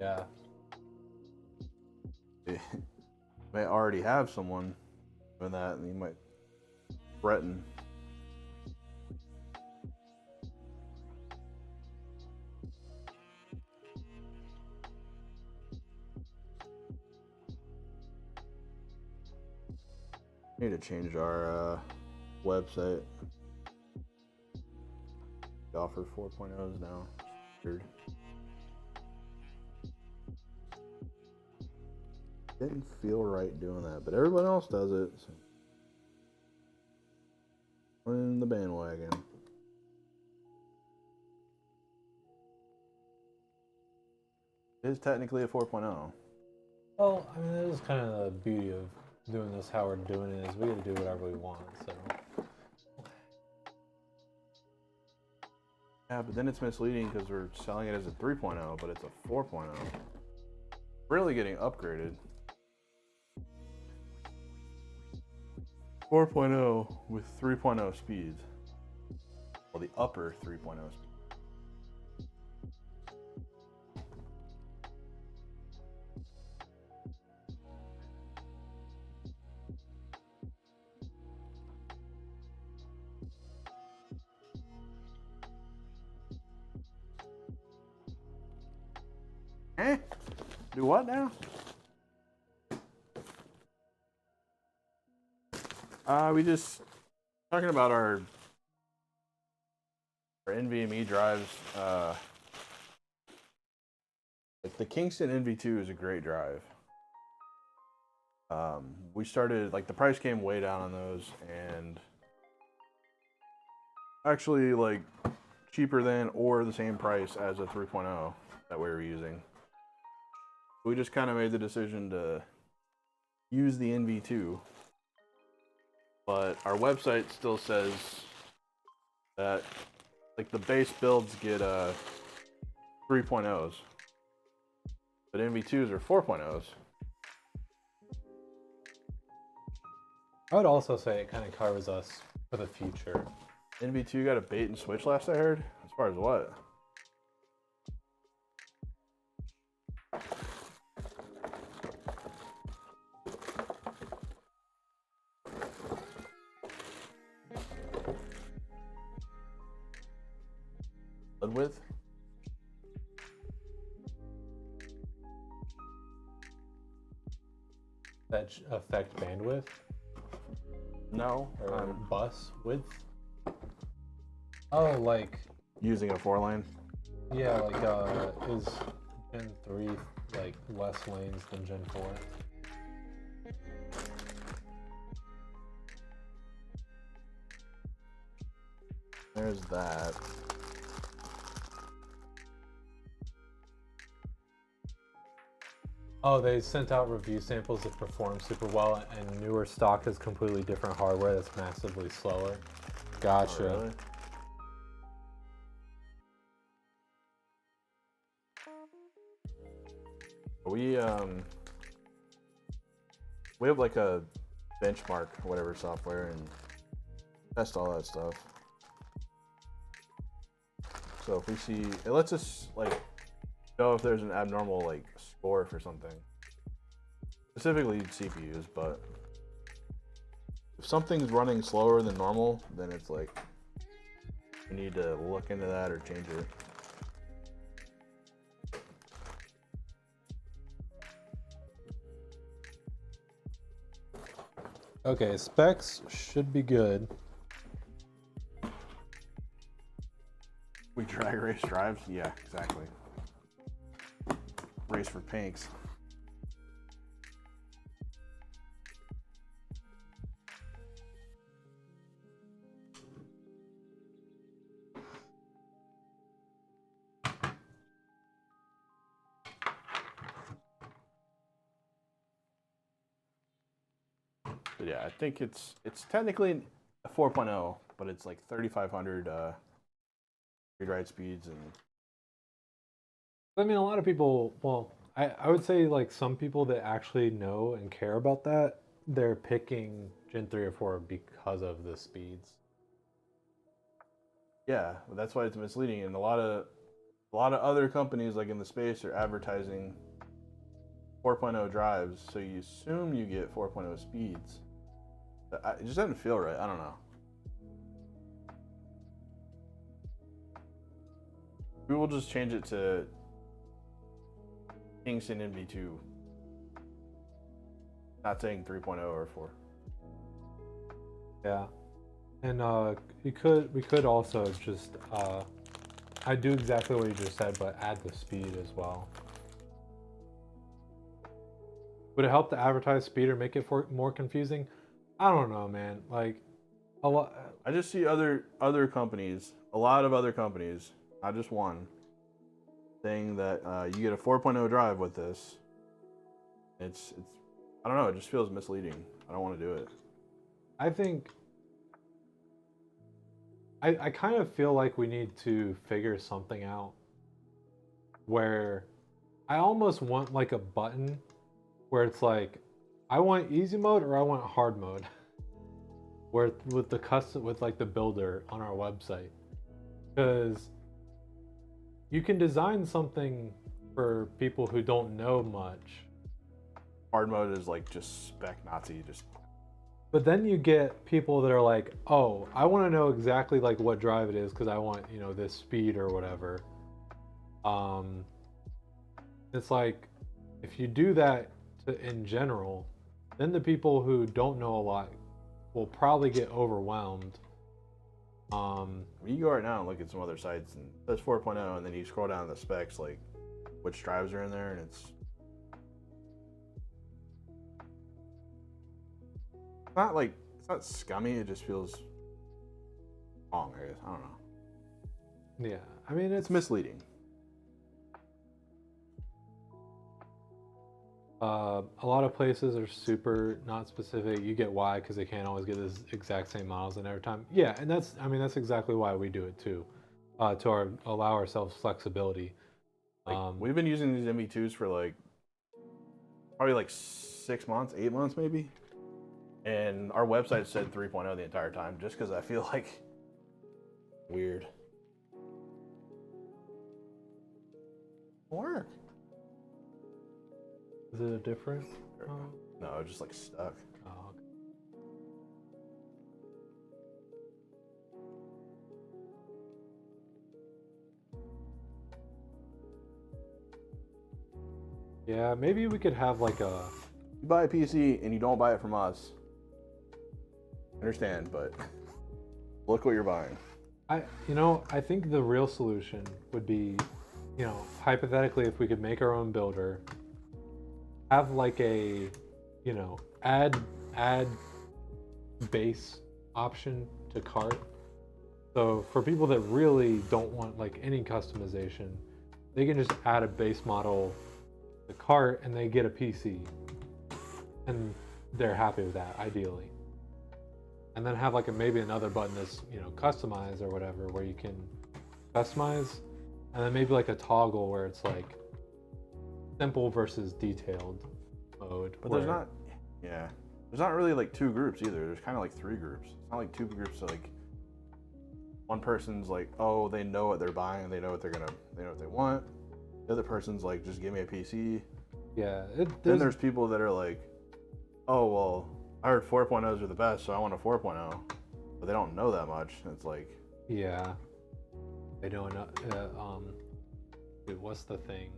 Yeah. You may already have someone doing that, and you might threaten. Need to change our website. We offer 4.0s now. Weird. Didn't feel right doing that, but everyone else does it. So. In the bandwagon. It is technically a 4.0. Well, I mean, that is kind of the beauty of doing this how we're doing it, is we get to do whatever we want, so. Yeah, but then it's misleading because we're selling it as a 3.0, but it's a 4.0. Really getting upgraded. 4.0 with 3.0 speeds. Well, the upper 3.0 speed. Do what now? We just talking about our NVMe drives. Like the Kingston NV2 is a great drive. We started, like, the price came way down on those, and actually like cheaper than or the same price as a 3.0 that we were using. We just kind of made the decision to use the NV2, but our website still says that, like, the base builds get 3.0s, but NV2s are 4.0s. I would also say it kind of covers us for the future. NV2 got a bait and switch last I heard. As far as what? Lid width? That affect bandwidth No. or bus width? Oh, like, Using a 4-lane? yeah, like, is Gen 3 like less lanes than Gen 4? There's that. Oh, they sent out review samples that perform super well, and newer stock has completely different hardware that's massively slower. Gotcha. Oh, really? We have like a benchmark or whatever software and test all that stuff. So if we see, it lets us like know if there's an abnormal like score for something. Specifically CPUs, but if something's running slower than normal, then it's like we need to look into that or change it. Okay, specs should be good. We drag race drives? Yeah, exactly. Race for pinks. yeah, I think it's technically a 4.0, but it's like 3,500 read-write speeds, and I mean, a lot of people, well, I would say like some people that actually know and care about that, they're picking Gen 3 or 4 because of the speeds. yeah, that's why it's misleading. And a lot of other companies like in the space are advertising 4.0 drives, so you assume you get 4.0 speeds. It just doesn't feel right. I don't know. We will just change it to Kingston NV2. Not saying 3.0 or 4. Yeah, and we could also just I do exactly what you just said, but add the speed as well. Would it help to advertise speed or make it more confusing? I don't know, man. Like a lot. I just see other companies, a lot of other companies, not just one, saying that you get a 4.0 drive with this. It's I don't know. It just feels misleading. I don't want to do it. I think I kind of feel like we need to figure something out where I almost want like a button where it's like I want easy mode or I want hard mode. Where with the custom with like the builder on our website. Because you can design something for people who don't know much. Hard mode is like just spec Nazi, just. But then you get people that are like, oh, I want to know exactly like what drive it is because I want, you know, this speed or whatever. It's like if you do that in general, then the people who don't know a lot will probably get overwhelmed. You go right now and look at some other sites and it says 4.0, and then you scroll down the specs, like which drives are in there, and it's not like it's not scummy. It just feels wrong. I guess I don't know. Yeah, I mean It's misleading. A lot of places are super not specific. You get why because they can't always get this exact same models in every time. Yeah, and that's exactly why we do it too, to allow ourselves flexibility. Like we've been using these MV2s for like probably like 6 months, 8 months maybe, and our website said 3.0 the entire time, just because I feel like weird. Work. Is it a different? No, just like stuck. Oh, okay. Yeah, maybe we could have like a. You buy a PC and you don't buy it from us. I understand, but look what you're buying. I think the real solution would be, hypothetically, if we could make our own builder, have like a, add base option to cart. So for people that really don't want like any customization, they can just add a base model to cart and they get a PC, and they're happy with that ideally. And then have like maybe another button that's customize or whatever, where you can customize, and then maybe like a toggle where it's like simple versus detailed mode. But there's not really like two groups either. There's kind of like three groups. It's not like two groups. So like one person's like, oh, they know what they're buying, they know what they want. The other person's like, just give me a PC. Yeah. Then there's people that are like, oh well, I heard 4.0s are the best, so I want a 4.0, but they don't know that much. It's like, yeah, they don't know. Dude, what's the thing?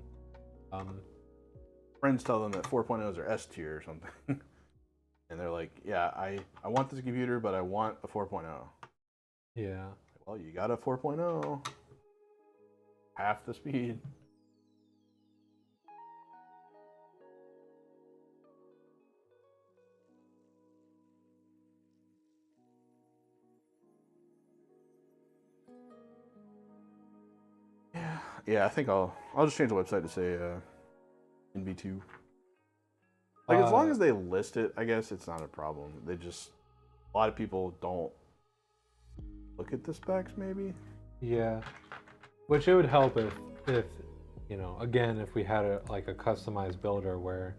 Friends tell them that 4.0s are S tier or something, and they're like, yeah, I want this computer, but I want a 4.0. Yeah. Well, you got a 4.0, half the speed. Yeah, I think I'll just change the website to say NV2. Like as long as they list it, I guess it's not a problem. They just, a lot of people don't look at the specs maybe. Yeah, which it would help if you know, again, if we had a like a customized builder where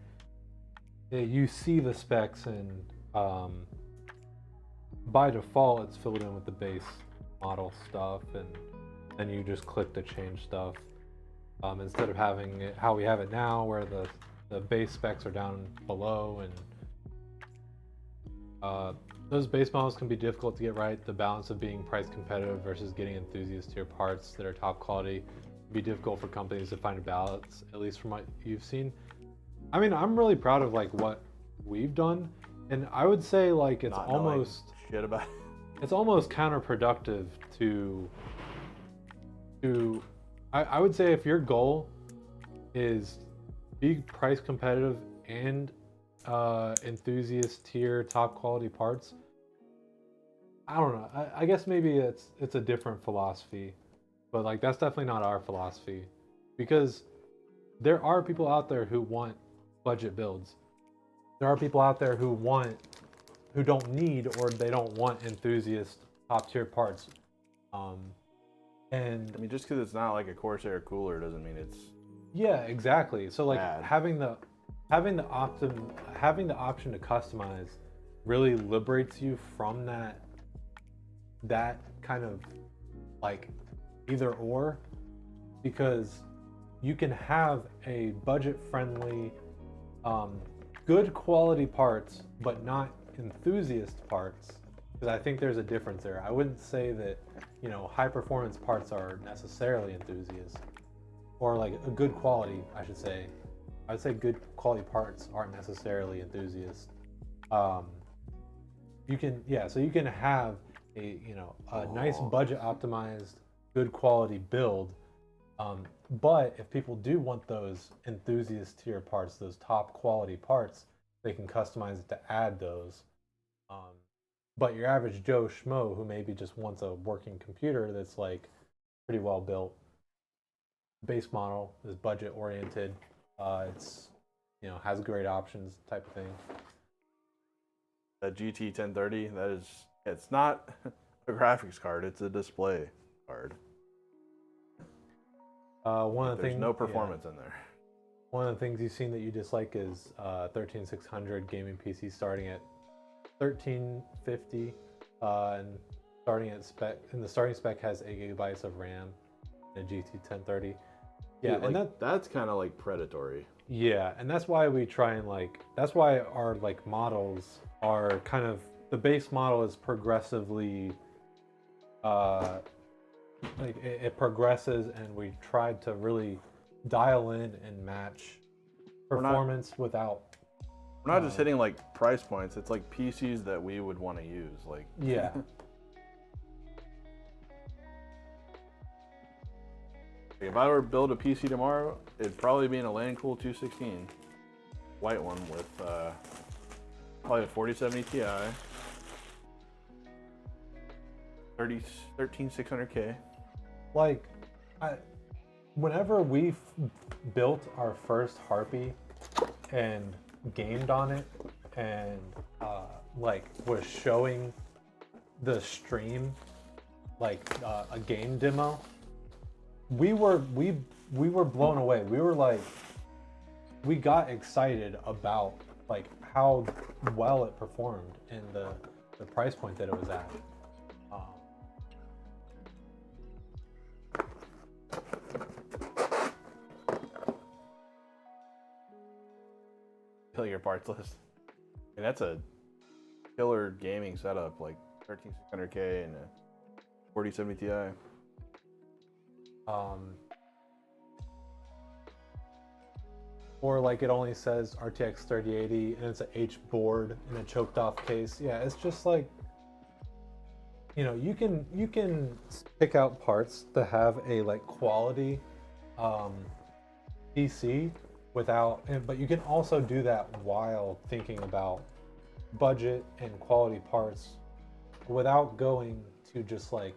you see the specs and by default it's filled in with the base model stuff, and then you just click to change stuff instead of having it how we have it now, where the base specs are down below, and those base models can be difficult to get right. The balance of being price competitive versus getting enthusiast tier parts that are top quality can be difficult for companies to find a balance, at least from what you've seen. I mean, I'm really proud of like what we've done, and I would say like it's Not almost shit about it. It's almost counterproductive to I would say if your goal is be price competitive and enthusiast tier top quality parts, I don't know, I guess maybe it's a different philosophy, but like that's definitely not our philosophy, because there are people out there who want budget builds. There are people out there who don't need, or they don't want enthusiast top tier parts. And I mean, just because it's not like a Corsair cooler doesn't mean it's yeah, exactly. So like bad. having the option to customize really liberates you from that kind of like either or, because you can have a budget friendly good quality parts but not enthusiast parts, because I think there's a difference there. I wouldn't say that, you know, high performance parts are necessarily enthusiast, or like a good quality, I should say. I would say good quality parts aren't necessarily enthusiast. You can, yeah, so you can have a, you know, a nice budget optimized good quality build, but if people do want those enthusiast tier parts, those top quality parts, they can customize it to add those. But your average Joe Schmo who maybe just wants a working computer that's like pretty well built, base model, is budget oriented, it's, you know, has great options type of thing. that GT 1030. That is, it's not a graphics card; it's a display card. One of the There's things, no performance in there. one of the things you've seen that you dislike is 13600 gaming PC starting at 1350, and starting at spec, and the starting spec has 8 GB of RAM and a GT 1030. Yeah, Dude, and like, that's kind of like predatory. yeah, and that's why we try and like, that's why our like models are kind of, the base model is progressively like it progresses, and we tried to really dial in and match performance without. We're not just hitting like price points. It's like PCs that we would want to use. Like, Yeah. if I were to build a PC tomorrow, it'd probably be in a Lancool 216, white one with probably a 4070 Ti, 13600K. Like, whenever we built our first Harpy and gamed on it, and like was showing the stream like a game demo, we were blown away. We were like, we got excited about like how well it performed and the price point that it was at. Kill your parts list. And that's a killer gaming setup, like 13600K and a 4070 Ti. Or like it only says RTX 3080 and it's an H board in a choked off case. Yeah, it's just like, you know, you can pick out parts that have a like quality PC without, but you can also do that while thinking about budget and quality parts without going to just like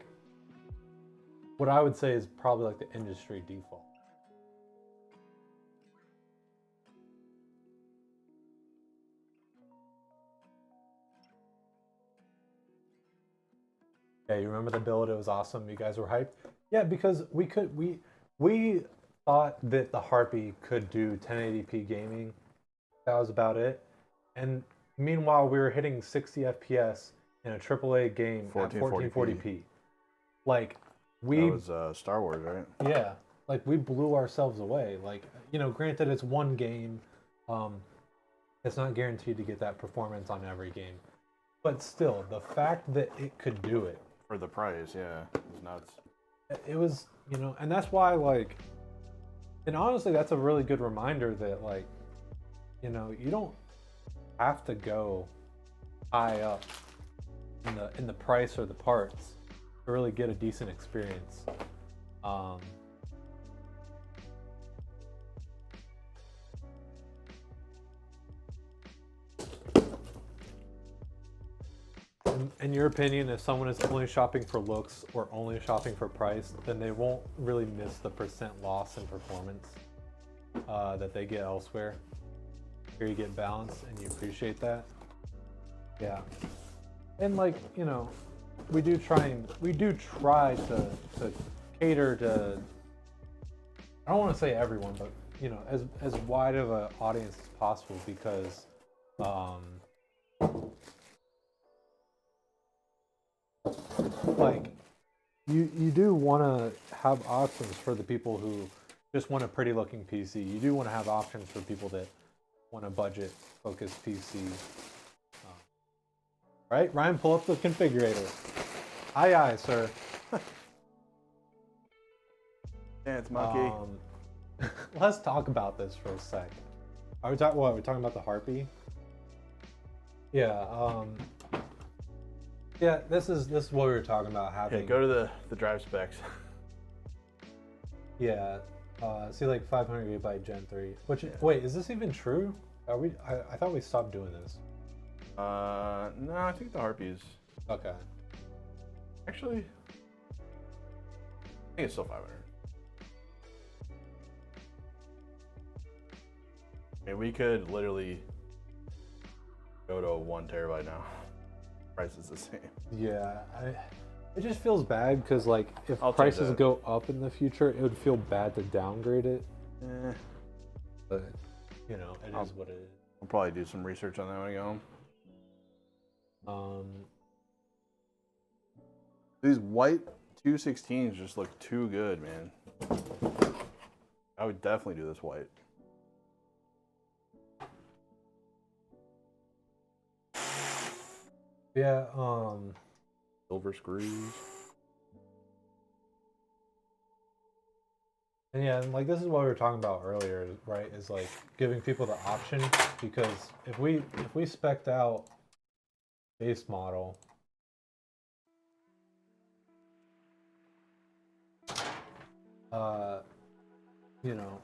what I would say is probably like the industry default. Yeah, you remember the build? It was awesome. You guys were hyped. Yeah, because we thought that the Harpy could do 1080p gaming. That was about it. And meanwhile, we were hitting 60 FPS in a AAA game at 1440p. Like we That was Star Wars, right? yeah, like we blew ourselves away. Like, you know, granted it's one game. It's not guaranteed to get that performance on every game. But still, the fact that it could do it For the price, yeah, it's nuts. it was, you know, and that's why, like, and honestly that's a really good reminder that, like, you know, you don't have to go high up in the price or the parts to really get a decent experience. In your opinion, if someone is only shopping for looks or only shopping for price, then they won't really miss the percent loss in performance that they get elsewhere. Here you get balance and you appreciate that. Yeah. And, like, you know, we do try to cater to, I don't want to say everyone, but, you know, as wide of an audience as possible, because like you do want to have options for the people who just want a pretty looking PC. You do want to have options for people that want a budget focused PC. Right, Ryan, pull up the configurator. Aye, sir. Dance monkey. Let's talk about this for a sec. Are we talking? What? We're talking about the Harpy. Yeah. Yeah. This is what we were talking about. Having. Okay, go to the drive specs. Yeah. See, like 500 gigabyte Gen 3. Which, wait, is this even true? Are we? I thought we stopped doing this. No, I think the Harpy's. Okay. Actually, I think it's still 500. I mean, we could literally go to a 1 terabyte now. Price is the same. Yeah, it just feels bad because, like, if I'll take prices that. go up in the future, it would feel bad to downgrade it. But, you know, it is what it is. I'll probably do some research on that when I get home. These white 216s just look too good, man. I would definitely do this white. Yeah, Silver screws. and yeah, and like this is what we were talking about earlier, right? Is like giving people the option, because if we spec'd out base model, you know,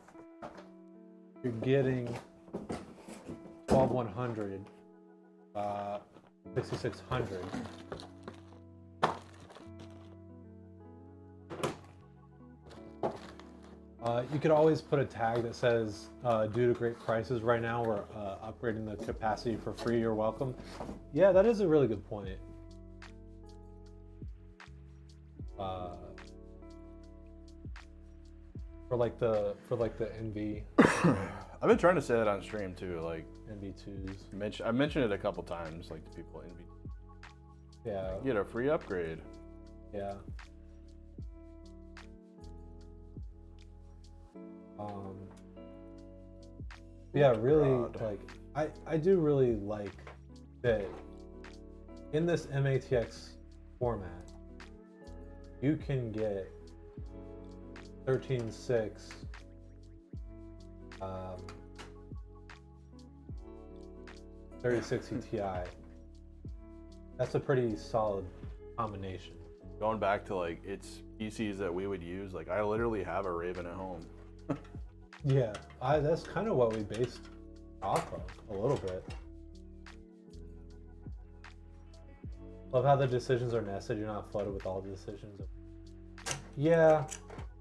you're getting 12100, 6600. You could always put a tag that says, due to great prices right now, we're upgrading the capacity for free, you're welcome. Yeah, that is a really good point. For like the NV. I've been trying to say that on stream too, like NV2s. I mentioned it a couple times, like to people NV. Yeah. Get a free upgrade. Yeah. Yeah, really, like, I do really like that in this MATX format, you can get 13.6 3060 Ti. That's a pretty solid combination. Going back to like it's PCs that we would use, like I literally have a Raven at home. Yeah, that's kind of what we based off of a little bit. Love how the decisions are nested. You're not flooded with all the decisions. Yeah,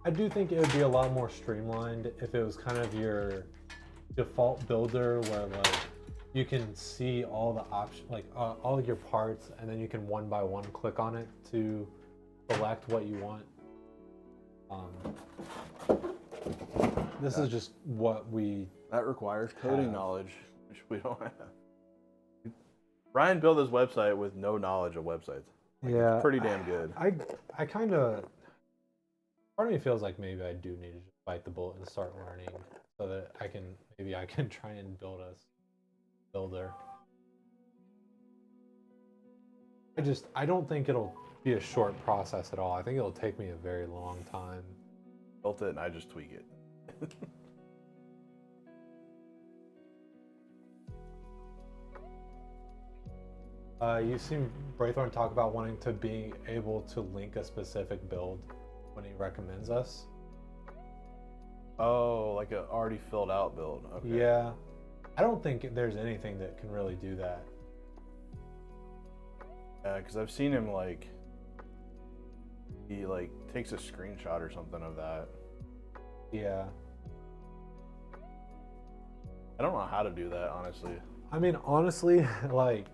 I do think it would be a lot more streamlined if it was kind of your default builder where, like, you can see all the options, like all your parts, and then you can one by one click on it to select what you want. This is just what we... That requires coding knowledge, which we don't have. Ryan built this website with no knowledge of websites. Like, Yeah, it's pretty damn good. I kind of... Part of me feels like maybe I do need to just bite the bullet and start learning so that maybe I can try and build a builder. I don't think it'll be a short process at all. I think it'll take me a very long time. Built it and I just tweak it. You've seen Braithorn talk about wanting to be able to link a specific build when he recommends us. Oh, like a already filled out build. Okay. Yeah. I don't think there's anything that can really do that. Yeah, because I've seen him like, he like takes a screenshot or something of that. Yeah. I don't know how to do that, honestly. I mean, honestly, like,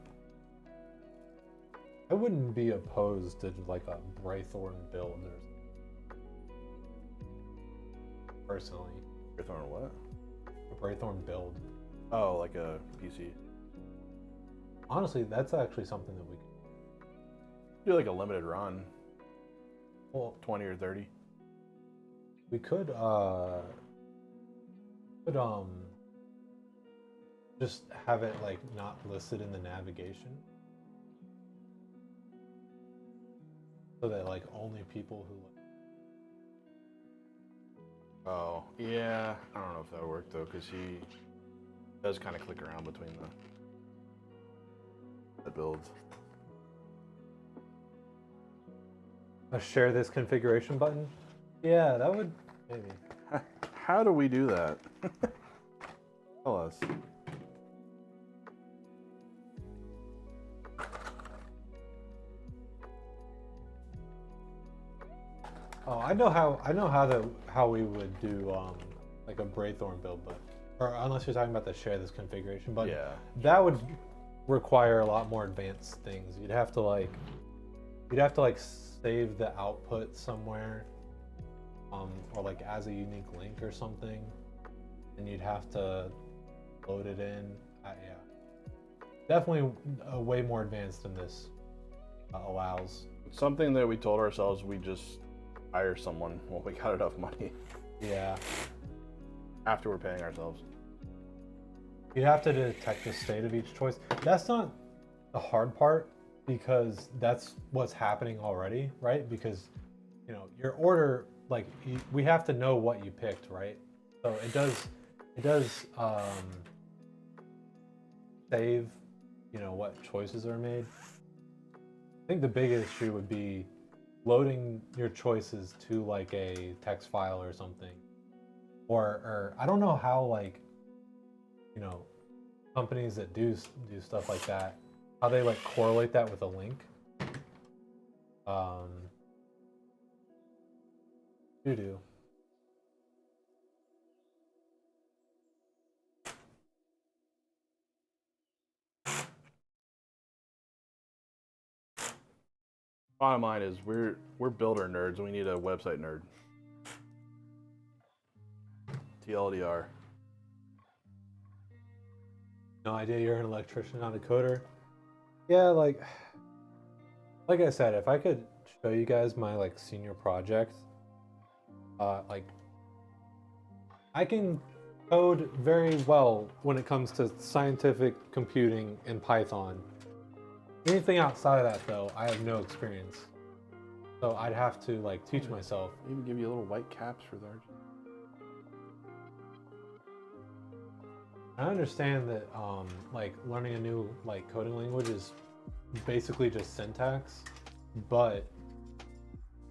I wouldn't be opposed to like a Braithorn build or personally. Braithorn what? A Braithorn build. Oh, like a PC. Honestly, that's actually something that we could Do like a limited run. Well, 20 or 30. we could just have it like not listed in the navigation. So that like only people who Oh, yeah. I don't know if that would work though, because he does kind of click around between the builds. share this configuration button. Yeah, that would maybe. How do we do that? Tell us. Oh, I know how we would do like a Braithorn build, but unless you're talking about the share this configuration button. Yeah. That would require a lot more advanced things. You'd have to like save the output somewhere, or like as a unique link or something, and you'd have to load it in. Yeah, definitely way more advanced than this allows. Something that we told ourselves we just hire someone when we got enough money. Yeah. After we're paying ourselves. You'd have to detect the state of each choice. That's not the hard part, because that's what's happening already, right? Because, you know, your order, like, we have to know what you picked, right? So it does save, you know, what choices are made. I think the big issue would be loading your choices to like a text file or something, or I don't know how, like, you know, companies that do stuff like that, how they like correlate that with a link. Do. Bottom line is we're builder nerds. We need a website nerd. TLDR. No idea you're an electrician, not a coder. Yeah, like I said, if I could show you guys my like senior project, like I can code very well when it comes to scientific computing in Python. Anything outside of that though, I have no experience. So I'd have to like teach myself. Even give you little white caps for the RGB. I understand that like learning a new like coding language is basically just syntax, but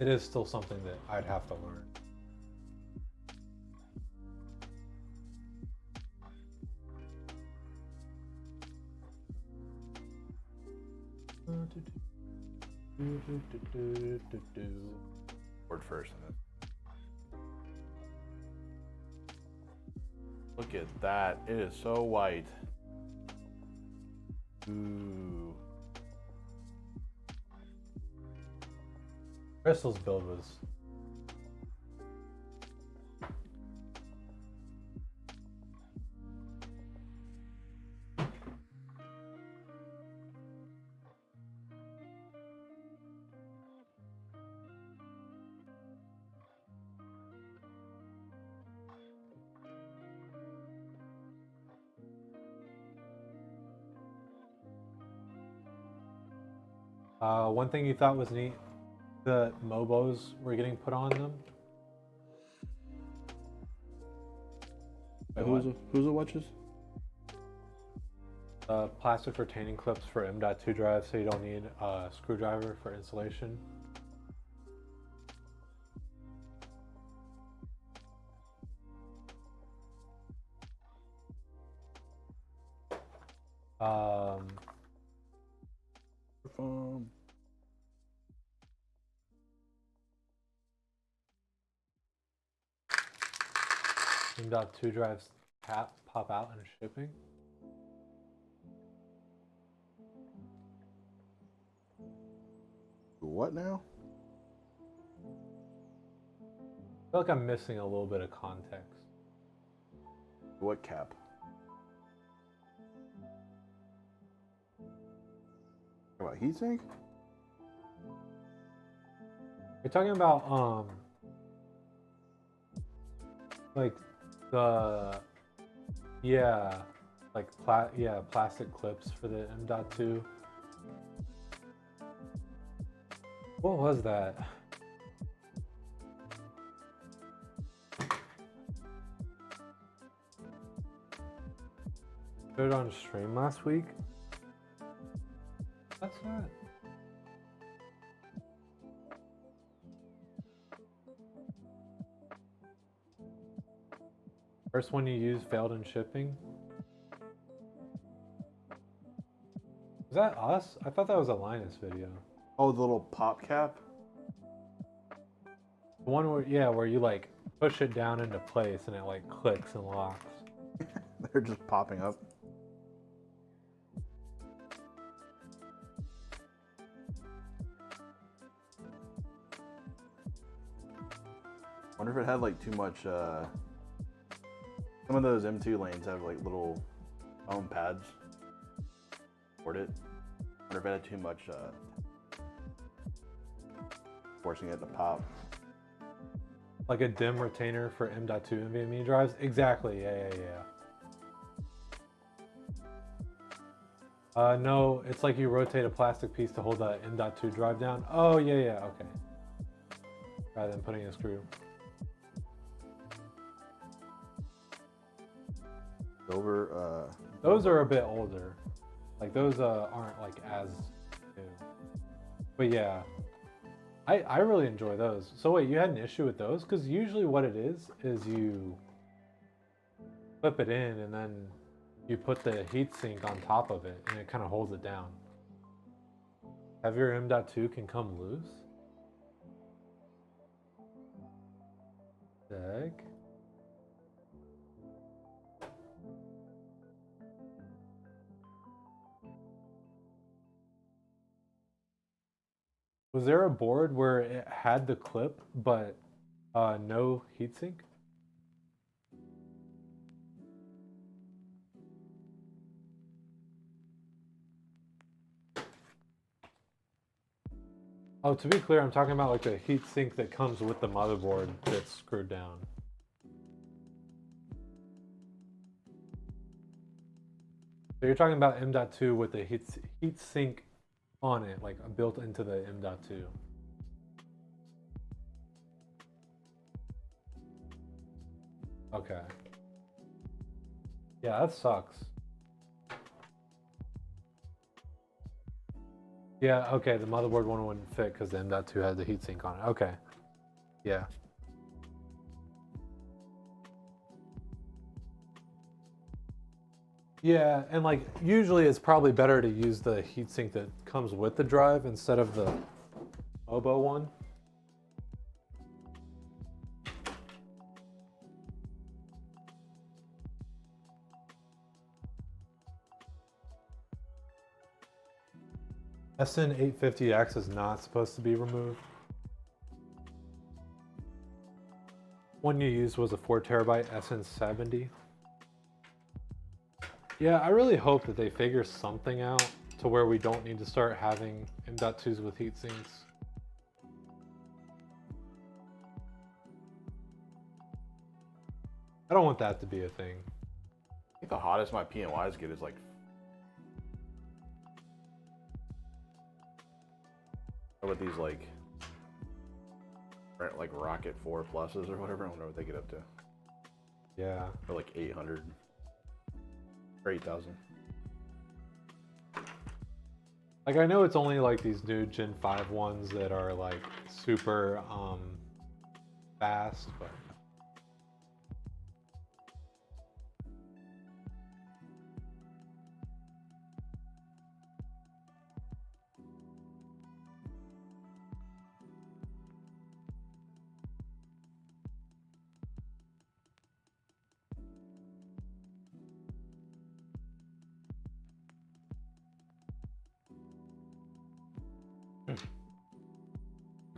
it is still something that I'd have to learn. Word first. Look at that. It is so white. Ooh. Crystal's build was. One thing you thought was neat, the Mobos were getting put on them. Wait, Who's the watches? Plastic retaining clips for M.2 drives, so you don't need a screwdriver for installation. M.2 drives pop out in shipping. What now? I feel like I'm missing a little bit of context. What cap? About heatsink? You're talking about like the plastic clips for the M.2. What was that? Showed on stream last week. That's not. First one you used failed in shipping. Is that us? I thought that was a Linus video. Oh, the little pop cap? The one where you like push it down into place and it like clicks and locks. They're just popping up. Wonder if it had like too much, some of those M2 lanes have like little foam pads. Support it. Wonder if it had too much, forcing it to pop. Like a DIMM retainer for M.2 NVMe drives? Exactly, yeah. No, it's like you rotate a plastic piece to hold the M.2 drive down. Oh, yeah, okay. Rather than putting a screw. Silver, Those are a bit older. Like those aren't like as new. But yeah, I really enjoy those. So wait, you had an issue with those? Because usually what it is you flip it in and then you put the heatsink on top of it and it kind of holds it down. Have your M.2 can come loose? Sick. Was there a board where it had the clip but no heatsink? Oh, to be clear, I'm talking about like the heatsink that comes with the motherboard that's screwed down. So you're talking about M.2 with the heatsink on it, like built into the M.2. Okay. Yeah, that sucks. Yeah, okay, the motherboard one wouldn't fit because the M.2 had the heatsink on it. Okay. Yeah. Yeah, and like usually it's probably better to use the heatsink that comes with the drive instead of the Mobo one. SN850X is not supposed to be removed. One you used was a 4TB SN70. Yeah, I really hope that they figure something out to where we don't need to start having M.2s with heatsinks. I don't want that to be a thing. I think the hottest my PNYs get is like with these like Rocket 4 pluses or whatever. I don't know what they get up to. Yeah. Or like 800 or 8,000. Like I know it's only like these new Gen 5 ones that are like super fast, but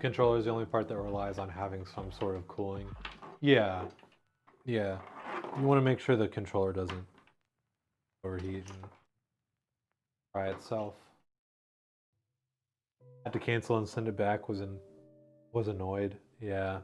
controller is the only part that relies on having some sort of cooling. Yeah, yeah. You want to make sure the controller doesn't overheat and fry itself. Had to cancel and send it back. Was annoyed. Yeah.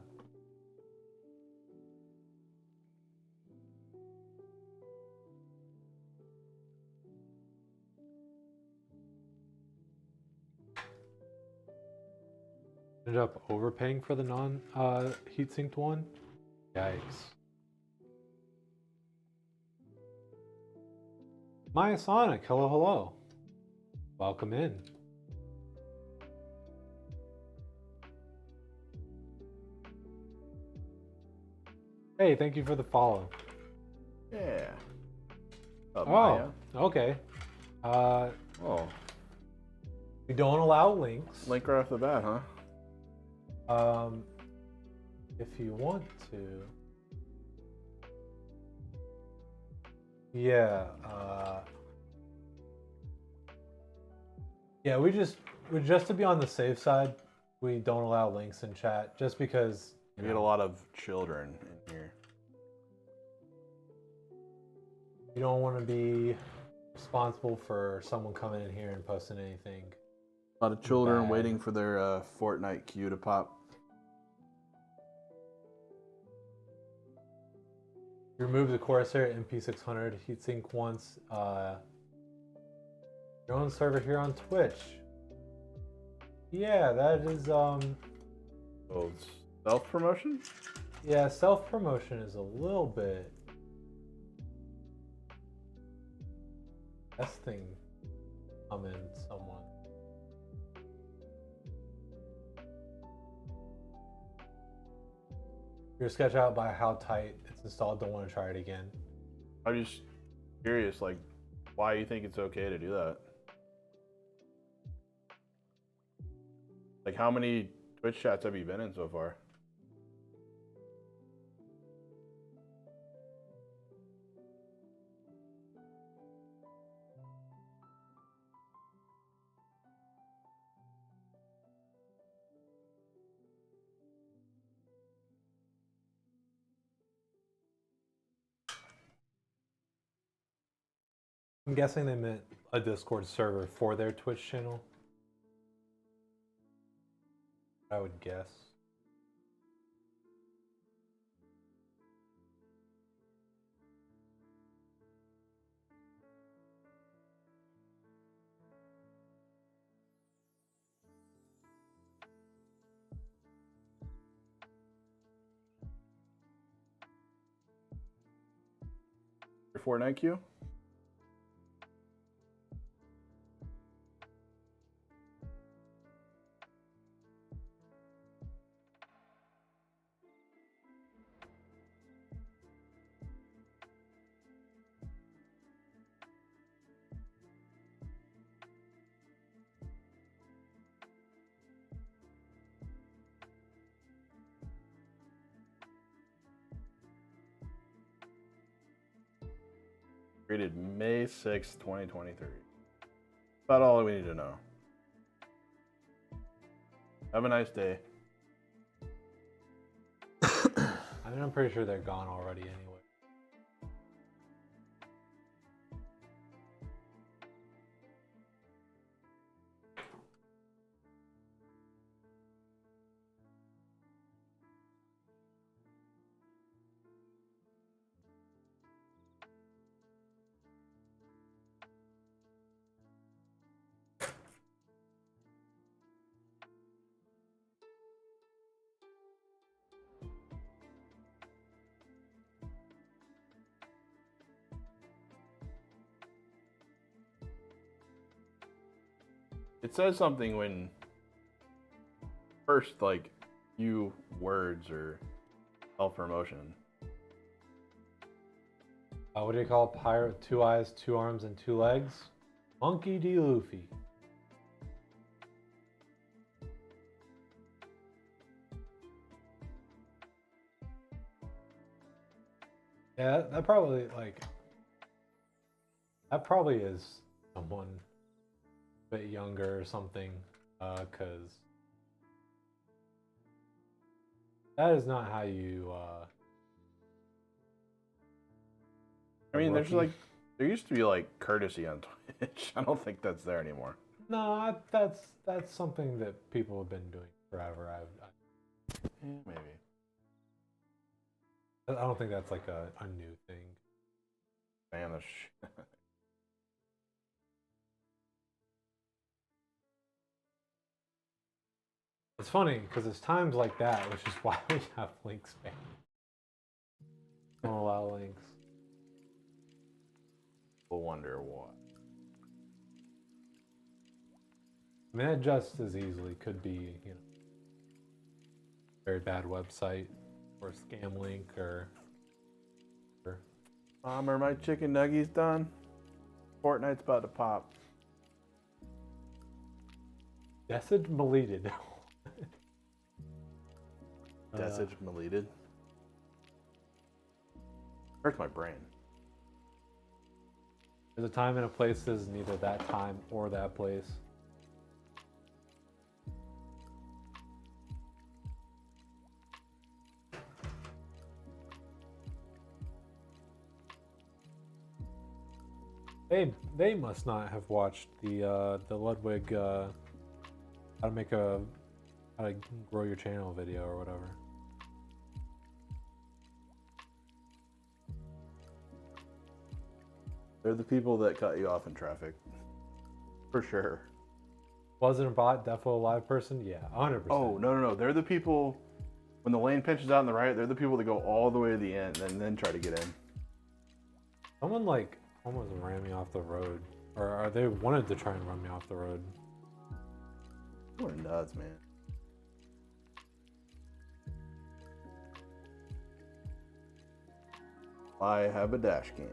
Ended up overpaying for the non heat-synced one. Yikes. Maya Sonic, hello, hello. Welcome in. Hey, thank you for the follow. Yeah. Oh, Maya. okay. Oh, We don't allow links. link right off the bat, huh? If you want to. Yeah, yeah, we just to be on the safe side, we don't allow links in chat just because We get a lot of children in here. you don't want to be responsible for someone coming in here and posting anything. A lot of children Bad. waiting for their Fortnite queue to pop. You remove the Corsair MP600 heatsink once. Your own server here on Twitch. Yeah, that is Oh, self-promotion? yeah, self-promotion is a little bit best thing coming someone. You're sketched out by how tight it's installed, don't want to try it again. I'm just curious, like, why you think it's okay to do that? Like, how many Twitch chats have you been in so far? I'm guessing they meant a Discord server for their Twitch channel. I would guess. Your Fortnite queue? Created May 6th, 2023. About all we need to know. Have a nice day. I mean, I'm pretty sure they're gone already anyway. It says something when first, like, few words or self-promotion. What do you call a pirate? 2 eyes, 2 arms, and 2 legs? Monkey D. Luffy. Yeah, that probably, like, that probably is someone a bit younger or something, because that is not how you, I mean, there's rookie. like, there used to be like courtesy on Twitch. I don't think that's there anymore. No, that's something that people have been doing forever. Maybe. I don't think that's like a new thing. Spanish. It's funny because it's times like that, which is why we have link spam. Don't allow links. We'll wonder why. I mean, that just as easily could be, you know, very bad website or a scam link or. Mom, are my chicken nuggies done? Fortnite's about to pop. Message deleted. Message deleted. Hurts my brain. There's a time and a place that is neither that time or that place. They must not have watched the Ludwig how to grow your channel video or whatever. They're the people that cut you off in traffic. For sure. Wasn't a bot, defo a live person? Yeah, 100%. Oh, no. They're the people, when the lane pinches out on the right, they're the people that go all the way to the end and then try to get in. Someone like almost ran me off the road. Or they wanted to try and run me off the road. We're nuts, man. I have a dash cam.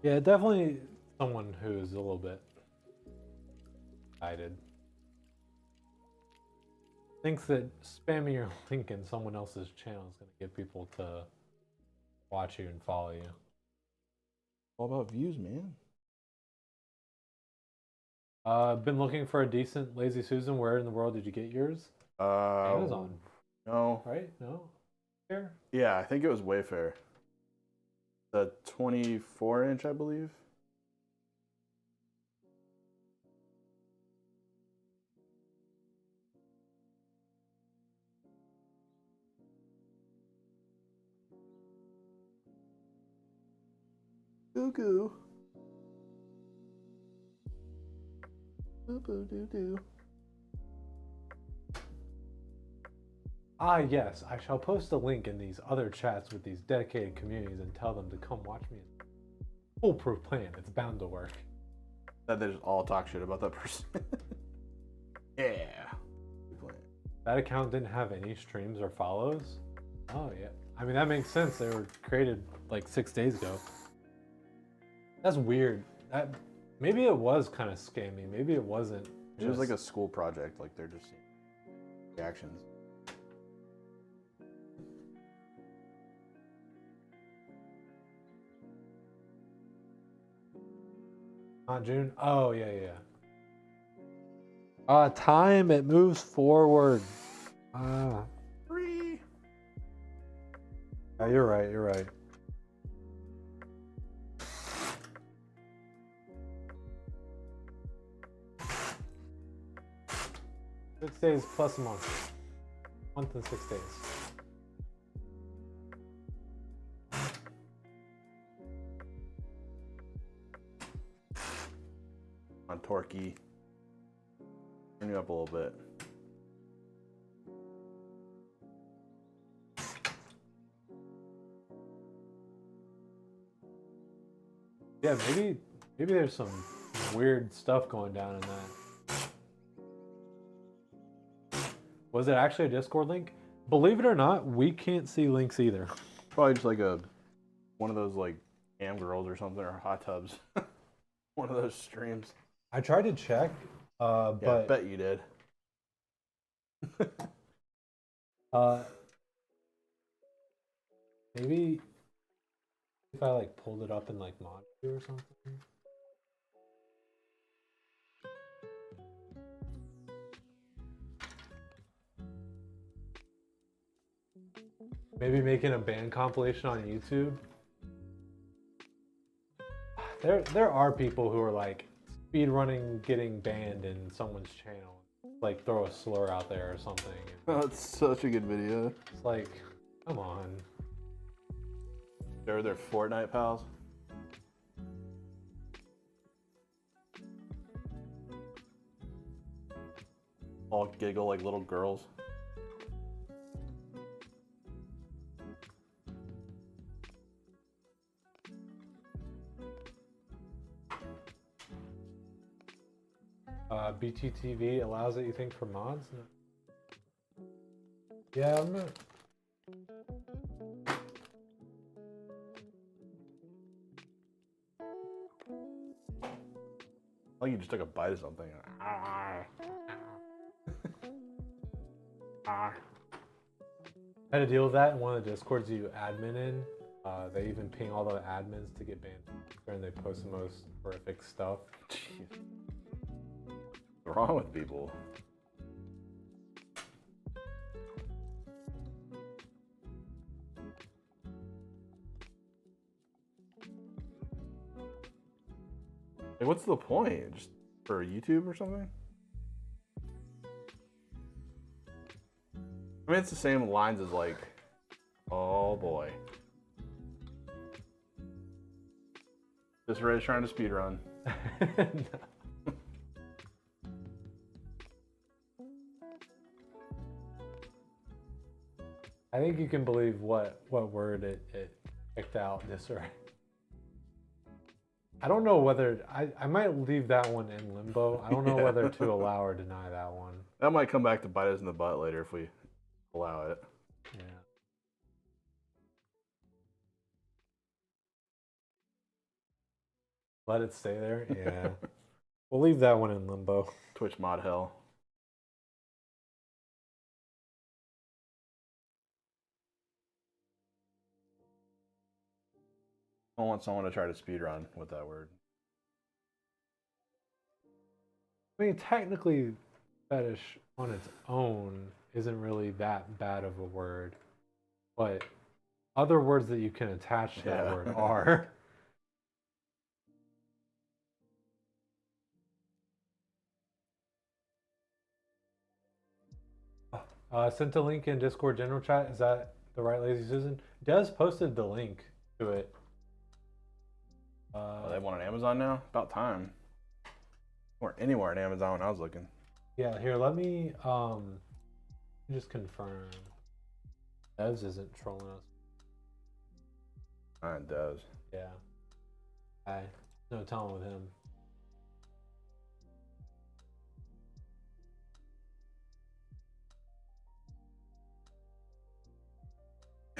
Yeah, definitely someone who's a little bit excited. Thinks that spamming your link in someone else's channel is going to get people to watch you and follow you. All about views, man. Been looking for a decent Lazy Susan. Where in the world did you get yours? Amazon. No. Right? No? Here? Yeah, I think it was Wayfair. The 24-inch, I believe. Goo-goo. Boo-boo-doo-doo. Ah, yes. I shall post a link in these other chats with these dedicated communities and tell them to come watch me. Foolproof plan. It's bound to work. That they just all talk shit about that person. Yeah. Good plan. That account didn't have any streams or follows? Oh, yeah. I mean, that makes sense. They were created like 6 days ago. That's weird. Maybe it was kind of scammy. Maybe it wasn't. It was like a school project. Like they're just seeing reactions. Not June? Oh, yeah, yeah. Time, it moves forward. Ah. 3. Yeah, you're right, you're right. Six days plus a month. Month and 6 days. On Torquey. Turn you up a little bit. Yeah, maybe there's some weird stuff going down in that. Was it actually a Discord link? Believe it or not, we can't see links either. Probably just like one of those like cam girls or something, or hot tubs. One of those streams. I tried to check, Yeah, but I bet you did. maybe if I like pulled it up in like mod view or something. Maybe making a band compilation on YouTube. There are people who are like speedrunning getting banned in someone's channel. Like throw a slur out there or something. Oh, it's such a good video. It's like, come on. They're their Fortnite pals. All giggle like little girls. BTTV allows it, you think, for mods? No. Yeah, I'm not. Like you just took a bite of something. I had to deal with that in one of the Discords you admin in. They even ping all the admins to get banned, and they post the most horrific stuff. Jeez. What's wrong with people? Like, what's the point? Just for YouTube or something? I mean, it's the same lines as like, oh boy. Just Red's trying to speed run. No. I think you can believe what word it picked out this right. I don't know whether I might leave that one in limbo. I don't know whether to allow or deny that one. That might come back to bite us in the butt later if we allow it. Yeah. Let it stay there? Yeah. We'll leave that one in limbo. Twitch mod hell. I don't want someone to try to speed run with that word. I mean, technically, fetish on its own isn't really that bad of a word, but other words that you can attach to that word are. Sent a link in Discord general chat. Is that the right Lazy Susan? Des posted the link to it. They want on Amazon now? About time. Or anywhere on Amazon when I was looking. Yeah, here, let me just confirm. Des isn't trolling us. It does. Yeah. No telling with him.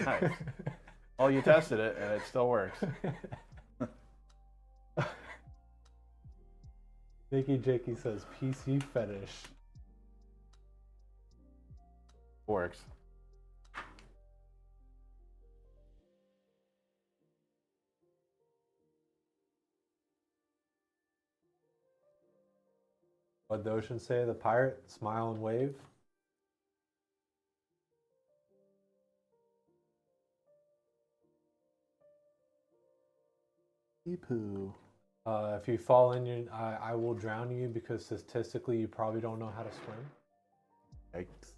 Nice. Oh, you tested it and it still works. Nicky Jakey says PC fetish. Works. What'd the ocean say? The pirate, smile and wave. Poo. If you fall in, I will drown you because statistically you probably don't know how to swim. Yikes.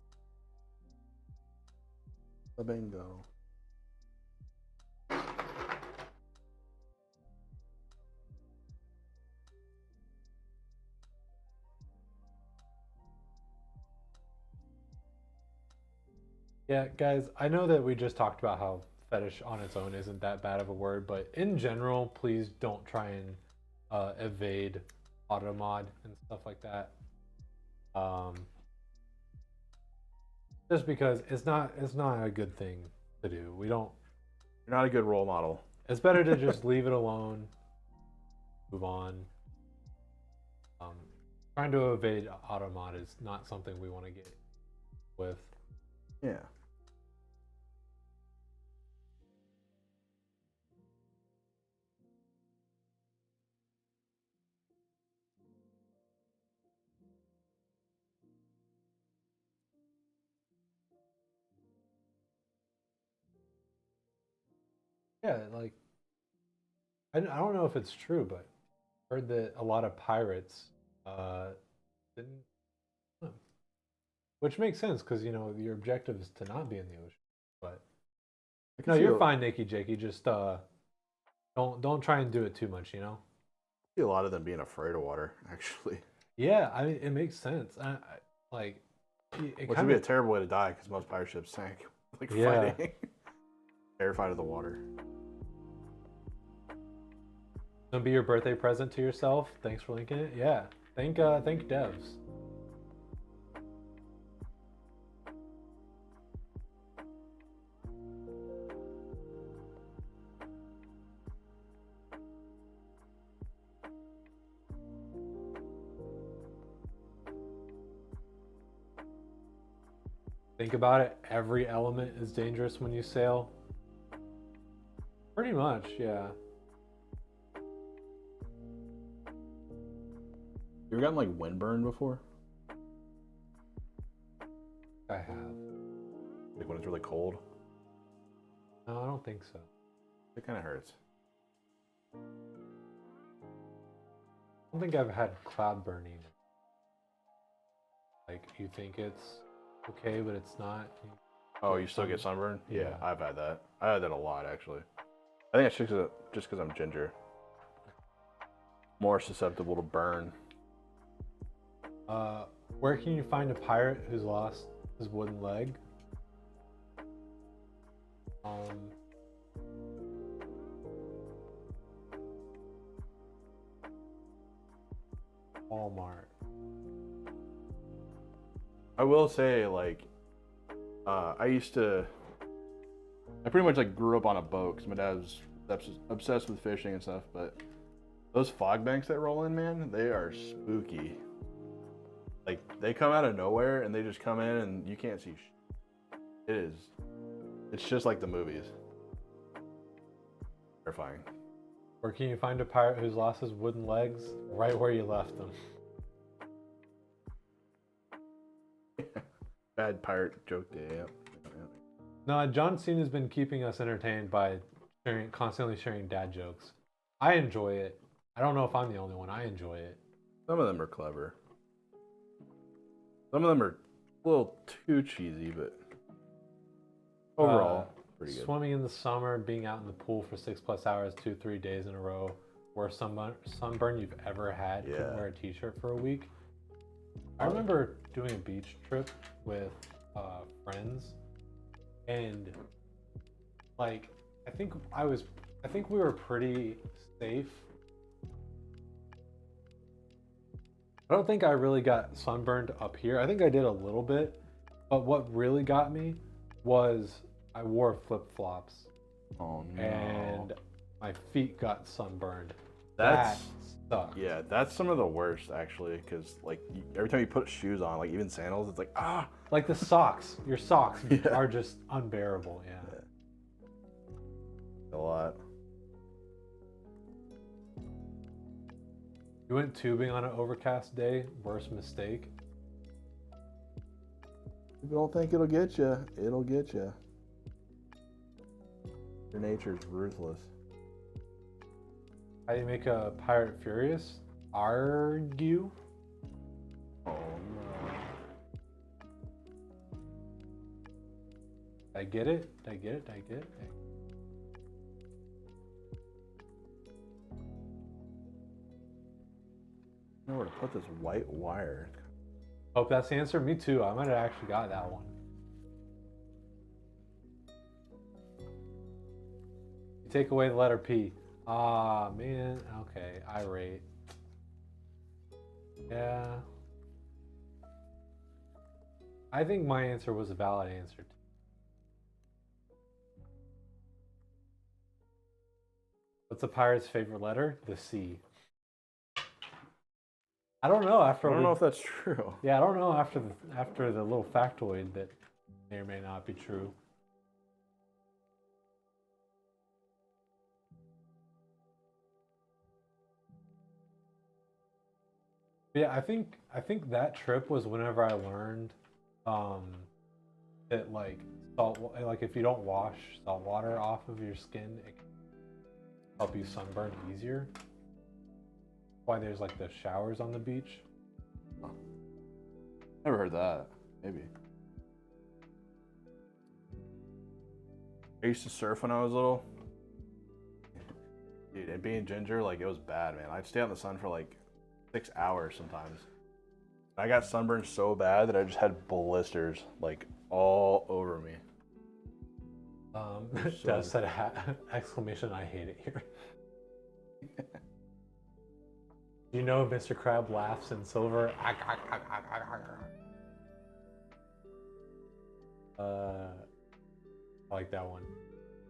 A bingo. Yeah, guys, I know that we just talked about how fetish on its own isn't that bad of a word, but in general, please don't try and evade auto mod and stuff like that. Just because it's not a good thing to do. We don't. You're not a good role model. It's better to just leave it alone, move on. Trying to evade auto mod is not something we want to get with. Yeah. Yeah, like I don't know if it's true, but I heard that a lot of pirates didn't swim. Which makes sense because your objective is to not be in the ocean. But no, you're fine, Nikki Jakey. Just don't try and do it too much. I see a lot of them being afraid of water, actually. Yeah, I mean it makes sense. Which would be a terrible way to die because most pirate ships sank, fighting, terrified of the water. Gonna be your birthday present to yourself. Thanks for linking it. Yeah, thank devs. Think about it. Every element is dangerous when you sail. Pretty much, yeah. You ever gotten windburn before? I have. When it's really cold? No, I don't think so. It kind of hurts. I don't think I've had cloud burning. You think it's okay, but it's not. Oh, you still get sunburn? Yeah. I've had that. I had that a lot, actually. I think it's just because I'm ginger. More susceptible to burn. Where can you find a pirate who's lost his wooden leg? Walmart. I will say, I pretty much grew up on a boat because my dad was obsessed with fishing and stuff, but those fog banks that roll in, man, they are spooky. They come out of nowhere and they just come in and you can't see it's just like the movies. Terrifying. Where can you find a pirate who's lost his wooden legs? Right where you left them. Bad pirate joke day, yeah. No, John Cena's been keeping us entertained by constantly sharing dad jokes. I enjoy it. I don't know if I'm the only one. I enjoy it. Some of them are clever. Some of them are a little too cheesy, but overall, pretty good. Swimming in the summer, being out in the pool for 6+ hours, 2-3 days in a row, worst sunburn you've ever had. Yeah. Couldn't wear a t-shirt for a week. I remember doing a beach trip with friends, and I think we were pretty safe. I don't think I really got sunburned up here. I think I did a little bit, but what really got me was I wore flip-flops. Oh no. And my feet got sunburned. That sucked. Yeah, that's some of the worst actually, because every time you put shoes on, even sandals, it's ah. The socks. Your socks are just unbearable. Yeah. A lot. You went tubing on an overcast day. Worst mistake. If you don't think it'll get you, it'll get you. Your nature's ruthless. How do you make a pirate furious? Argue? Oh no. Did I get it? Did I get it? Did I get it? I know where to put this white wire. Hope that's the answer. Me too. I might have actually got that one. You take away the letter P. Ah, man. Okay. Irate. Yeah. I think my answer was a valid answer. What's a pirate's favorite letter? The C. I don't know. I don't know if that's true. Yeah, I don't know after the little factoid that may or may not be true. Yeah, I think that trip was whenever I learned that like if you don't wash salt water off of your skin, it can help you sunburn easier. Why there's like the showers on the beach. Never heard that. Maybe. I used to surf when I was little. Dude, and being ginger, like it was bad, man. I'd stay out in the sun for like 6 hours sometimes. I got sunburned so bad that I just had blisters like all over me. Just said exclamation, I hate it here. You know Mr. Crab laughs in silver. I like that one.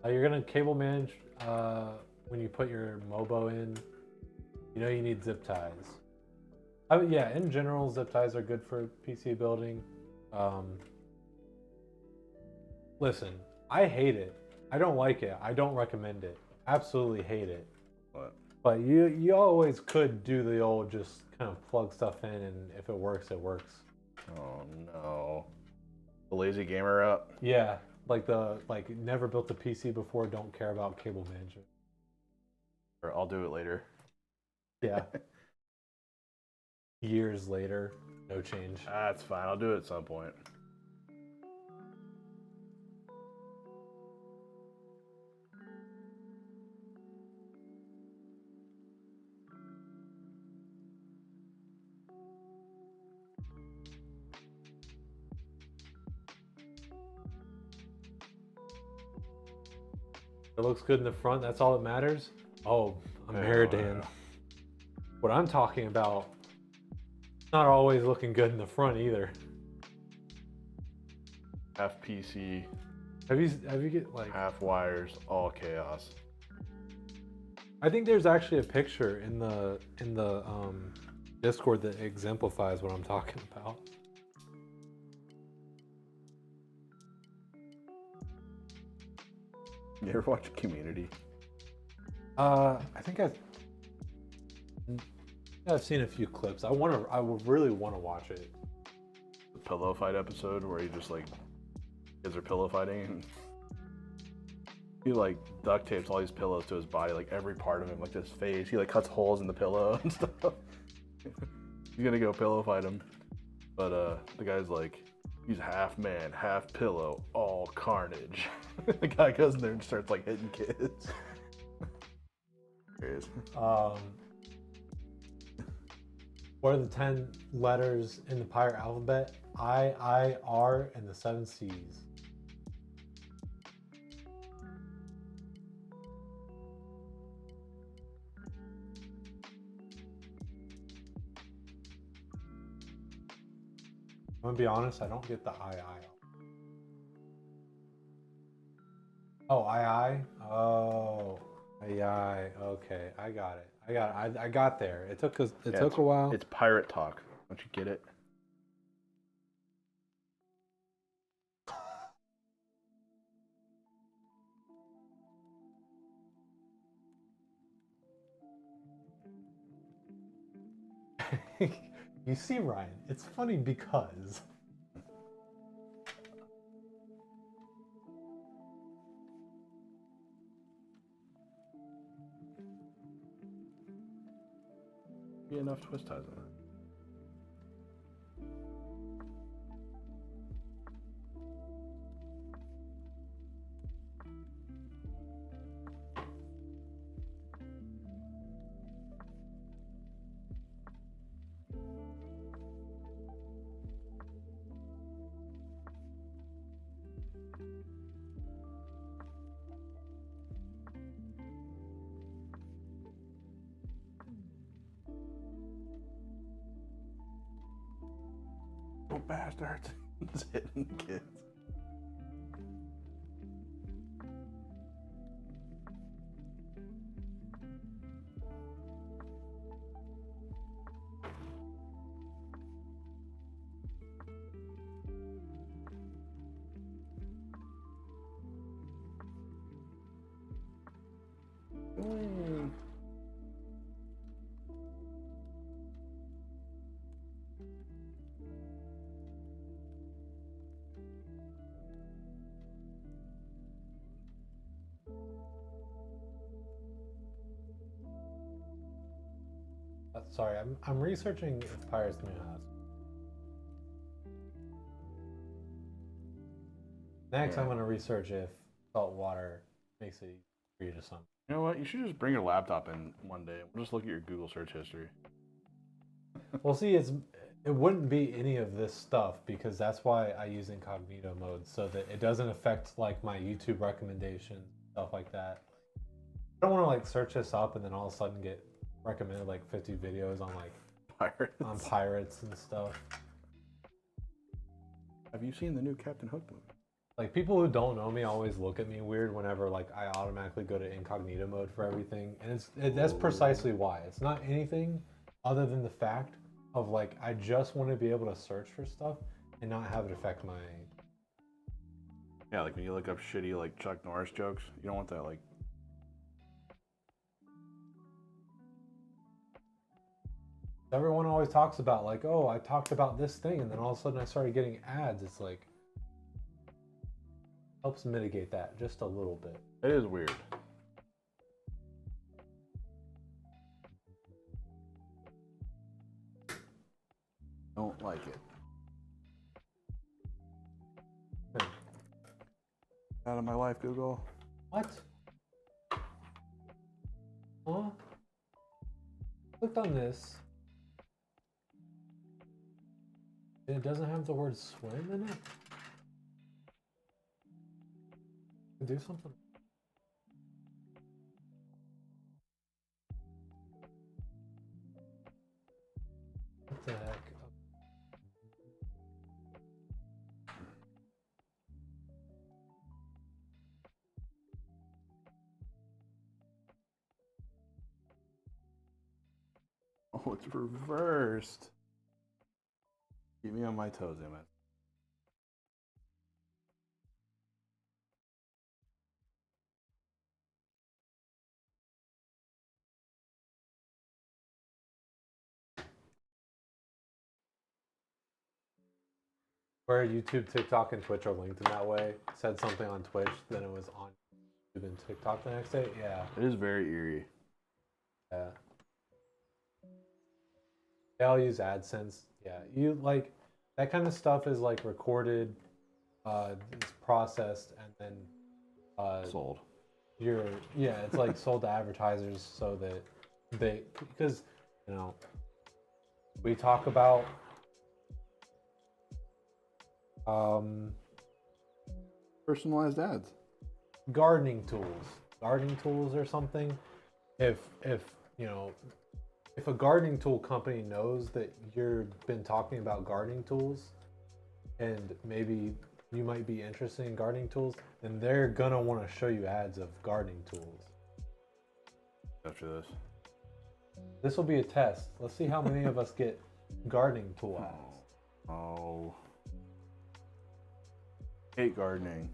You're gonna cable manage when you put your Mobo in. You know you need zip ties. Yeah, in general, zip ties are good for PC building. Listen, I hate it. I don't like it. I don't recommend it. Absolutely hate it. What? But you always could do the old just kind of plug stuff in, and if it works, it works. Oh no. The lazy gamer route? Yeah, like never built a PC before, don't care about cable management. Or I'll do it later. Yeah. Years later, no change. That's fine. I'll do it at some point. It looks good in the front, that's all that matters? Oh, I'm Meridan. What I'm talking about, not always looking good in the front either. Half PC, Have you get like half wires, all chaos. I think there's actually a picture in the Discord that exemplifies what I'm talking about. You ever watch Community? I think I've seen a few clips. I would really want to watch it. The pillow fight episode where he just like kids are pillow fighting and he like duct tapes all these pillows to his body, like every part of him, like his face. He like cuts holes in the pillow and stuff. He's gonna go pillow fight him, but the guy's like, he's half man, half pillow, all carnage. The guy goes in there and starts like hitting kids. There he is. What are the 10 letters in the pirate alphabet? I, R, and the 7 C's. I'm gonna be honest, I don't get the I. Oh, I. Oh, I. Okay, I got it. I got there. It took a while. It's pirate talk. Don't you get it? You see, Ryan, it's funny because. Be enough twist ties in it. Oh, bastards. It's hitting kids. Sorry, I'm researching if Pirate's new house. Next, I'm gonna research if salt water makes it easier to something. You know what? You should just bring your laptop in one day. We'll just look at your Google search history. Well, see, it wouldn't be any of this stuff because that's why I use incognito mode so that it doesn't affect like my YouTube recommendations, stuff like that. I don't want to like search this up and then all of a sudden get recommended like 50 videos on like pirates and stuff. Have you seen the new Captain Hook movie? Like people who don't know me always look at me weird whenever like I automatically go to incognito mode for everything, and that's precisely why. It's not anything other than the fact of like I just want to be able to search for stuff and not have it affect my. Yeah, like when you look up shitty like Chuck Norris jokes, you don't want that like. Everyone always talks about like, oh, I talked about this thing, and then all of a sudden I started getting ads. It's like helps mitigate that just a little bit. It is weird. Don't like it. Out of my life, Google. What? Huh? Clicked on this. And it doesn't have the word swim in it? Do something. What the heck? Oh, it's reversed. Keep me on my toes, Emmett. Where YouTube, TikTok, and Twitch are linked in that way. It said something on Twitch, then it was on YouTube and TikTok the next day. Yeah. It is very eerie. Yeah. They all use AdSense. Yeah. You like that kind of stuff is like recorded, it's processed, and then Sold. It's like sold to advertisers so that because you know we talk about Personalized ads. gardening tools or something. If you know, if a gardening tool company knows that you've been talking about gardening tools and maybe you might be interested in gardening tools, then they're gonna want to show you ads of gardening tools. After this. This will be a test. Let's see how many of us get gardening tool ads. Oh. Hate gardening.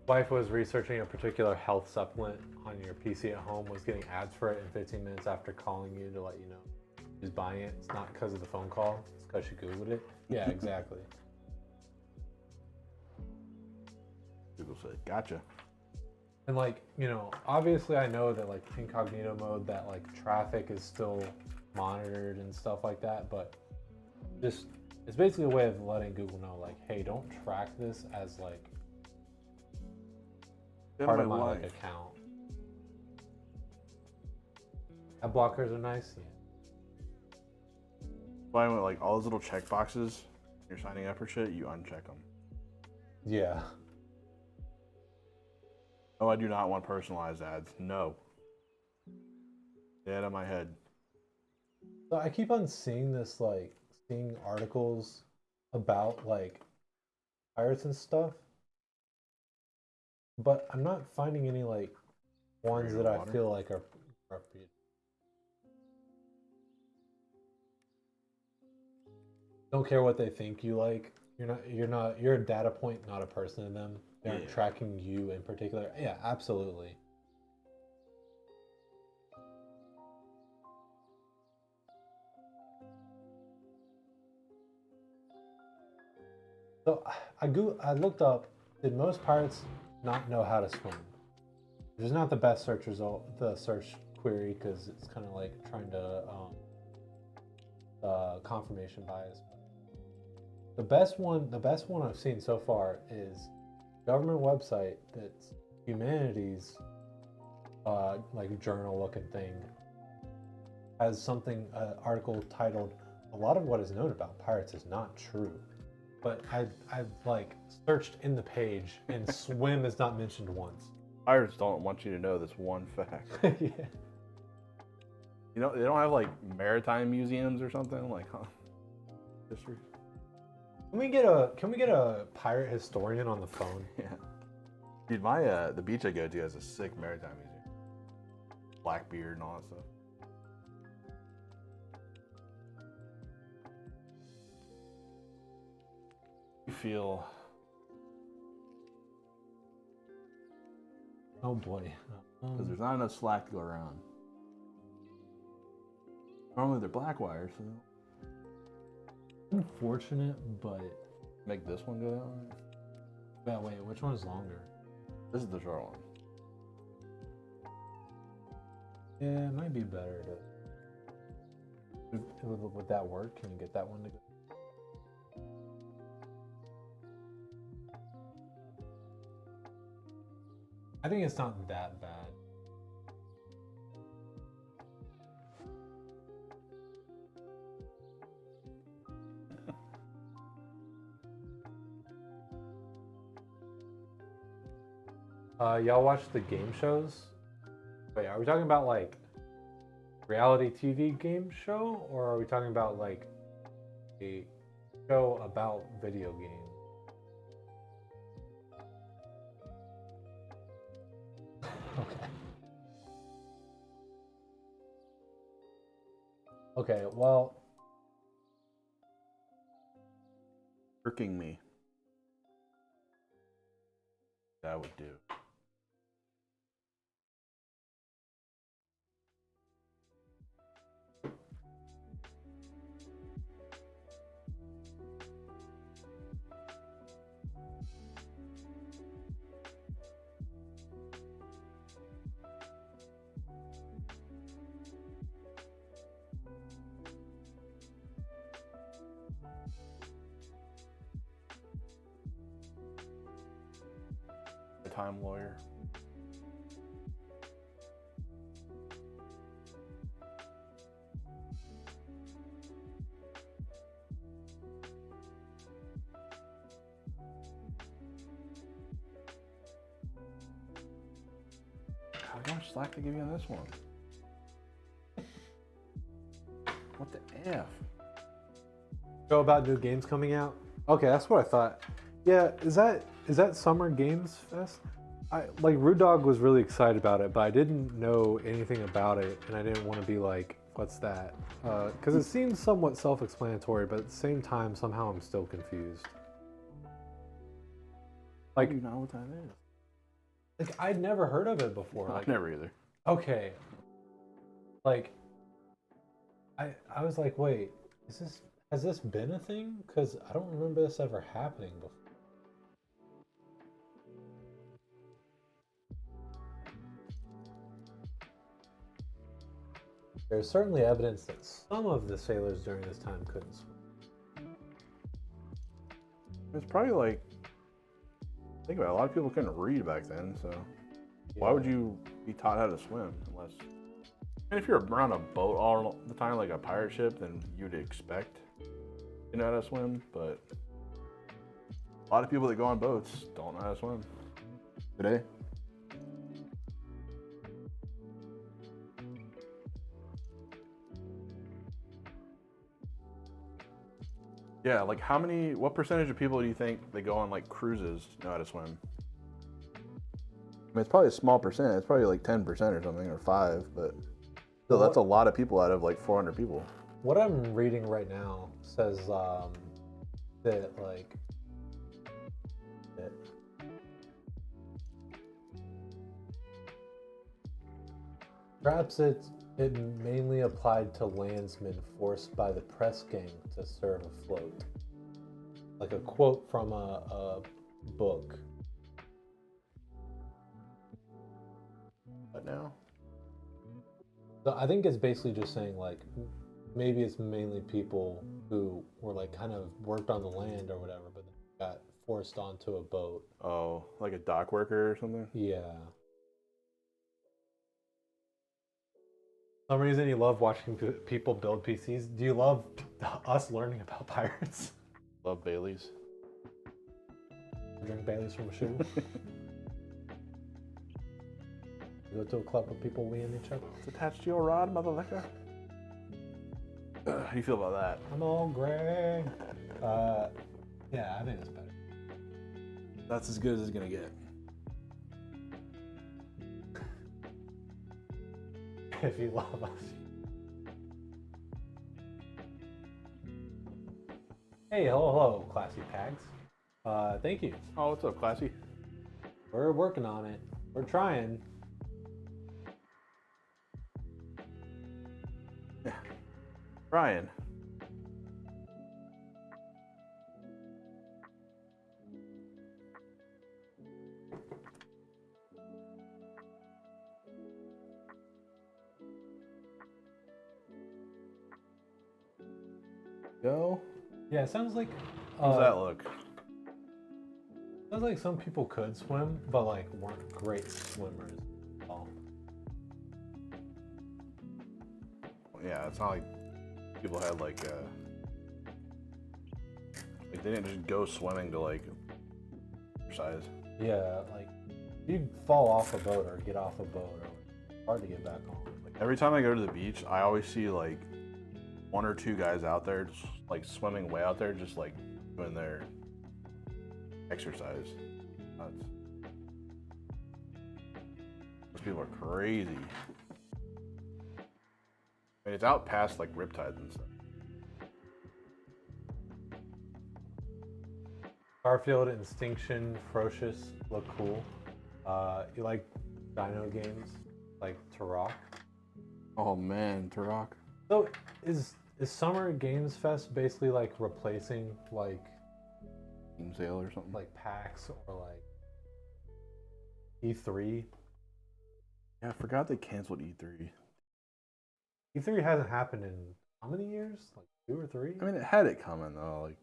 wife was researching a particular health supplement on your PC at home, was getting ads for it in 15 minutes after calling you to let you know she's buying it. It's not because of the phone call, it's because she Googled it. Yeah, exactly. Google said, gotcha. And like, you know, obviously I know that like incognito mode, that like traffic is still monitored and stuff like that, but just, it's basically a way of letting Google know like, hey, don't track this as like part of my like account. Ad blockers are nice. Yeah. Fine with like all those little check boxes, you're signing up for shit, you uncheck them. Yeah. Oh, I do not want personalized ads. No. Get out of my head. So I keep on seeing this, like, seeing articles about, like, pirates and stuff. But I'm not finding any, like, ones that I feel like are reputable. Don't care what they think you like. You're a data point, not a person to them. They aren't tracking you in particular. Yeah, absolutely. So I looked up, did most pirates not know how to swim? Which is not the best search result, the search query, because it's kind of like trying to confirmation bias. The best one I've seen so far is government website that's humanities like journal looking thing, has something article titled "A lot of what is known about pirates is not true." But I've like searched in the page and swim is not mentioned once. Pirates don't want you to know this one fact. Yeah. You know, they don't have like maritime museums or something like, huh? History. Can we get a pirate historian on the phone? Yeah. Dude, my the beach I go to has a sick maritime museum. Blackbeard and all that stuff. You feel. Oh boy. Because there's not enough slack to go around. Normally they're black wires, so. Unfortunate, but. Make this one go down? Yeah, wait, which one is longer? This is the short one. Yeah, it might be better to. Would that work? Can you get that one to go? I think it's not that bad. Y'all watch the game shows? Wait, are we talking about like reality TV game show, or are we talking about like a show about video games? Okay. Okay, well. Irking me. That would do. Time lawyer. How much slack to give you on this one? What the F? Show about new games coming out? Okay, that's what I thought. Yeah, is that Summer Games Fest? Rude Dog was really excited about it, but I didn't know anything about it, and I didn't want to be like, what's that? Because it seems somewhat self-explanatory, but at the same time, somehow I'm still confused. Like, you know what that is? Like I'd never heard of it before. Like, Never either. okay. Like I was like, wait, has this been a thing? Because I don't remember this ever happening before. There's certainly evidence that some of the sailors during this time couldn't swim. It's probably like, think about it, a lot of people couldn't read back then, so why would you be taught how to swim unless, and if you're around a boat all the time like a pirate ship, then you'd expect you know how to swim, but a lot of people that go on boats don't know how to swim today. Yeah, like what percentage of people do you think that go on like cruises know how to swim? I mean, it's probably a small percent. It's probably like 10% or something, or 5, but still, that's a lot of people out of like 400 people. What I'm reading right now says that like perhaps it mainly applied to landsmen forced by the press gang to serve afloat. Like a quote from a book. But now? So I think it's basically just saying like maybe it's mainly people who were like kind of worked on the land or whatever, but then got forced onto a boat. Oh, like a dock worker or something? Yeah. For some reason you love watching people build PCs. Do you love us learning about pirates? Love Bailey's. Drink Bailey's from a shoe. You go to a club with people weeing each other. It's attached to your rod, mother liquor. How do you feel about that? I'm all gray. Yeah, I think it's better. That's as good as it's gonna get. If you love us. Hey, hello, classy tags. Thank you. Oh, what's up, Classy? We're working on it. We're trying. Ryan. Go. Yeah, it sounds like. How does that look? Sounds like some people could swim, but like weren't great swimmers at all. Yeah, it's not like people had like they didn't just go swimming to like exercise. Yeah, like you'd fall off a boat or get off a boat, or it's hard to get back on. Like every time I go to the beach, I always see like 1 or 2 guys out there just like swimming way out there, just like doing their exercise. Those people are crazy. I mean, it's out past like riptides and stuff. Starfield, Instinction, Ferocious look cool. You like dino games like Turok? Oh man, Turok. So is Summer Games Fest basically like replacing like Team Sale or something? like PAX or like E3? Yeah, I forgot they canceled E3. E3 hasn't happened in how many years? Like 2 or 3? I mean, it had it coming though. Like,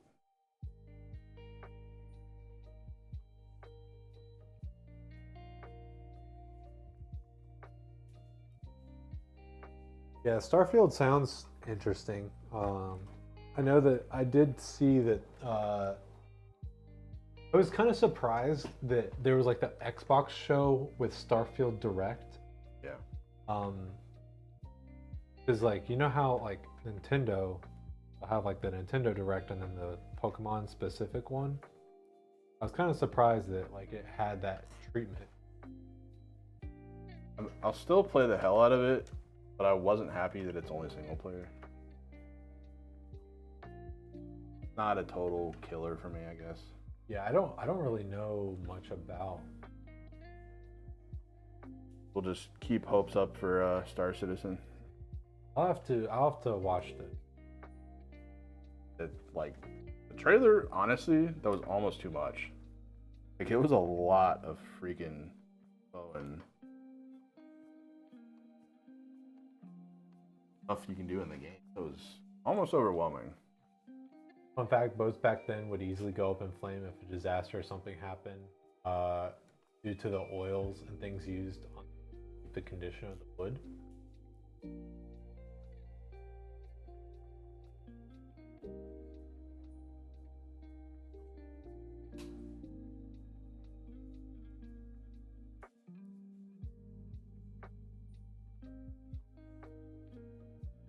Yeah, Starfield sounds interesting. I know that I did see that. I was kind of surprised that there was like the Xbox show with Starfield Direct. yeah. Because like you know how like Nintendo will have like the Nintendo Direct and then the Pokemon specific one. I was kind of surprised that like it had that treatment. I'll still play the hell out of it, but I wasn't happy that it's only single player. Not a total killer for me, I guess. Yeah, I don't really know much about just keep hopes up for Star Citizen. I'll have to watch this. Like the trailer, honestly, that was almost too much. Like it was a lot of freaking and stuff you can do in the game. It was almost overwhelming. Fun fact, boats back then would easily go up in flame if a disaster or something happened, due to the oils and things used on the condition of the wood.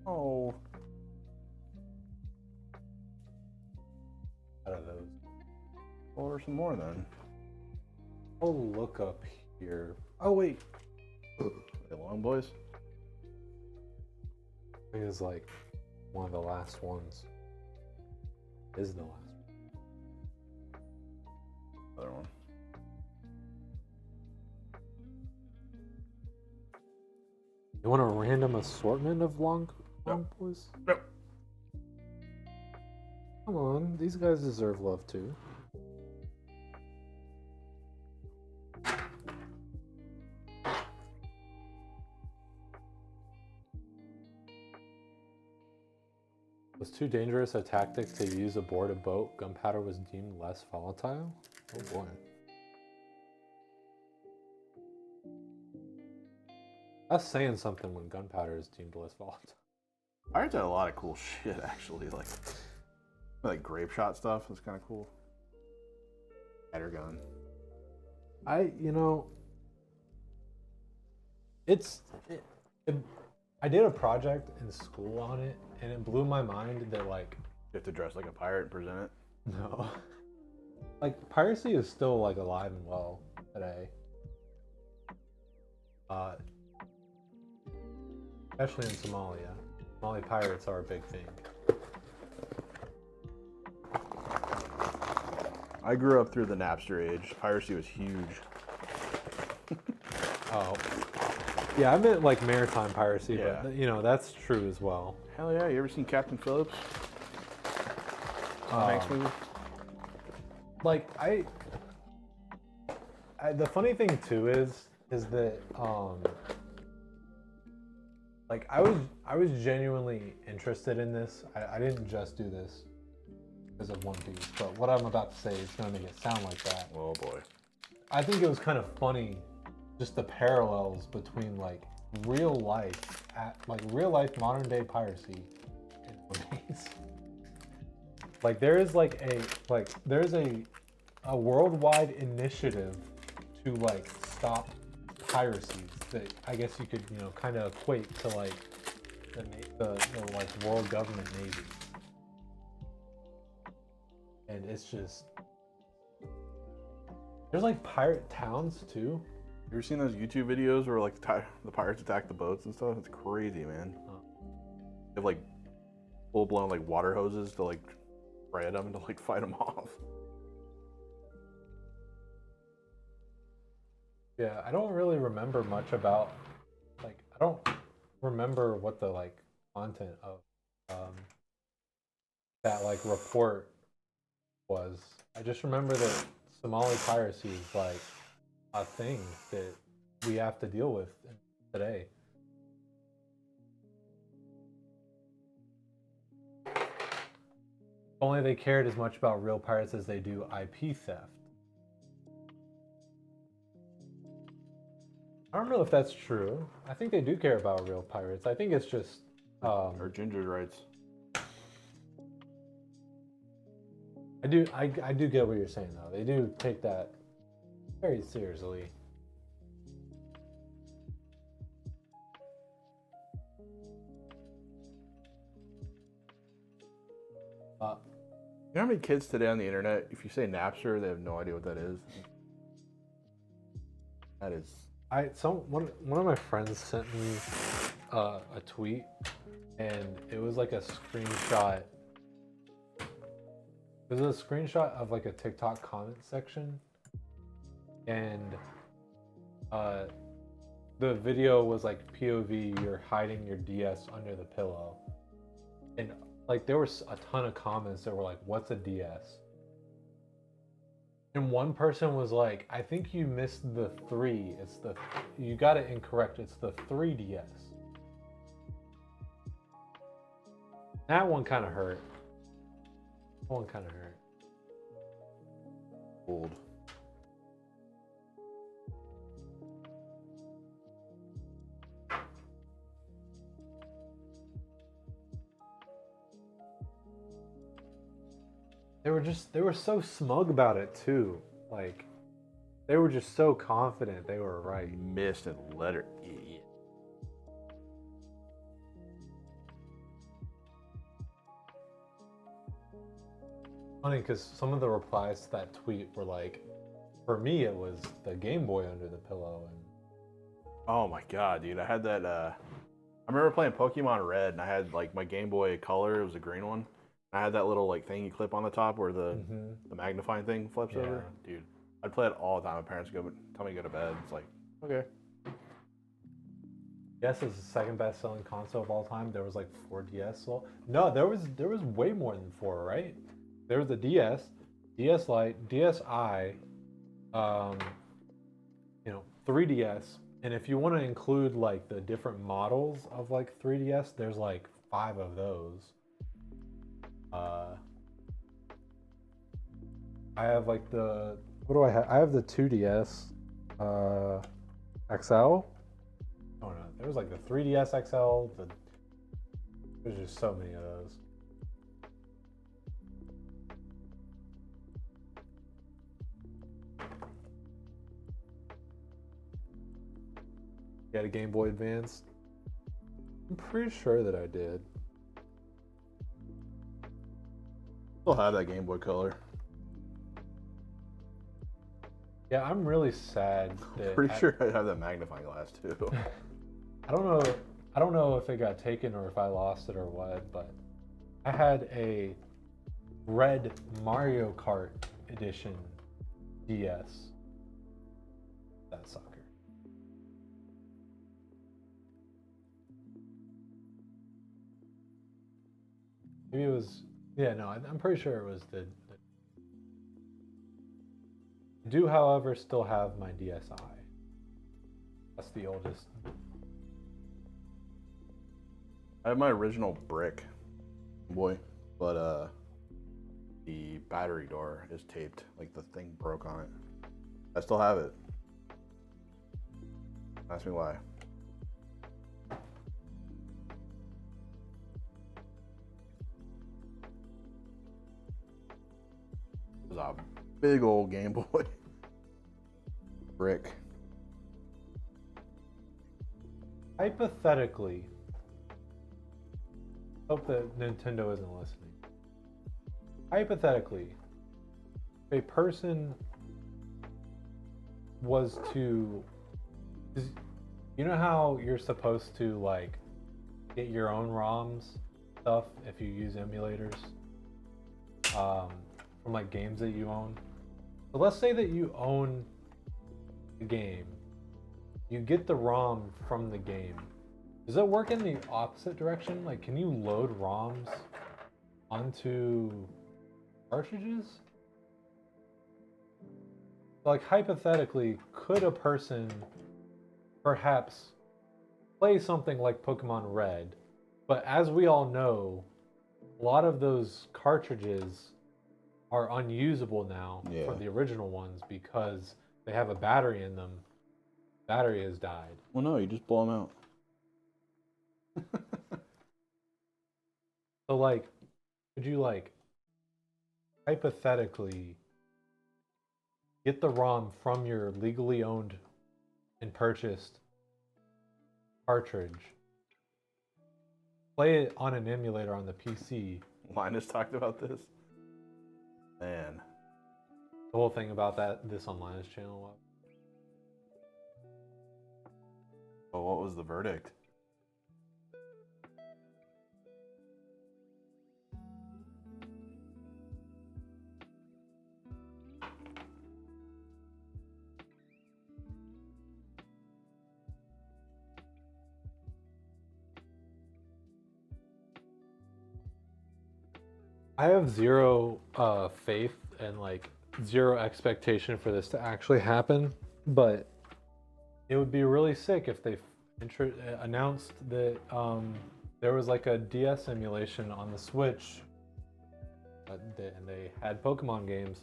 Oh. Out of those. Order some more then. Oh, look up here. Oh wait, The long boys. it is like one of the last ones. It is the last one. Other one. You want a random assortment of long boys? Yep. Come on, these guys deserve love too. Was too dangerous a tactic to use aboard a boat. Gunpowder was deemed less volatile. Oh boy. That's saying something when gunpowder is deemed less volatile. Pirates had a lot of cool shit actually, like grape shot stuff. It's kind of cool. Header gun. I did a project in school on it, and it blew my mind that like, You have to dress like a pirate and present it. no, like piracy is still like alive and well today. Especially in Somalia. Somali pirates are a big thing. I grew up through the Napster age. Piracy was huge. Oh, yeah, I meant like maritime piracy, Yeah. but that's true as well. Hell yeah! You ever seen Captain Phillips? Tom Hanks movie? Like the funny thing too is that like I was genuinely interested in this. I didn't just do this because of One Piece, but what I'm about to say is gonna make it sound like that. Oh boy. I think it was kind of funny, just the parallels between like real life modern day piracy and One Piece. Like there's a worldwide initiative to like stop piracy that I guess you could kind of equate to like the like world government navy, and it's just there's like pirate towns too. You ever seen those YouTube videos where like the pirates attack the boats and stuff? It's crazy, man. They have like full blown like water hoses to like spray at them to like fight them off. Yeah, I don't really remember much about, like, I don't remember what the, like, content of that, like, report was. I just remember that Somali piracy is, like, a thing that we have to deal with today. If only they cared as much about real pirates as they do IP theft. I don't know if that's true. I think they do care about real pirates. I think it's just Or ginger rights. I do get what you're saying though. They do take that very seriously. You know how many kids today on the internet, if you say Napster, they have no idea what that is? That is... One of my friends sent me a tweet, and it was like a screenshot. It was a screenshot of like a TikTok comment section, and the the video was like POV, you're hiding your DS under the pillow. And like there was a ton of comments that were like, what's a DS? And one person was like, I think you missed the 3. You got it incorrect. It's the 3DS. That one kind of hurt. That one kind of hurt. Old. They were so smug about it too. Like, they were just so confident they were right. Missed a letter, idiot. Funny because some of the replies to that tweet were like, for me it was the Game Boy under the pillow. And Oh my god, dude! I had that. I remember playing Pokemon Red, and I had like my Game Boy Color. It was a green one. I had that little like thing you clip on the top where the magnifying thing flips over. Dude, I'd play it all the time. My parents would tell me to go to bed. It's like, okay. DS is the second best selling console of all time. There was like 4 DS. Well, no, there was way more than 4, right? There was the DS, DS Lite, DSi, 3DS. And if you want to include like the different models of like 3DS, there's like 5 of those. I have like what do I have? I have the 2DS XL. Oh no, there was like the 3DS XL. There's just so many of those. You had a Game Boy Advance? I'm pretty sure that I did. Still have that Game Boy Color. Yeah, I'm really sad that Pretty sure I have that magnifying glass too. I don't know if it got taken or if I lost it or what, but I had a red Mario Kart edition DS. That sucker. Maybe it was, yeah, no, I'm pretty sure it was the I do, however, still have my DSi. That's the oldest. I have my original brick boy, but the battery door is taped. Like the thing broke on it. I still have it. Ask me why. It was a big old Game Boy brick. Hypothetically, hope that Nintendo isn't listening. Hypothetically, if a person was to, you know how you're supposed to like get your own ROMs stuff if you use emulators from like games that you own. So let's say that you own the game, you get the ROM from the game. Does it work in the opposite direction? Like, can you load ROMs onto cartridges? Like, hypothetically, could a person perhaps play something like Pokemon Red, but as we all know, a lot of those cartridges are unusable now for the original ones because they have a battery in them. Battery has died. Well, no, you just blow them out. So, like, could you, like, hypothetically get the ROM from your legally owned and purchased cartridge, play it on an emulator on the PC? Linus talked about this. Man. The whole thing about this on Lian's channel. Well, what was the verdict? I have zero faith and like zero expectation for this to actually happen, but it would be really sick if they announced that there was like a DS emulation on the Switch, and they had Pokemon games.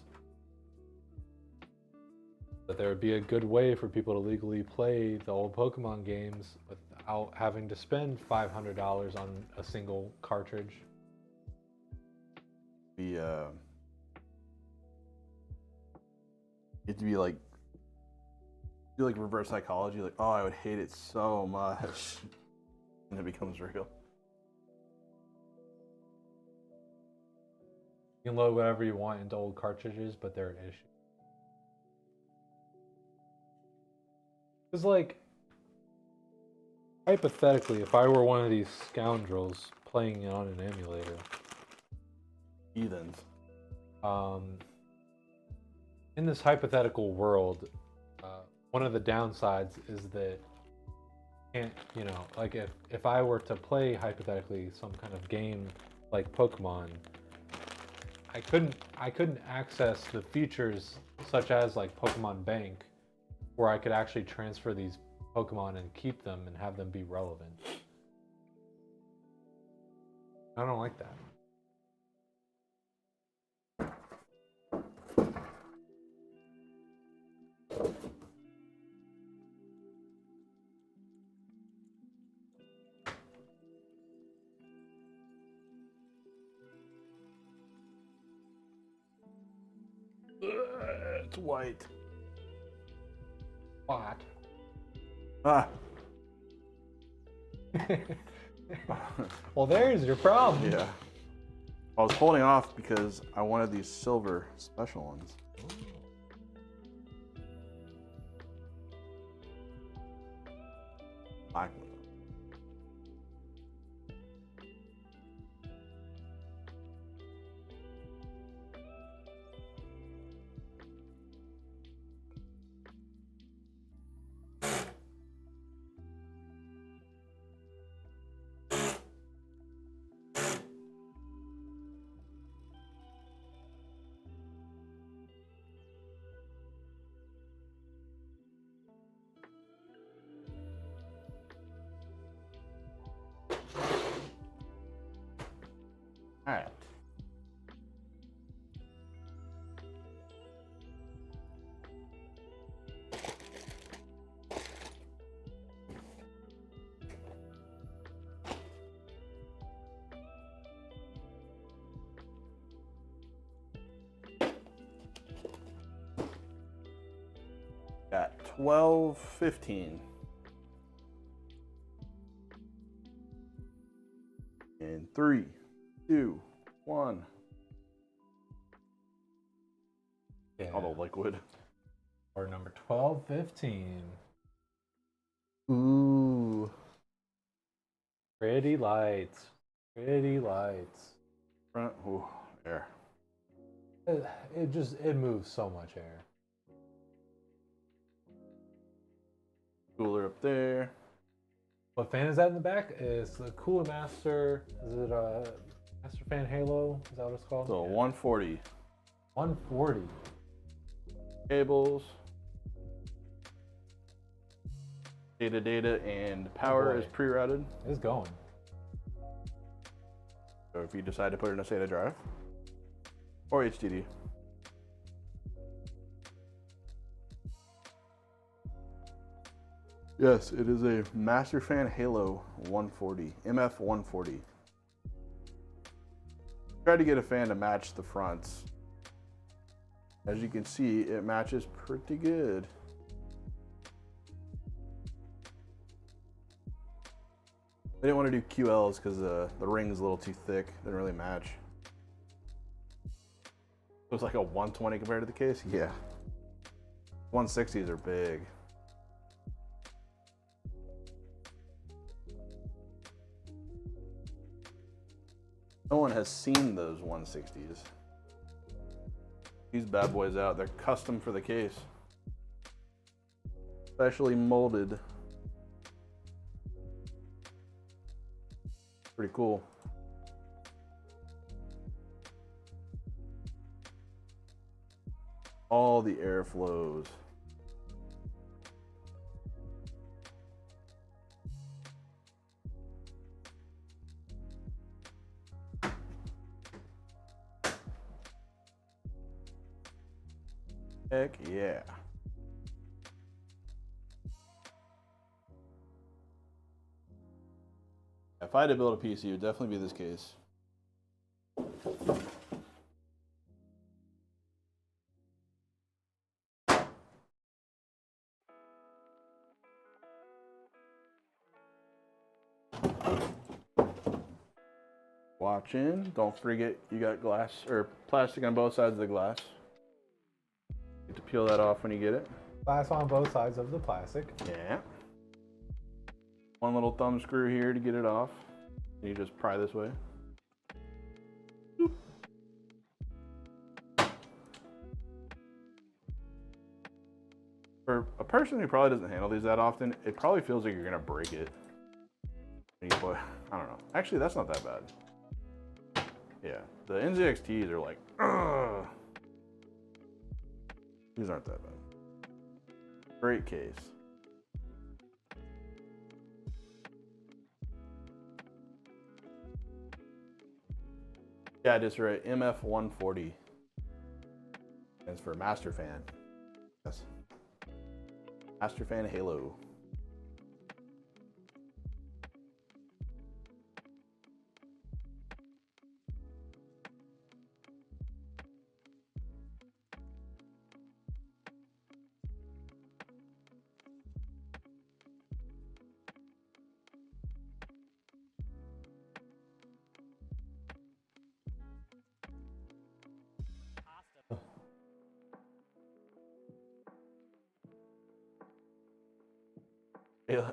That there would be a good way for people to legally play the old Pokemon games without having to spend $500 on a single cartridge. You have to be like, do like reverse psychology, like, oh, I would hate it so much, and it becomes real. You can load whatever you want into old cartridges, but they're an issue. It's like, hypothetically, if I were one of these scoundrels playing it on an emulator, Heathens. In this hypothetical world, one of the downsides is that can't, you know, like if I were to play hypothetically some kind of game like Pokemon, I couldn't access the features such as like Pokemon Bank, where I could actually transfer these Pokemon and keep them and have them be relevant. I don't like that. It's white. What? Ah. Well, there's your problem. Yeah. I was holding off because I wanted these silver special ones. Black ones. All right. Got 12:15. In 3, 2, 1. Yeah. All the liquid. Or number 1215. Ooh. Pretty lights. Pretty lights. Front. Ooh. Air. It moves so much air. Cooler up there. What fan is that in the back? It's the Cooler Master. Is it a Master Fan Halo? Is that what it's called? So Yeah. 140. 140. Cables. Data, and power boy. is pre-routed. It's going. So if you decide to put it in a SATA drive or HDD. Yes, it is a Master Fan Halo 140, MF 140. Try to get a fan to match the fronts. As you can see, it matches pretty good. I didn't want to do QLs because the ring is a little too thick. Didn't really match. It was like a 120 compared to the case? Yeah. 160s are big. No one has seen those 160s. These bad boys out. They're custom for the case. Specially molded. Pretty cool. all the air flows. Heck yeah. If I had to build a PC, it would definitely be this case. Watch in. Don't forget you got glass or plastic on both sides of the glass. Get to peel that off when you get it. Glass on both sides of the plastic. Yeah. One little thumb screw here to get it off. And you just pry this way. Boop. For a person who probably doesn't handle these that often, it probably feels like you're gonna break it. I don't know. Actually, that's not that bad. Yeah, the NZXTs are like, ugh. These aren't that bad. Great case. Yeah, just right. MF140. Stands for Master Fan. Yes. Master Fan Halo.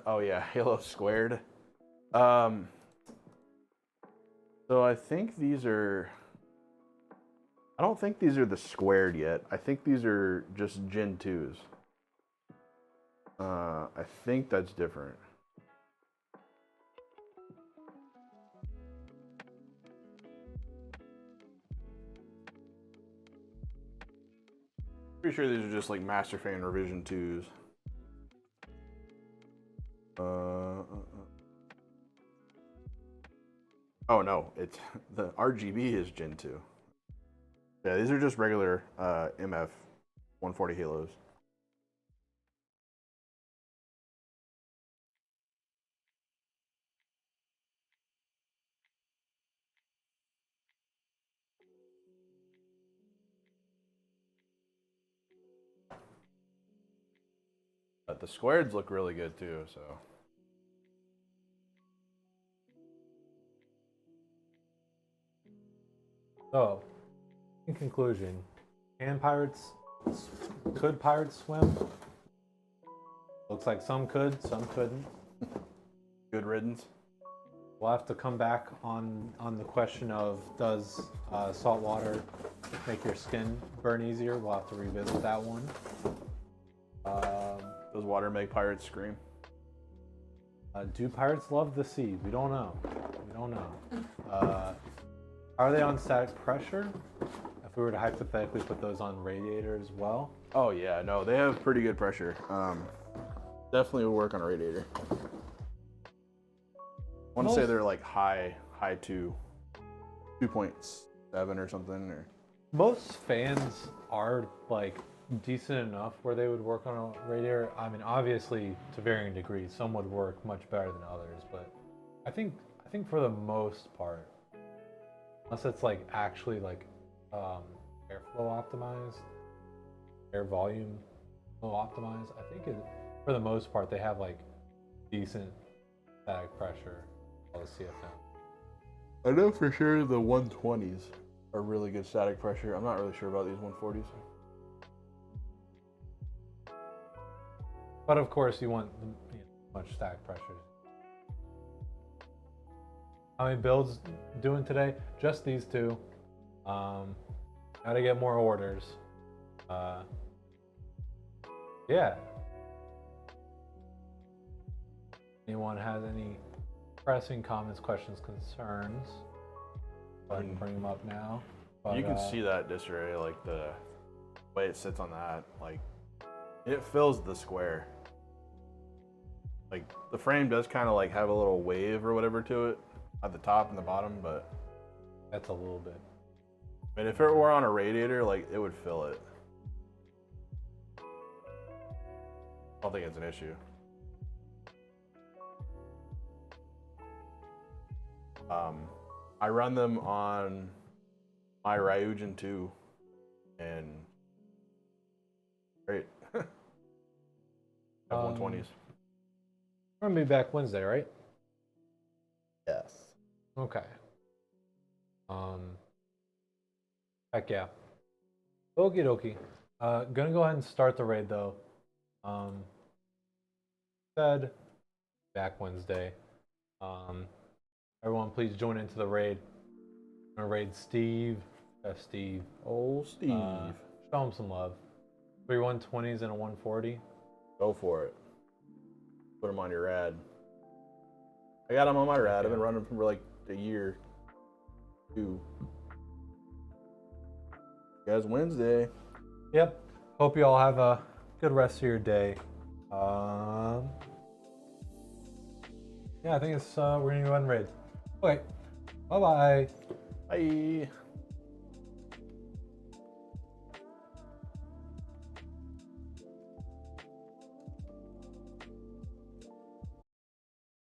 Oh yeah, Halo squared. So I think these are, I don't think these are the squared yet. I think these are just Gen 2s. I think that's different. Pretty sure these are just like Master Fan Revision 2s. Oh no, it's the RGB is Gen 2. Yeah, these are just regular MF 140 Halos. But the squareds look really good too, so. So, in conclusion, could pirates swim? Looks like some could, some couldn't. Good riddance. We'll have to come back on the question of does salt water make your skin burn easier? We'll have to revisit that one. Does water make pirates scream? Do pirates love the sea? We don't know. We don't know. Are they on static pressure? If we were to hypothetically put those on radiator as well? Oh yeah, no, they have pretty good pressure. Definitely would work on a radiator. I want to say they're like high 2.7 or something. Or most fans are like decent enough where they would work on a radiator. I mean, obviously to varying degrees, some would work much better than others, but I think for the most part, unless it's like actually like airflow optimized, air volume flow optimized, I think for the most part they have like decent static pressure. All the CFM. I know for sure the 120s are really good static pressure. I'm not really sure about these 140s. But of course, you want much static pressure. How many builds doing today? Just these two. Gotta get more orders. Yeah. Anyone has any pressing comments, questions, concerns? Go ahead and bring them up now. But, you can see that disarray, like the way it sits on that, like, it fills the square. Like, the frame does kind of like have a little wave or whatever to it at the top and the bottom, but That's a little bit. I mean, if it were on a radiator, like, it would fill it. I don't think it's an issue. I run them on my Ryzen 2 and great. F120s. We're gonna be back Wednesday, right? Yes. Okay. Heck yeah. Okie dokie. Gonna go ahead and start the raid though. Said back Wednesday. Everyone please join into the raid. I'm gonna raid Steve. Steve. Oh, Steve. Show him some love. 3 120s and a 140. Go for it. Put them on your rad. I got them on my rad. I've been running for like a year. 2. Guys, Wednesday. Yep. Hope you all have a good rest of your day. Yeah, I think it's we're gonna go ahead and raid. Okay. Bye-bye. Bye.